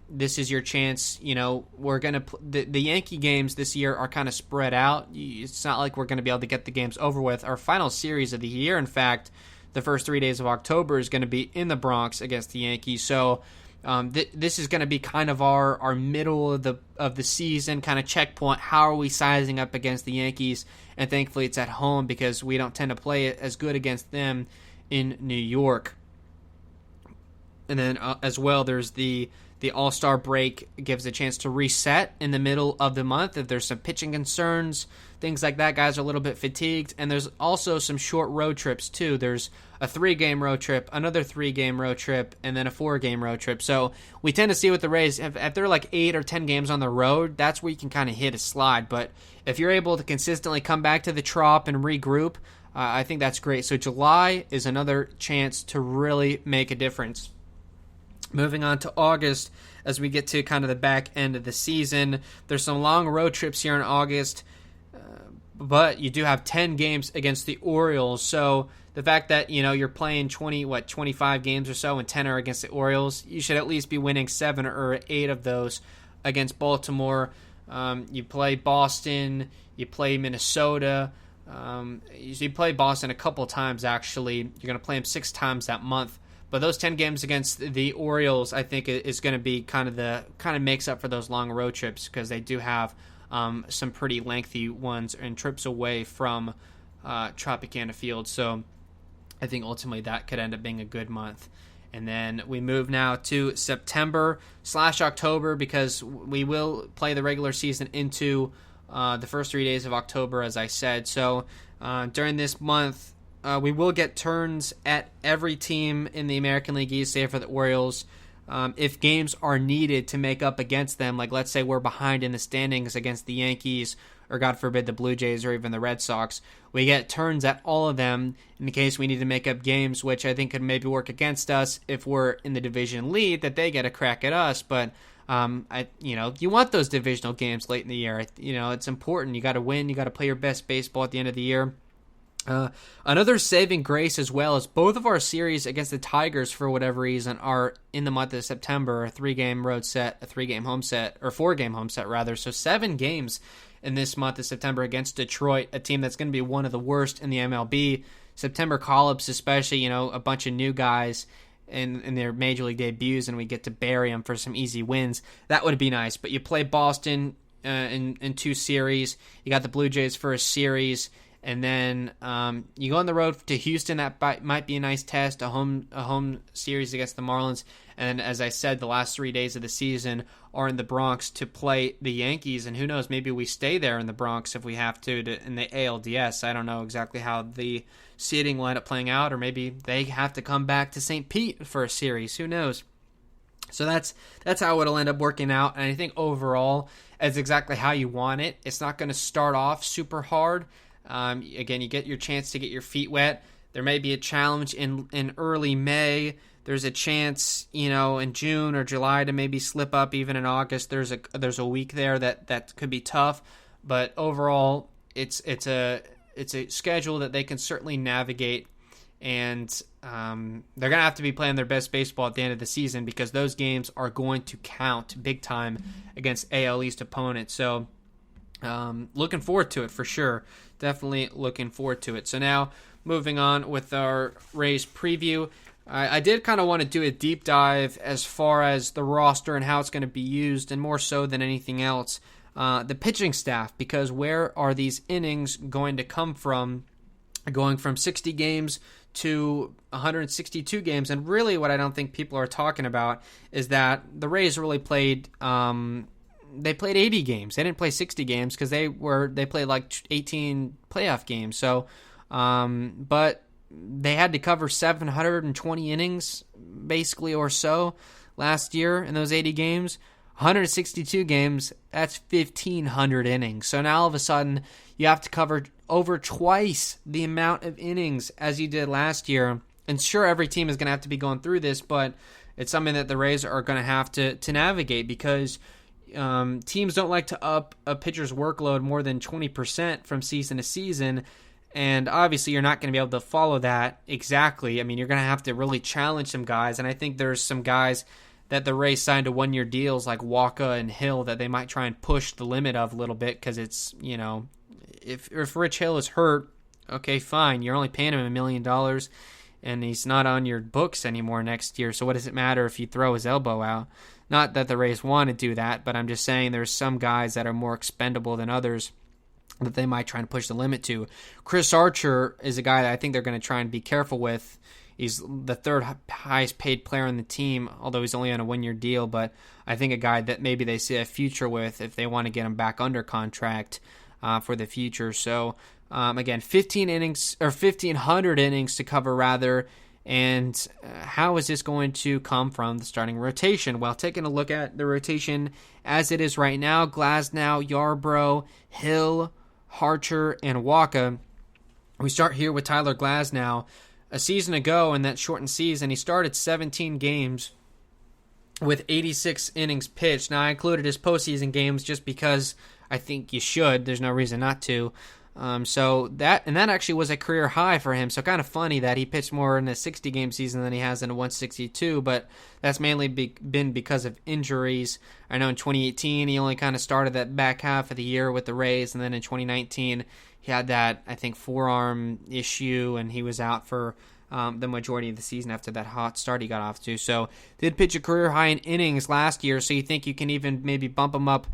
this is your chance. We're gonna the Yankee games this year are kind of spread out. It's not like we're going to be able to get the games over with. Our final series of the year, in fact, the first 3 days of October, is going to be in the Bronx against the Yankees. So this is going to be kind of our middle of the season kind of checkpoint. How are we sizing up against the Yankees? And thankfully it's at home, because we don't tend to play it as good against them in New York. And then as well, there's the The All-Star break gives a chance to reset in the middle of the month if there's some pitching concerns, things like that. Guys are a little bit fatigued, and there's also some short road trips too. There's a 3-game road trip, another 3-game road trip, and then a 4-game road trip. So we tend to see with the Rays, if they're like 8 or 10 games on the road, that's where you can kind of hit a slide. But if you're able to consistently come back to the Trop and regroup, I think that's great. So July is another chance to really make a difference. Moving on to August, as we get to kind of the back end of the season, there's some long road trips here in August, but you do have 10 games against the Orioles. So the fact that, you're playing 25 games or so, and 10 are against the Orioles, you should at least be winning 7 or 8 of those against Baltimore. You play Boston, you play Minnesota. You play Boston a couple times, actually. You're going to play them 6 times that month. But those 10 games against the Orioles, I think, is going to be kind of makes up for those long road trips, because they do have some pretty lengthy ones and trips away from Tropicana Field. So I think ultimately that could end up being a good month. And then we move now to September/October, because we will play the regular season into the first 3 days of October, as I said. So during this month, we will get turns at every team in the American League East, save for the Orioles. If games are needed to make up against them, like let's say we're behind in the standings against the Yankees, or God forbid the Blue Jays, or even the Red Sox, we get turns at all of them in case we need to make up games, which I think could maybe work against us if we're in the division lead, that they get a crack at us. But you want those divisional games late in the year. It's important. You got to win. You got to play your best baseball at the end of the year. Another saving grace as well is both of our series against the Tigers, for whatever reason, are in the month of September. A 3-game road set, a 3-game home set, or 4-game home set rather. So 7 games in this month of September against Detroit, a team that's going to be one of the worst in the MLB. September call-ups, especially, a bunch of new guys in their major league debuts, and we get to bury them for some easy wins. That would be nice. But you play Boston in 2 series. You got the Blue Jays for a series. And then you go on the road to Houston. That might be a nice test, a home series against the Marlins. And then, as I said, the last 3 days of the season are in the Bronx to play the Yankees. And who knows, maybe we stay there in the Bronx if we have to in the ALDS. I don't know exactly how the seeding will end up playing out, or maybe they have to come back to St. Pete for a series. Who knows? So that's how it'll end up working out. And I think overall, it's exactly how you want it. It's not going to start off super hard. Again, you get your chance to get your feet wet. There may be a challenge in early May. There's a chance, in June or July to maybe slip up. Even in August, there's a week there that could be tough. But overall, it's a schedule that they can certainly navigate, and they're gonna have to be playing their best baseball at the end of the season, because those games are going to count big time against AL East opponents. So looking forward to it for sure. Definitely looking forward to it. So now, moving on with our Rays preview, I did kind of want to do a deep dive as far as the roster and how it's going to be used, and more so than anything else, the pitching staff, because where are these innings going to come from, going from 60 games to 162 games? And really what I don't think people are talking about is that the Rays really played... They played 80 games. They didn't play 60 games because they played like 18 playoff games. So, but they had to cover 720 innings, basically, or so last year in those 80 games. 162 games, that's 1,500 innings. So now all of a sudden you have to cover over twice the amount of innings as you did last year. And sure, every team is going to have to be going through this, but it's something that the Rays are going to have to navigate, because teams don't like to up a pitcher's workload more than 20% from season to season, and obviously you're not going to be able to follow that exactly. I mean, you're going to have to really challenge some guys, and I think there's some guys that the Rays signed to one-year deals like Waka and Hill that they might try and push the limit of a little bit, because it's, if Rich Hill is hurt, okay, fine, you're only paying him $1 million, and he's not on your books anymore next year, so what does it matter if you throw his elbow out? Not that the Rays want to do that, but I'm just saying there's some guys that are more expendable than others that they might try and push the limit to. Chris Archer is a guy that I think they're going to try and be careful with. He's the third highest paid player on the team, although he's only on a 1-year deal. But I think a guy that maybe they see a future with if they want to get him back under contract for the future. So again, 1,500 innings to cover rather. And how is this going to come from the starting rotation? Well, taking a look at the rotation as it is right now, Glasnow, Yarbrough, Hill, Harcher, and Waka. We start here with Tyler Glasnow. A season ago in that shortened season, he started 17 games with 86 innings pitched. Now, I included his postseason games just because I think you should. There's no reason not to. So that actually was a career high for him. So kind of funny that he pitched more in a 60-game season than he has in a 162, but that's mainly been because of injuries. I know in 2018 he only kind of started that back half of the year with the Rays, and then in 2019 he had that, I think, forearm issue, and he was out for the majority of the season after that hot start he got off to. So did pitch a career high in innings last year, so you think you can even maybe bump him up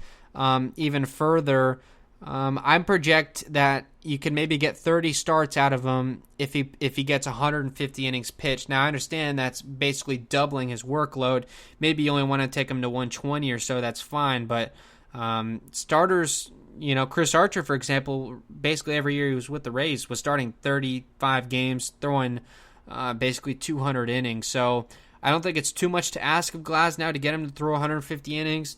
even further. I project that you can maybe get 30 starts out of him if he gets 150 innings pitched. Now, I understand that's basically doubling his workload. Maybe you only want to take him to 120 or so, that's fine. But starters, Chris Archer, for example, basically every year he was with the Rays was starting 35 games, throwing basically 200 innings. So I don't think it's too much to ask of Glasnow to get him to throw 150 innings.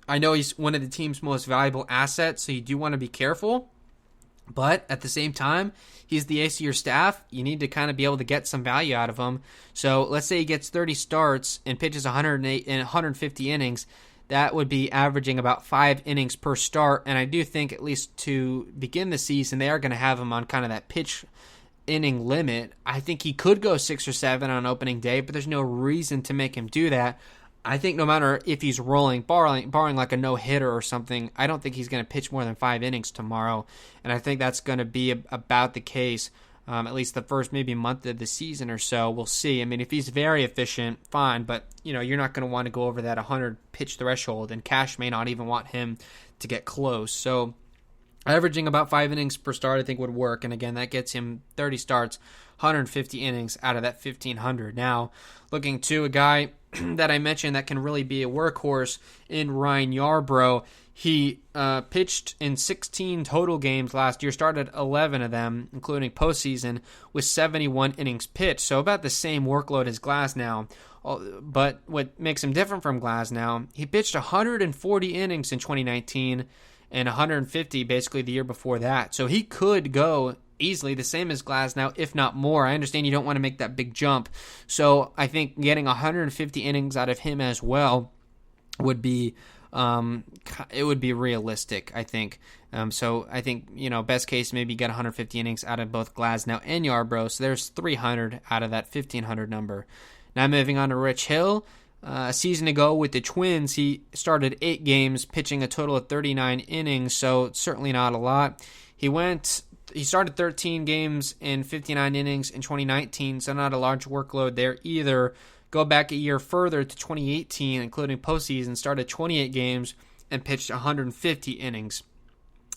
I know he's one of the team's most valuable assets, so you do want to be careful. But at the same time, he's the ace of your staff. You need to kind of be able to get some value out of him. So let's say he gets 30 starts and pitches 108 and 150 innings. That would be averaging about 5 innings per start. And I do think, at least to begin the season, they are going to have him on kind of that pitch inning limit. I think he could go 6 or 7 on opening day, but there's no reason to make him do that. I think no matter if he's rolling, barring like a no-hitter or something, I don't think he's going to pitch more than 5 innings tomorrow. And I think that's going to be about the case, at least the first maybe month of the season or so. We'll see. I mean, if he's very efficient, fine. But, you're not going to want to go over that 100-pitch threshold. And Cash may not even want him to get close. So averaging about 5 innings per start I think would work. And, again, that gets him 30 starts, 150 innings out of that 1,500. Now, looking to a guy that I mentioned that can really be a workhorse in Ryan Yarbrough. He pitched in 16 total games last year, started 11 of them, including postseason, with 71 innings pitched. So about the same workload as Glasnow. But what makes him different from Glasnow, he pitched 140 innings in 2019 and 150 basically the year before that. So he could go easily the same as Glasnow, if not more. I understand you don't want to make that big jump. So I think getting 150 innings out of him as well would be realistic, I think. So I think, best case, maybe get 150 innings out of both Glasnow and Yarbrough. So there's 300 out of that 1,500 number. Now moving on to Rich Hill. A season ago with the Twins, he started 8 games, pitching a total of 39 innings, so certainly not a lot. He started 13 games in 59 innings in 2019, so not a large workload there either. Go back a year further to 2018, including postseason, started 28 games and pitched 150 innings.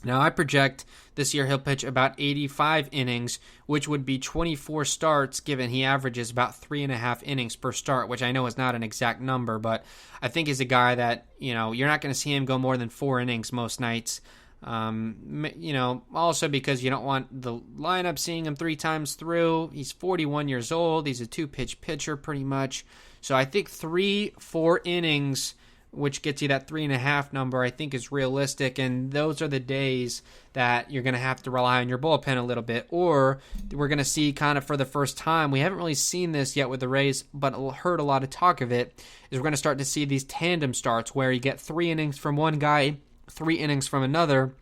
Now, I project this year he'll pitch about 85 innings, which would be 24 starts, given he averages about 3.5 innings per start, which I know is not an exact number, but I think he's a guy that, you're not going to see him go more than 4 innings most nights. Also because you don't want the lineup seeing him 3 times through. He's 41 years old. He's a 2-pitch pitcher pretty much. So I think 3-4 innings, which gets you that 3.5 number, I think is realistic. And those are the days that you're going to have to rely on your bullpen a little bit. Or we're going to see kind of for the first time, we haven't really seen this yet with the Rays, but heard a lot of talk of it, is we're going to start to see these tandem starts where you get 3 innings from one guy, 3 innings from another,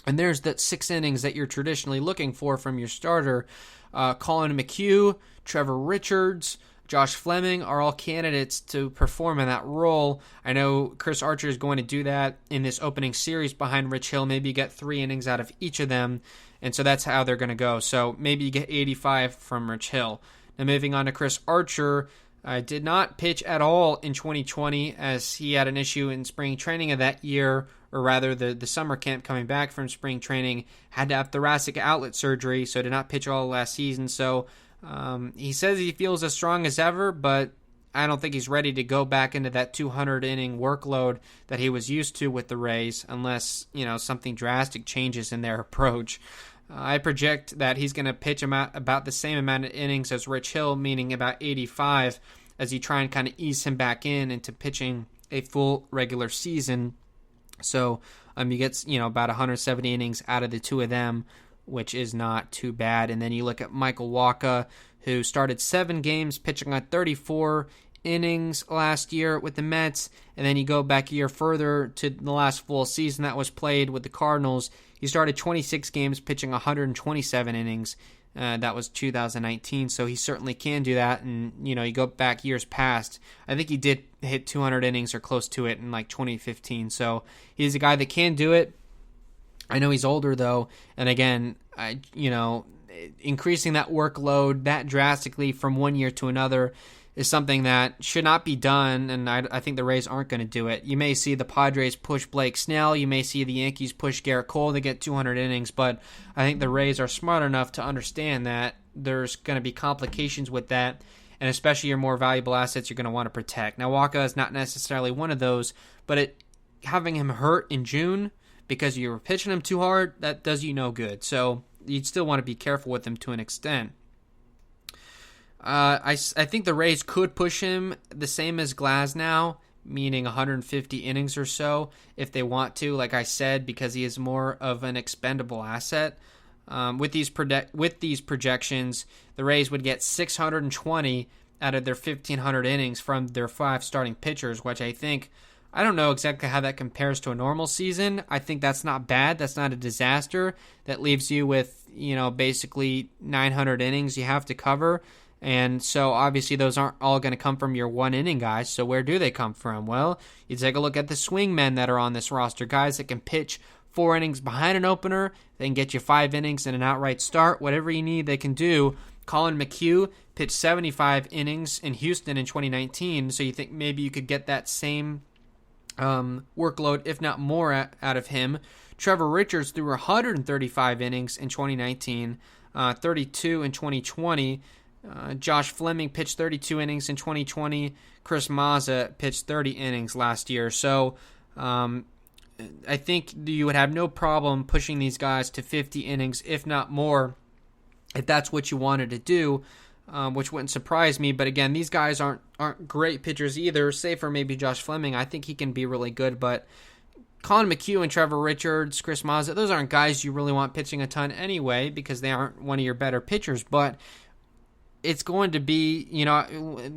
and there's that 6 innings that you're traditionally looking for from your starter. Colin McHugh, Trevor Richards, Josh Fleming are all candidates to perform in that role. I know Chris Archer is going to do that in this opening series behind Rich Hill. Maybe you get 3 innings out of each of them, and so that's how they're going to go. So maybe you get 85 from Rich Hill. Now moving on to Chris Archer, did not pitch at all in 2020 as he had an issue in spring training of that year, or rather the summer camp coming back from spring training, had to have thoracic outlet surgery, so did not pitch all last season. So He says he feels as strong as ever, but I don't think he's ready to go back into that 200-inning workload that he was used to with the Rays unless, something drastic changes in their approach. I project that he's going to pitch about the same amount of innings as Rich Hill, meaning about 85, as you try and kind of ease him back into pitching a full regular season. So you get, about 170 innings out of the two of them, which is not too bad. And then you look at Michael Wacha, who started 7 games pitching on 34 innings last year with the Mets, and then you go back a year further to the last full season that was played with the Cardinals. He started 26 games pitching 127 innings. That was 2019, so he certainly can do that. And, you go back years past, I think he did hit 200 innings or close to it in like 2015. So he's a guy that can do it. I know he's older, though, and again, increasing that workload that drastically from one year to another is something that should not be done, and I think the Rays aren't going to do it. You may see the Padres push Blake Snell, you may see the Yankees push Garrett Cole to get 200 innings, but I think the Rays are smart enough to understand that there's going to be complications with that, and especially your more valuable assets you're going to want to protect. Now, Wacha is not necessarily one of those, but having him hurt in June because you were pitching him too hard, that does you no good. So you'd still want to be careful with him to an extent. I think the Rays could push him the same as Glasnow, meaning 150 innings or so, if they want to, like I said, because he is more of an expendable asset. With these projections, the Rays would get 620 out of their 1,500 innings from their 5 starting pitchers, which I don't know exactly how that compares to a normal season. I think that's not bad. That's not a disaster. That leaves you with, basically 900 innings you have to cover. And so obviously those aren't all going to come from your 1-inning guys. So where do they come from? Well, you take a look at the swing men that are on this roster, guys that can pitch 4 innings behind an opener. They can get you 5 innings and an outright start. Whatever you need, they can do. Colin McHugh pitched 75 innings in Houston in 2019. So you think maybe you could get that same workload, if not more, out of him. Trevor Richards threw 135 innings in 2019, 32 in 2020. Josh Fleming pitched 32 innings in 2020. Chris Mazza pitched 30 innings last year. So I think you would have no problem pushing these guys to 50 innings, if not more, if that's what you wanted to do, which wouldn't surprise me. But again, these guys aren't great pitchers either, save for maybe Josh Fleming. I think he can be really good, but Colin McHugh and Trevor Richards, Chris Mazza, those aren't guys you really want pitching a ton anyway because they aren't one of your better pitchers. But it's going to be,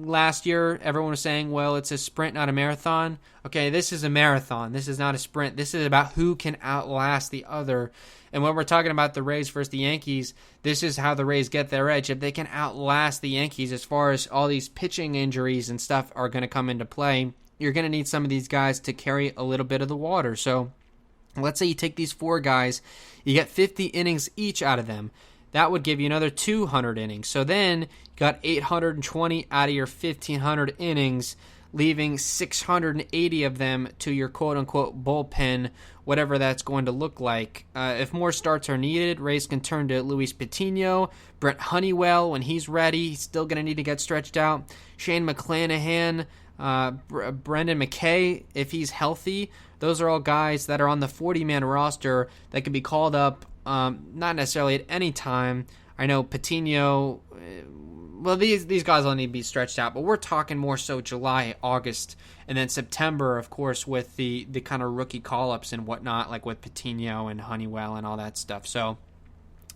last year everyone was saying, well, it's a sprint, not a marathon. Okay, this is a marathon. This is not a sprint. This is about who can outlast the other. And when we're talking about the Rays versus the Yankees, this is how the Rays get their edge. If they can outlast the Yankees as far as all these pitching injuries and stuff are going to come into play, you're going to need some of these guys to carry a little bit of the water. So let's say you take these 4 guys, you get 50 innings each out of them. That would give you another 200 innings. So then you got 820 out of your 1,500 innings, leaving 680 of them to your quote-unquote bullpen, whatever that's going to look like. If more starts are needed, Rays can turn to Luis Patino, Brent Honeywell when he's ready. He's still going to need to get stretched out. Shane McClanahan, Brendan McKay, if he's healthy. Those are all guys that are on the 40-man roster that can be called up not necessarily at any time. I know Patino, well, these guys all need to be stretched out, but we're talking more so July, August, and then September, of course, with the kind of rookie call-ups and whatnot, like with Patino and Honeywell and all that stuff. So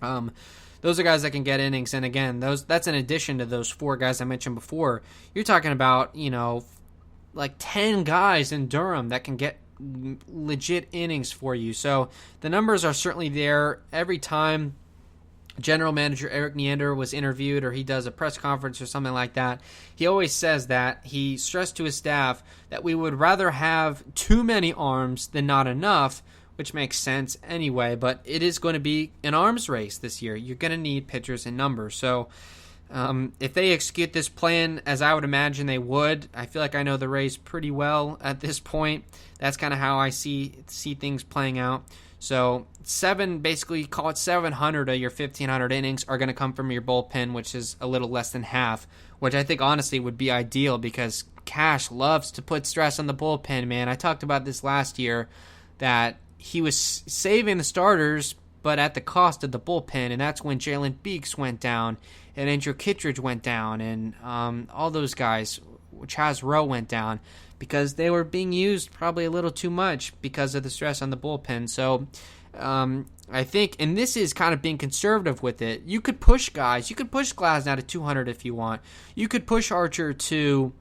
those are guys that can get innings, and again, that's in addition to those 4 guys I mentioned before. You're talking about, like 10 guys in Durham that can get legit innings for you. So the numbers are certainly there. Every time General Manager Eric Neander was interviewed or he does a press conference or something like that, he always says that he stressed to his staff that we would rather have too many arms than not enough, which makes sense anyway, but it is going to be an arms race this year. You're going to need pitchers in numbers. So If they execute this plan as I would imagine they would, I feel like I know the Rays pretty well at this point. That's kind of how I see things playing out. So basically call it 700 of your 1,500 innings are going to come from your bullpen, which is a little less than half, which I think honestly would be ideal because Cash loves to put stress on the bullpen, man. I talked about this last year that he was saving the starters, but at the cost of the bullpen, and that's when Jalen Beeks went down, and Andrew Kittredge went down, and all those guys, Chaz Rowe went down, because they were being used probably a little too much because of the stress on the bullpen. So I think, and this is kind of being conservative with it, you could push guys. You could push Glasnow to 200 if you want. You could push Archer to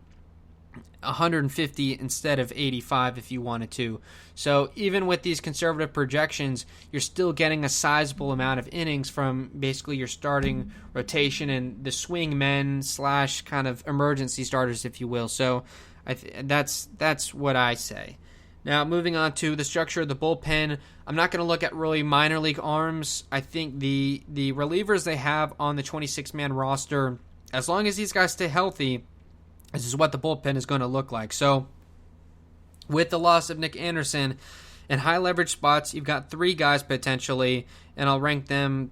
150 instead of 85 if you wanted to. So even with these conservative projections, you're still getting a sizable amount of innings from basically your starting rotation and the swing men / kind of emergency starters, if you will. So that's what I say. Now, moving on to the structure of the bullpen, I'm not going to look at really minor league arms. I think the relievers they have on the 26-man roster, as long as these guys stay healthy, this is what the bullpen is going to look like. So, with the loss of Nick Anderson in high leverage spots, you've got 3 guys potentially, and I'll rank them,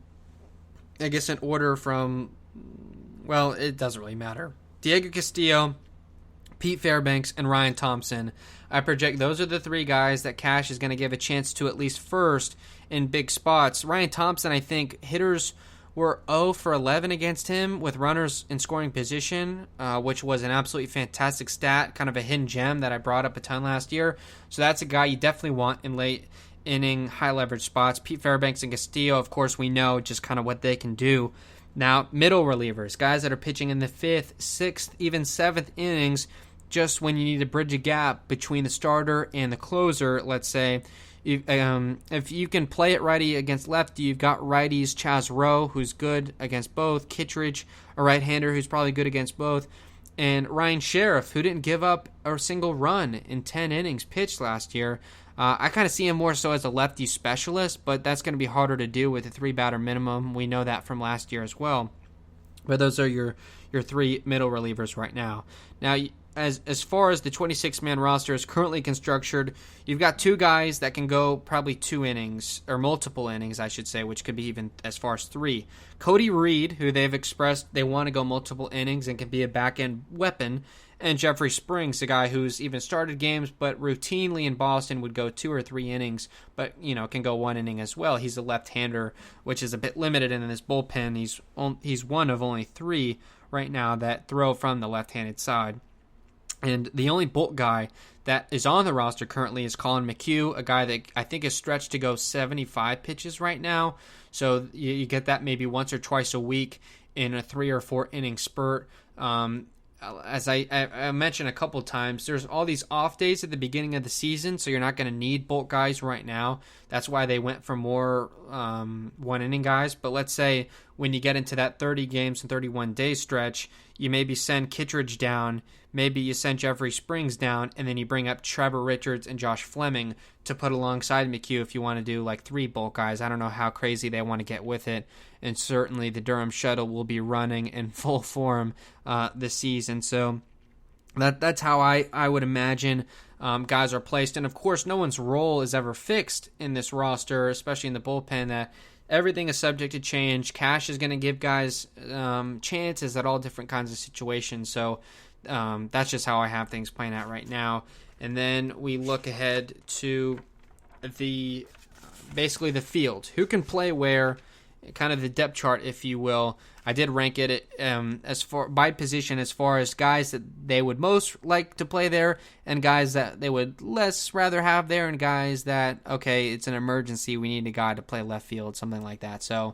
I guess, in order from, well, it doesn't really matter. Diego Castillo, Pete Fairbanks, and Ryan Thompson. I project those are the 3 guys that Cash is going to give a chance to at least first in big spots. Ryan Thompson, I think, hitters were 0 for 11 against him with runners in scoring position, which was an absolutely fantastic stat, kind of a hidden gem that I brought up a ton last year. So that's a guy you definitely want in late inning, high leverage spots. Pete Fairbanks and Castillo, of course, we know just kind of what they can do. Now, middle relievers, guys that are pitching in the 5th, 6th, even 7th innings, just when you need to bridge a gap between the starter and the closer, let's say. If you can play it righty against lefty, you've got righties Chaz Rowe, who's good against both, Kittredge, a right-hander who's probably good against both, and Ryan Sheriff, who didn't give up a single run in 10 innings pitched last year. I kind of see him more so as a lefty specialist, but that's going to be harder to do with a 3-batter minimum. We know that from last year as well. But those are your 3 middle relievers right now. Now, as far as the 26-man roster is currently constructed, you've got 2 guys that can go probably 2 innings, or multiple innings, I should say, which could be even as far as 3. Cody Reed, who they've expressed they want to go multiple innings and can be a back-end weapon, and Jeffrey Springs, a guy who's even started games, but routinely in Boston would go 2 or 3 innings, but can go 1 inning as well. He's a left-hander, which is a bit limited in this bullpen. He's one of only 3 right now that throw from the left-handed side. And the only Bolt guy that is on the roster currently is Colin McHugh, a guy that I think is stretched to go 75 pitches right now. So you get that maybe once or twice a week in a 3 or 4 inning spurt. As I mentioned a couple times, there's all these off days at the beginning of the season, so you're not going to need Bolt guys right now. That's why they went for more 1-inning guys. But let's say when you get into that 30 games and 31-day stretch, you maybe send Kittredge down, maybe you send Jeffrey Springs down, and then you bring up Trevor Richards and Josh Fleming to put alongside McHugh if you want to do like 3 Bolt guys. I don't know how crazy they want to get with it. And certainly the Durham shuttle will be running in full form this season. So that's how I would imagine guys are placed. And of course, no one's role is ever fixed in this roster, especially in the bullpen, that everything is subject to change. Cash is going to give guys chances at all different kinds of situations. So that's just how I have things playing out right now. And then we look ahead to basically the field. Who can play where? Kind of the depth chart, if you will. I did rank it as far by position, as far as guys that they would most like to play there, and guys that they would less rather have there, and guys that, okay, it's an emergency, we need a guy to play left field, something like that. So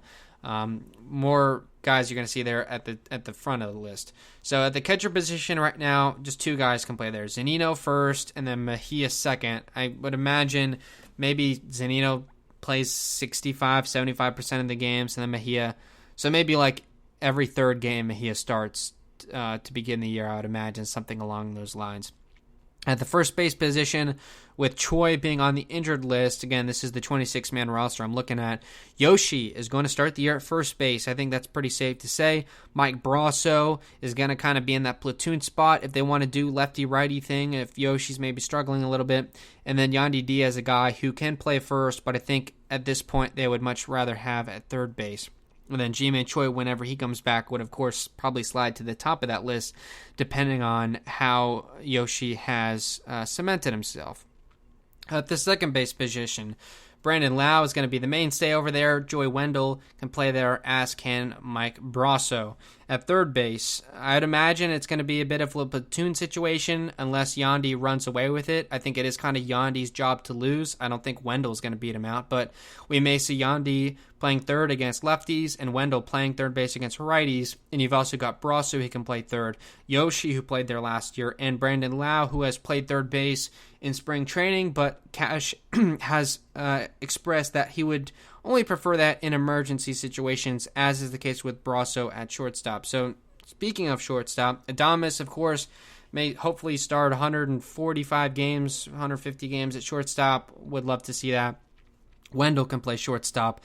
more guys you're going to see there at the front of the list. So at the catcher position right now, just 2 guys can play there. Zunino first, and then Mejia second. I would imagine maybe Zunino plays 65-75% of the games, and then Mejia. So maybe like every 3rd game Mejia starts to begin the year, I would imagine, something along those lines. At the first base position, with Choi being on the injured list, again, this is the 26-man roster I'm looking at, Yoshi is going to start the year at first base. I think that's pretty safe to say. Mike Brasso is going to kind of be in that platoon spot if they want to do lefty-righty thing, if Yoshi's maybe struggling a little bit. And then Yandy Diaz, a guy who can play first, but I think at this point they would much rather have at third base. And then Ji-Man Choi, whenever he comes back, would, of course, probably slide to the top of that list, depending on how Yoshi has cemented himself. At the second base position, Brandon Lau is going to be the mainstay over there. Joey Wendell can play there, as can Mike Brasso. At third base, I'd imagine it's going to be a bit of a platoon situation unless Yandy runs away with it. I think it is kind of Yandy's job to lose. I don't think Wendell's going to beat him out, but we may see Yandy playing third against lefties and Wendell playing third base against righties. And you've also got Brasso, who can play third, Yoshi, who played there last year, and Brandon Lau, who has played third base in spring training, but Cash has expressed that he would only prefer that in emergency situations, as is the case with Brasso at shortstop. So, speaking of shortstop, Adames, of course, may hopefully start 145 games, 150 games at shortstop. Would love to see that. Wendell can play shortstop.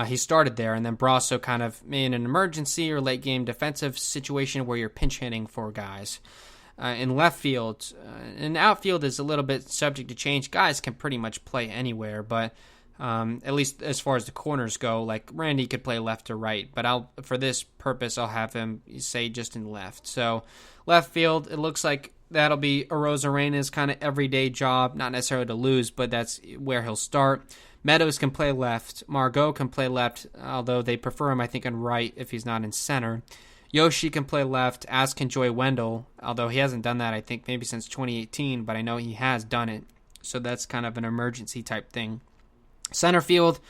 He started there, and then Brasso kind of in an emergency or late game defensive situation where you're pinch hitting for guys. In left field, and outfield is a little bit subject to change. Guys can pretty much play anywhere, but at least as far as the corners go, like Randy could play left or right, but for this purpose, I'll have him say just in left. So left field, it looks like that'll be Arozarena's kind of everyday job, not necessarily to lose, but that's where he'll start. Meadows can play left. Margot can play left, although they prefer him, I think, in right if he's not in center. Yoshi can play left, as can Joey Wendell, although he hasn't done that, I think, maybe since 2018, but I know he has done it. So that's kind of an emergency type thing. Center field,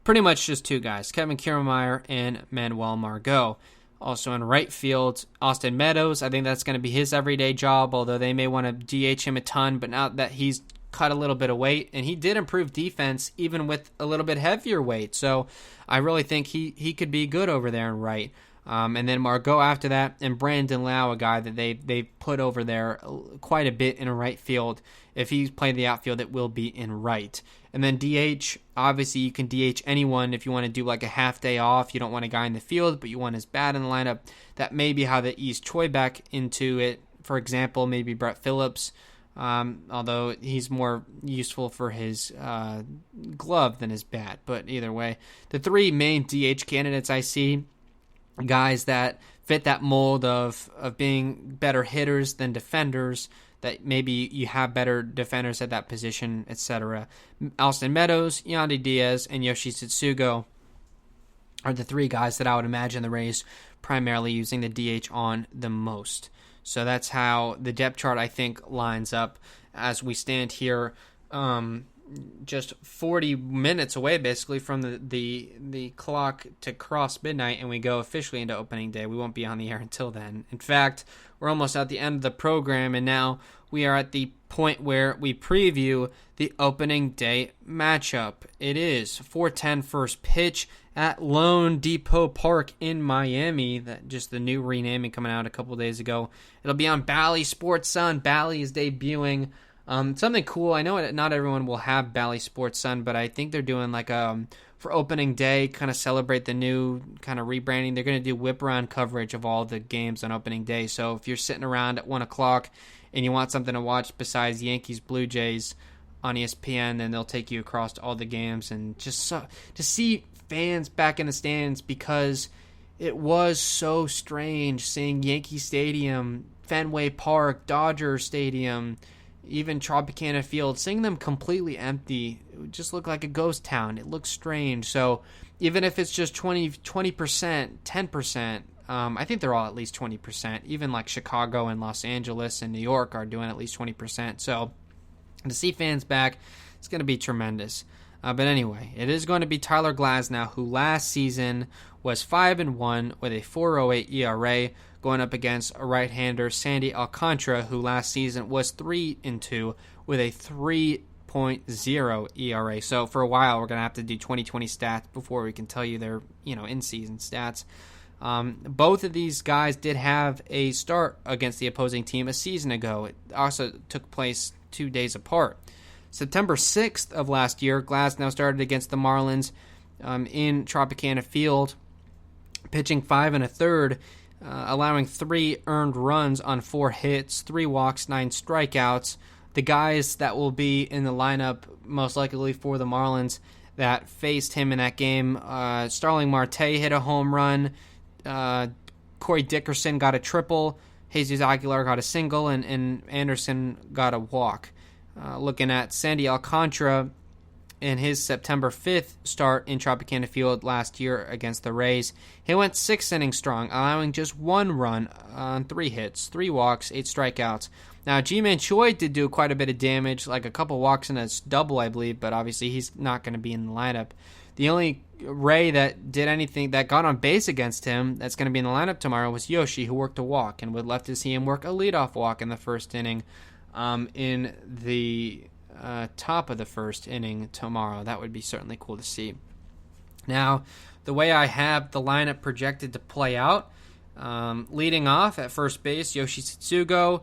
pretty much just two guys, Kevin Kiermaier and Manuel Margot. Also in right field, Austin Meadows. I think that's going to be his everyday job, although they may want to DH him a ton, but now that he's cut a little bit of weight, and he did improve defense even with a little bit heavier weight. So I really think he could be good over there in right. And then Margot after that, and Brandon Lau, a guy that they put over there quite a bit in right field. If he's playing the outfield, it will be in right. And then DH, obviously you can DH anyone if you want to do like a half day off. You don't want a guy in the field, but you want his bat in the lineup. That may be how they ease Choi back into it. For example, maybe Brett Phillips, although he's more useful for his glove than his bat. But either way, the three main DH candidates I see, guys that fit that mold of being better hitters than defenders, that maybe you have better defenders at that position, etc. Austin Meadows, Yandy Diaz, and Yoshi Tsutsugo are the three guys that I would imagine the Rays primarily using the DH on the most. So that's how the depth chart, I think, lines up as we stand here just 40 minutes away, basically, from the clock to cross midnight, and we go officially into opening day. We won't be on the air until then. In fact, we're almost at the end of the program, and now we are at the point where we preview the opening day matchup. It is 4:10 first pitch at Lone Depot Park in Miami. That just the new renaming coming out a couple days ago. It'll be on Bally Sports Sun. Bally is debuting something cool. I know not everyone will have Bally Sports Sun, but I think they're doing like for opening day, kind of celebrate the new kind of rebranding. They're going to do whip around coverage of all the games on opening day. So if you're sitting around at 1 o'clock and you want something to watch besides Yankees Blue Jays on ESPN, then they'll take you across all the games, and just to see fans back in the stands, because it was so strange seeing Yankee Stadium, Fenway Park, Dodger Stadium, even Tropicana Field, seeing them completely empty. It would just look like a ghost town. It looks strange. So even if it's just 20%, 10%, I think they're all at least 20%. Even like Chicago and Los Angeles and New York are doing at least 20%. So to see fans back, it's going to be tremendous. But anyway, it is going to be Tyler Glasnow, who last season was 5-1 with a 4.08 ERA, going up against a right-hander, Sandy Alcantara, who last season was 3-2 with a 3.0 ERA. So for a while, we're going to have to do 2020 stats before we can tell you their in-season stats. Both of these guys did have a start against the opposing team a season ago. It also took place 2 days apart. September 6th of last year, Glasnow started against the Marlins in Tropicana Field, pitching 5 1/3, allowing 3 earned runs on 4 hits, 3 walks, 9 strikeouts. The guys that will be in the lineup most likely for the Marlins that faced him in that game, Starling Marte hit a home run, Corey Dickerson got a triple, Jesus Aguilar got a single, and Anderson got a walk. Looking at Sandy Alcantara in his September 5th start in Tropicana Field last year against the Rays, he went 6 innings strong, allowing just 1 run on 3 hits, 3 walks, 8 strikeouts. Now, Ji-Man Choi did do quite a bit of damage, like a couple walks and a double, I believe, but obviously he's not going to be in the lineup. The only Ray that did anything that got on base against him that's going to be in the lineup tomorrow was Yoshi, who worked a walk, and would love to see him work a leadoff walk in the first inning. In the top of the first inning tomorrow. That would be certainly cool to see. Now, the way I have the lineup projected to play out, leading off at first base, Yoshi Tsutsugo,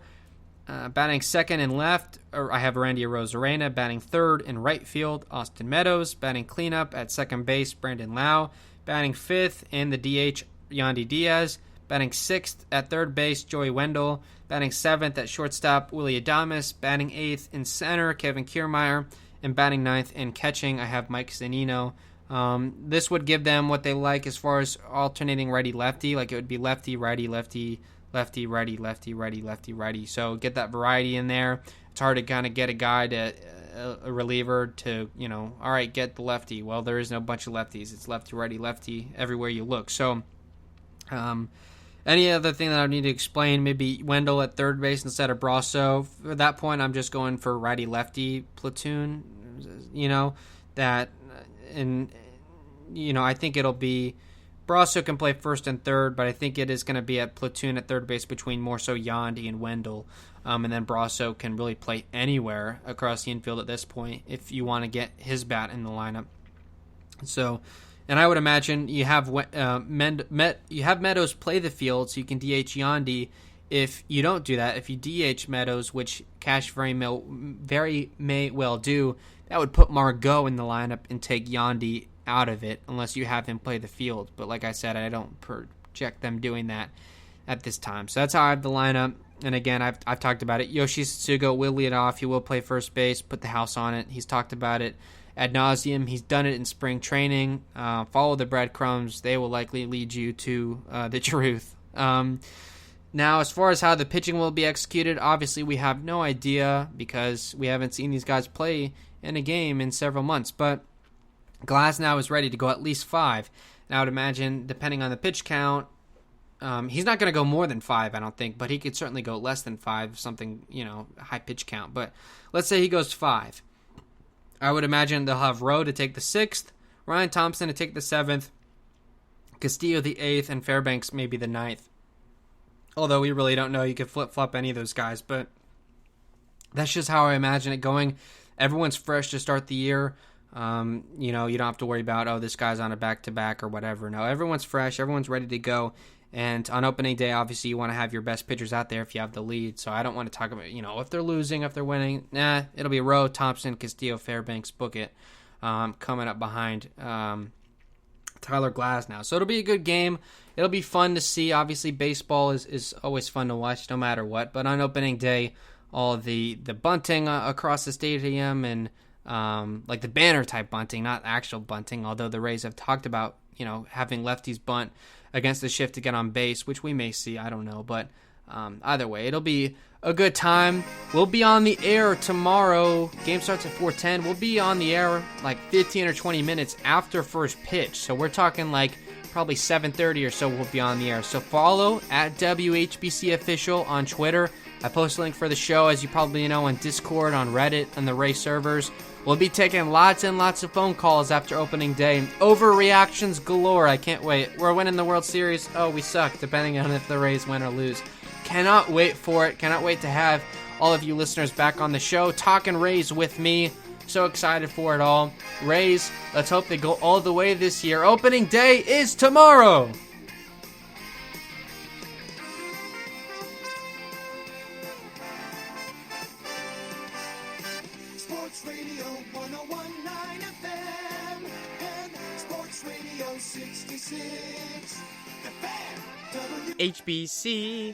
batting second and left, I have Randy Arozarena, batting third in right field, Austin Meadows, batting cleanup at second base, Brandon Lau, batting fifth in the DH, Yandy Diaz, batting sixth at third base, Joey Wendell, batting seventh at shortstop, Willie Adames, batting eighth in center, Kevin Kiermaier, and batting ninth in catching, I have Mike Zunino. This would give them what they like as far as alternating righty-lefty, like it would be lefty, righty, lefty, lefty, righty, lefty, righty, lefty, righty. So get that variety in there. It's hard to kind of get a guy to a reliever to, all right, get the lefty. Well, there is no bunch of lefties. It's lefty, righty, lefty everywhere you look. So, any other thing that I need to explain, maybe Wendell at third base instead of Brasso. At that point, I'm just going for righty-lefty platoon, I think it'll be Brasso can play first and third, but I think it is going to be a platoon at third base between more so Yandy and Wendell. And then Brasso can really play anywhere across the infield at this point if you want to get his bat in the lineup. So, and I would imagine you have Meadows play the field so you can DH Yandy. If you don't do that, if you DH Meadows, which Cash very may well do, that would put Margot in the lineup and take Yandy out of it unless you have him play the field. But like I said, I don't project them doing that at this time. So that's how I have the lineup. And again, I've talked about it. Yoshi Tsutsugo will lead off. He will play first base, put the house on it. He's talked about it ad nauseum. He's done it in spring training. Follow the breadcrumbs. They will likely lead you to the truth. Now, as far as how the pitching will be executed, obviously we have no idea because we haven't seen these guys play in a game in several months. But Glasnow is ready to go at least 5. And I would imagine, depending on the pitch count, he's not going to go more than 5, I don't think, but he could certainly go less than 5, something, high pitch count. But let's say he goes 5. I would imagine they'll have Rowe to take the 6th, Ryan Thompson to take the 7th, Castillo the 8th, and Fairbanks maybe the 9th. Although we really don't know. You could flip-flop any of those guys, but that's just how I imagine it going. Everyone's fresh to start the year. You don't have to worry about, this guy's on a back-to-back or whatever. No, everyone's fresh. Everyone's ready to go. And on opening day, obviously, you want to have your best pitchers out there if you have the lead. So I don't want to talk about, if they're losing, if they're winning. Nah, it'll be Rowe, Thompson, Castillo, Fairbanks, book it. Coming up behind Tyler Glasnow. So it'll be a good game. It'll be fun to see. Obviously, baseball is always fun to watch no matter what. But on opening day, all the bunting across the stadium and like the banner type bunting, not actual bunting, although the Rays have talked about, having lefties bunt against the shift to get on base, which we may see, I don't know. But either way, it'll be a good time. We'll be on the air tomorrow. Game starts at 4:10. We'll be on the air like 15 or 20 minutes after first pitch. So we're talking like probably 7:30 or so we'll be on the air. So follow at WHBC Official on Twitter. I post a link for the show, as you probably know, on Discord, on Reddit, and the Ray servers. We'll be taking lots and lots of phone calls after opening day. Overreactions galore. I can't wait. We're winning the World Series. Oh, we suck, depending on if the Rays win or lose. Cannot wait for it. Cannot wait to have all of you listeners back on the show, talking Rays with me. So excited for it all. Rays, let's hope they go all the way this year. Opening day is tomorrow. Radio 66, the fan, HBC.